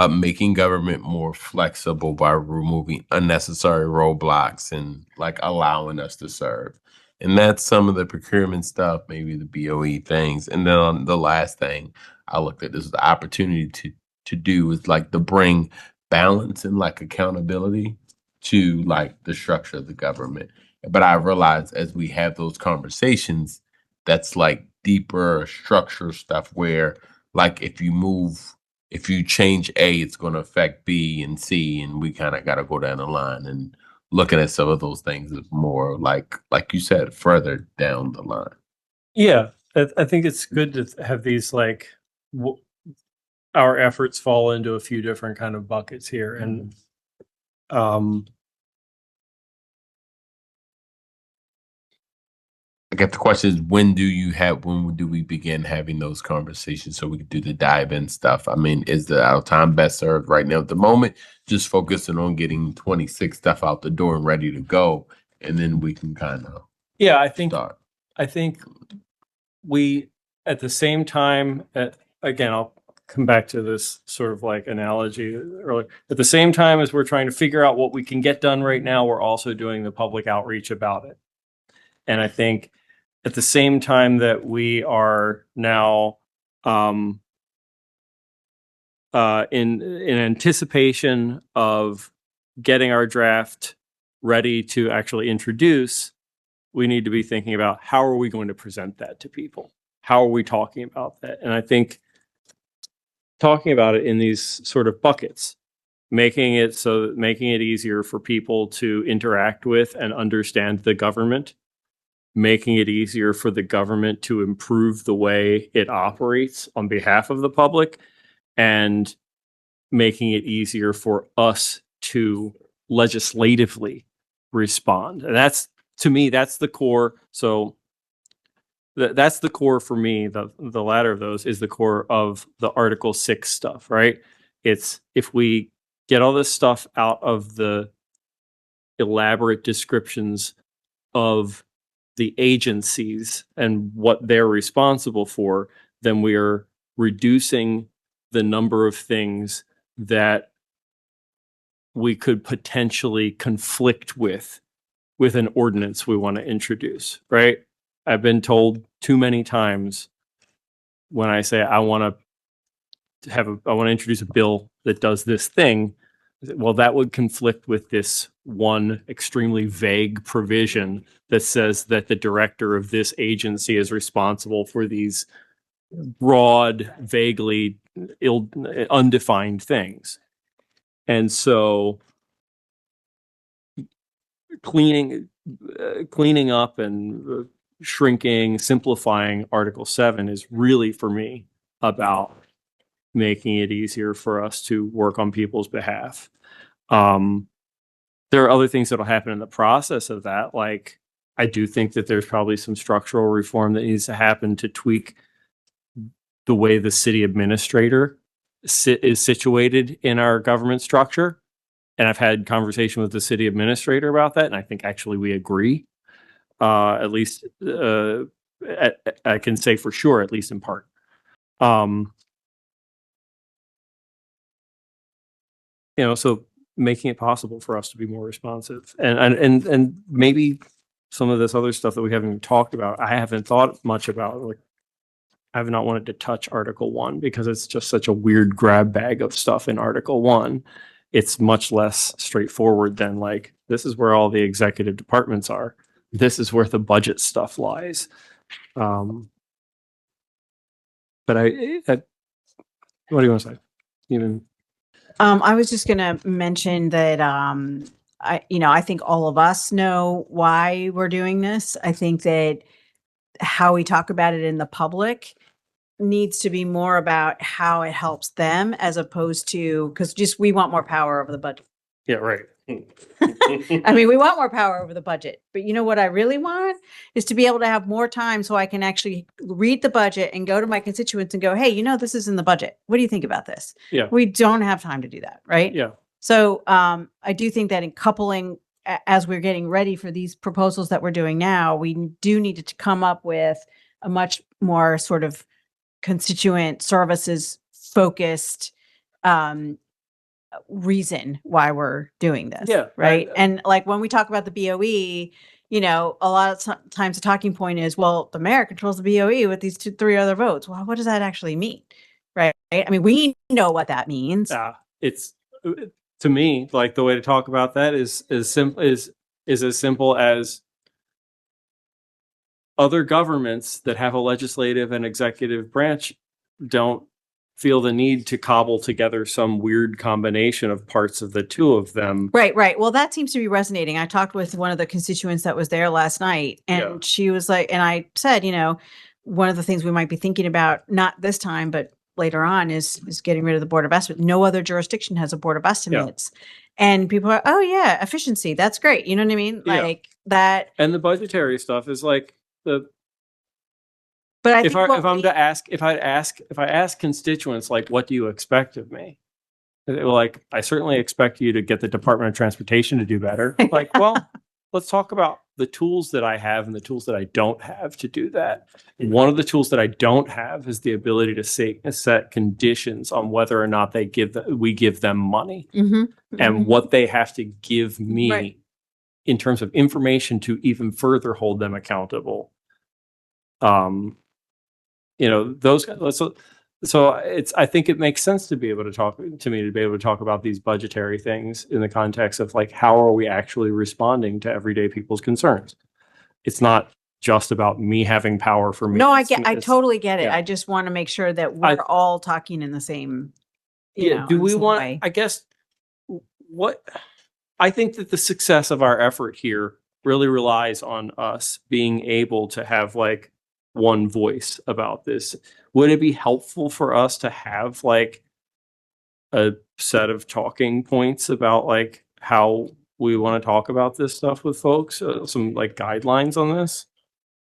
making government more flexible by removing unnecessary roadblocks and like allowing us to serve. And that's some of the procurement stuff, maybe the BOE things. And then on the last thing I looked at this is the opportunity to do is like to bring balance and like accountability to like the structure of the government. But I realized as we have those conversations, that's like deeper structure stuff where like if you change A, it's going to affect B and C, and we kind of got to go down the line and looking at some of those things is more like you said, further down the line. yeah. I think it's good to have these like our efforts fall into a few different kind of buckets here, and I guess the question is when do we begin having those conversations so we can do the dive in stuff? I mean, is our time best served right now at the moment? Just focusing on getting 26 stuff out the door and ready to go, and then we can kind of yeah, start. I think we at the same time, again, I'll come back to this sort of like analogy earlier. At the same time as we're trying to figure out what we can get done right now, we're also doing the public outreach about it. And I think at the same time that we are now in anticipation of getting our draft ready to actually introduce, we need to be thinking about how are we going to present that to people? How are we talking about that? And I think talking about it in these sort of buckets, making it easier for people to interact with and understand the government, making it easier for the government to improve the way it operates on behalf of the public, and making it easier for us to legislatively respond. And that's, to me, that's the core. So that's the core for me. The latter of those is the core of the Article 6 stuff, right? It's if we get all this stuff out of the elaborate descriptions of the agencies and what they're responsible for, then we are reducing the number of things that we could potentially conflict with an ordinance we want to introduce, right? I've been told too many times when I say I want to introduce a bill that does this thing, well, that would conflict with this one extremely vague provision that says that the director of this agency is responsible for these broad, vaguely undefined things. And so cleaning up and shrinking, simplifying Article 7 is really, for me, about making it easier for us to work on people's behalf. There are other things that'll happen in the process of that. Like, I do think that there's probably some structural reform that needs to happen to tweak the way the city administrator is situated in our government structure. And I've had conversation with the city administrator about that, and I think actually we agree. At least I can say for sure, at least in part. So making it possible for us to be more responsive, and maybe some of this other stuff that we haven't even talked about, I haven't thought much about. Like, I have not wanted to touch Article 1 because it's just such a weird grab bag of stuff in Article 1. It's much less straightforward than like, this is where all the executive departments are. This is where the budget stuff lies. But what do you want to say? I was just going to mention that I think all of us know why we're doing this. I think that how we talk about it in the public needs to be more about how it helps them as opposed to, because just we want more power over the budget. Yeah, right. I mean, we want more power over the budget, but you know what I really want is to be able to have more time so I can actually read the budget and go to my constituents and go, hey, you know, this is in the budget. What do you think about this? Yeah. We don't have time to do that, right? Yeah. So I do think that in coupling, as we're getting ready for these proposals that we're doing now, we do need to come up with a much more sort of constituent services focused reason why we're doing this. Yeah, Right. And like when we talk about the BOE, you know, a lot of times the talking point is, well, the mayor controls the BOE with these 3 other votes. Well, what does that actually mean? Right. I mean, we know what that means. It's to me, like the way to talk about that is as simple is as simple as other governments that have a legislative and executive branch don't feel the need to cobble together some weird combination of parts of the two of them. Right, right. Well, that seems to be resonating. I talked with one of the constituents that was there last night, and Yeah. she was like, and I said, you know, one of the things we might be thinking about, not this time, but later on, is getting rid of the Board of Estimates. No other jurisdiction has a Board of Estimates. And people are, oh yeah, efficiency. That's great. You know what I mean? Yeah. Like that. And the budgetary stuff is like the But I if think I ask constituents like, what do you expect of me? They're like, I certainly expect you to get the Department of Transportation to do better. Like, well, let's talk about the tools that I have and the tools that I don't have to do that. One of the tools that I don't have is the ability to set conditions on whether or not we give them money and what they have to give me Right. in terms of information to even further hold them accountable. You know, those. So I think it makes sense to be able to talk about these budgetary things in the context of like, how are we actually responding to everyday people's concerns? It's not just about me having power for me. No, I It's- totally get it. yeah. I just want to make sure that we're all talking in the same, Yeah. Do in we some want, way. I guess, I think that the success of our effort here really relies on us being able to have like one voice about this. Would it be helpful for us to have like a set of talking points about like how we want to talk about this stuff with folks? Some like guidelines on this?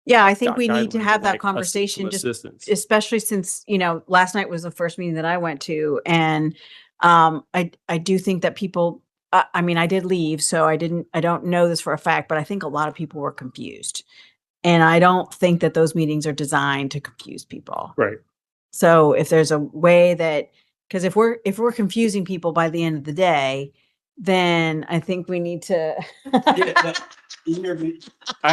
Yeah, I think we need to Guidelines, have that like, conversation, some just assistance. especially since, you know, last night was the first meeting that I went to. And I do think that people, I mean, I did leave, so I don't know this for a fact, but I think a lot of people were confused. And I don't think that those meetings are designed to confuse people. Right. So if there's a way that, because if we're confusing people by the end of the day, then I think we need to. I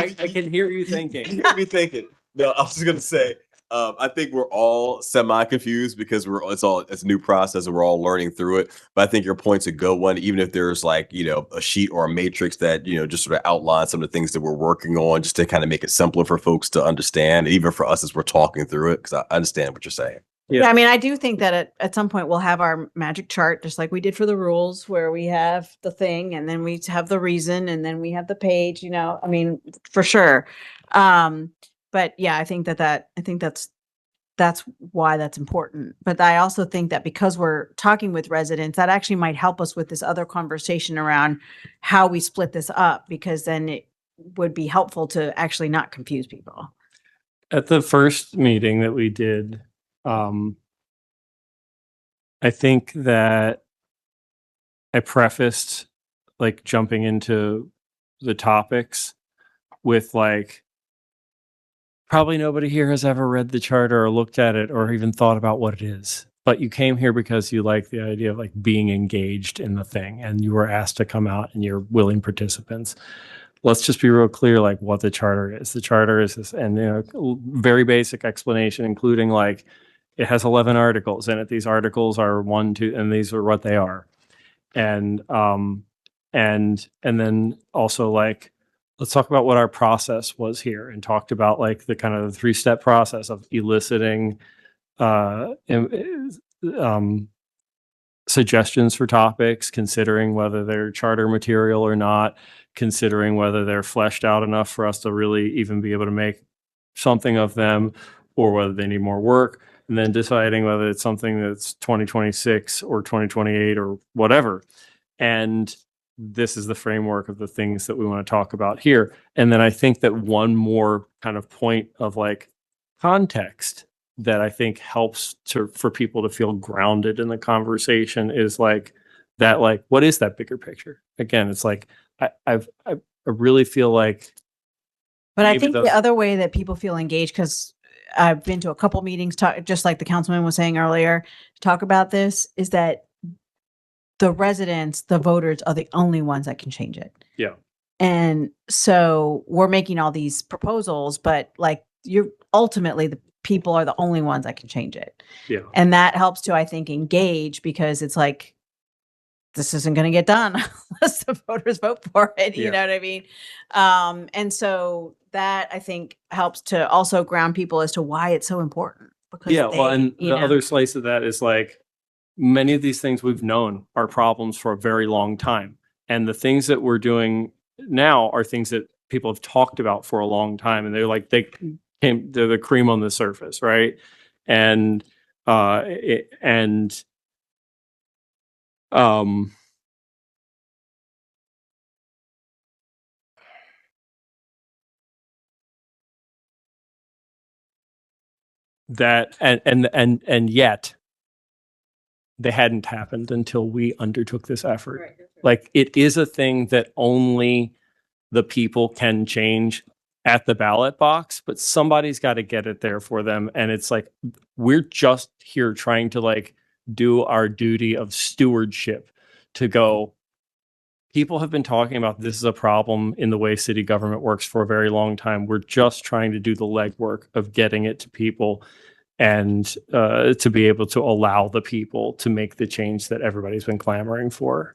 can hear you thinking. You hear me thinking. No, I was just gonna say, I think we're all semi-confused because it's a new process and we're all learning through it. But I think your point's a good one, even if there's like, you know, a sheet or a matrix that, you know, just sort of outlines some of the things that we're working on, just to kind of make it simpler for folks to understand, even for us as we're talking through it, because I understand what you're saying. Yeah, I mean, I do think that at some point we'll have our magic chart, just like we did for the rules, where we have the thing and then we have the reason and then we have the page, you know, I mean, for sure. But yeah, I think that's why that's important. But I also think that because we're talking with residents, that actually might help us with this other conversation around how we split this up, because then it would be helpful to actually not confuse people. At the first meeting that we did, I think that I prefaced like jumping into the topics with like, probably nobody here has ever read the charter or looked at it or even thought about what it is. But you came here because you like the idea of like being engaged in the thing and you were asked to come out and you're willing participants. Let's just be real clear, like what the charter is. The charter is this, and you know, very basic explanation, including like it has 11 articles in it. These articles are 1, 2, and these are what they are. And then also like, let's talk about what our process was here, and talked about like the kind of the 3-step process of eliciting suggestions for topics, considering whether they're charter material or not, considering whether they're fleshed out enough for us to really even be able to make something of them, or whether they need more work, and then deciding whether it's something that's 2026 or 2028 or whatever. And this is the framework of the things that we want to talk about here. And then I think that one more kind of point of like context that I think helps for people to feel grounded in the conversation is like that, like, what is that bigger picture? Again, it's like, I really feel like, But I maybe think those- the other way that people feel engaged, because I've been to a couple meetings, just like the councilman was saying earlier, talk about this, is that the residents, the voters are the only ones that can change it. Yeah. And so we're making all these proposals, but like you're ultimately the people are the only ones that can change it. Yeah. And that helps to, I think, engage because it's like, this isn't going to get done unless the voters vote for it. You Yeah. know what I mean? And so that I think helps to also ground people as to why it's so important. Because Yeah, well, they, and you the know, other slice of that is like many of these things we've known are problems for a very long time. And the things that we're doing now are things that people have talked about for a long time. And they're like, they're the cream on the surface, right? And, um, that, and yet they hadn't happened until we undertook this effort. Like it is a thing that only the people can change at the ballot box, but somebody's got to get it there for them. And it's like, we're just here trying to like do our duty of stewardship to go, people have been talking about this is a problem in the way city government works for a very long time. We're just trying to do the legwork of getting it to people and to be able to allow the people to make the change that everybody's been clamoring for,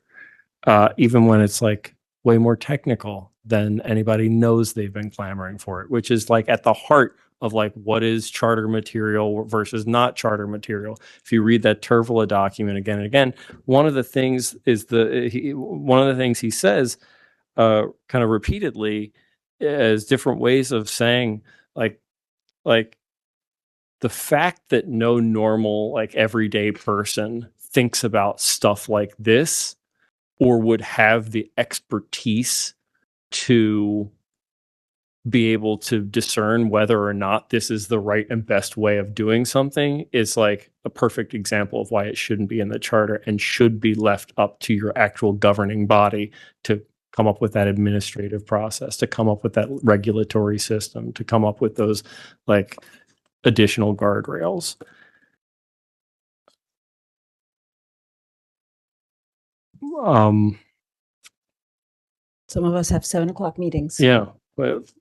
even when it's like way more technical than anybody knows they've been clamoring for it, which is like at the heart of like what is charter material versus not charter material. If you read that Tervala document again and again, one of the things is one of the things he says kind of repeatedly as different ways of saying like the fact that no normal, like everyday person thinks about stuff like this or would have the expertise to be able to discern whether or not this is the right and best way of doing something is like a perfect example of why it shouldn't be in the charter and should be left up to your actual governing body to come up with that administrative process, to come up with that regulatory system, to come up with those like additional guardrails. some of us have 7:00 meetings. Yeah, but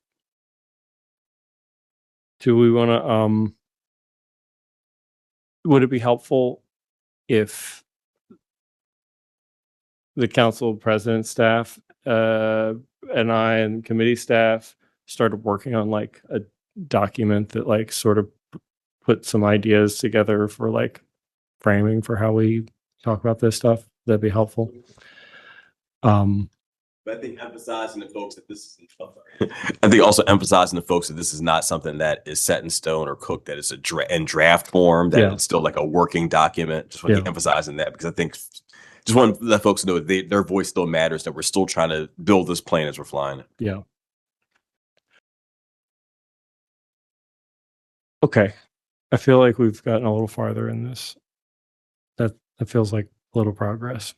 do we want to, would it be helpful if the council president staff, and I and committee staff started working on like a document that like sort of put some ideas together for like framing for how we talk about this stuff? That'd be helpful. But I think emphasizing the folks that this is, I think also emphasizing the folks that this is not something that is set in stone or cooked, that it's in draft form, that Yeah. it's still like a working document. Just want to Yeah. emphasizing that because I think just want the folks to know that their voice still matters, that we're still trying to build this plane as we're flying. Yeah. Okay. I feel like we've gotten a little farther in this. That feels like a little progress.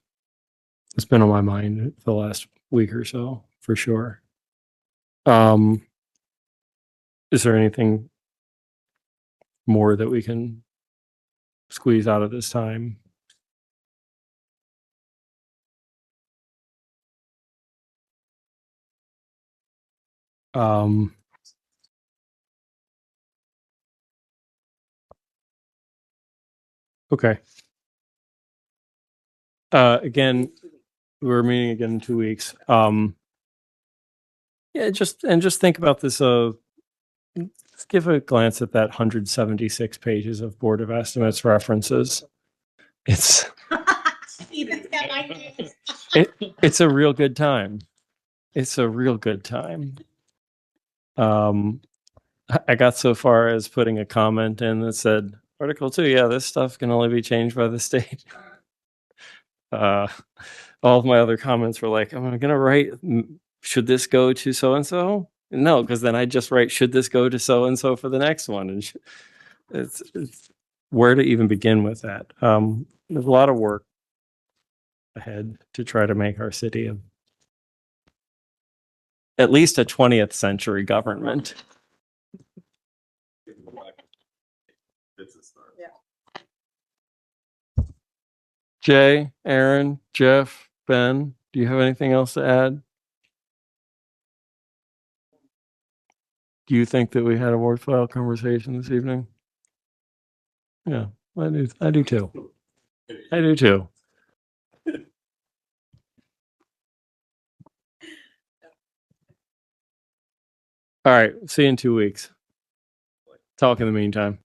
It's been on my mind for the last week or so, for sure. Is there anything more that we can squeeze out of this time? Okay. Again, we're meeting again in 2 weeks. Yeah, just think about this. Let's give a glance at that 176 pages of Board of Estimates references. It's it's a real good time. It's a real good time. I got so far as putting a comment in that said, Article 2, yeah, this stuff can only be changed by the state. all of my other comments were like, am I going to write, should this go to so-and-so? No, because then I just write, should this go to so-and-so for the next one? And it's where to even begin with that. There's a lot of work ahead to try to make our city at least a 20th century government. Jay, Aaron, Jeff, Ben, do you have anything else to add? Do you think that we had a worthwhile conversation this evening? Yeah, I do. I do too. I do too. All right. See you in 2 weeks. Talk in the meantime.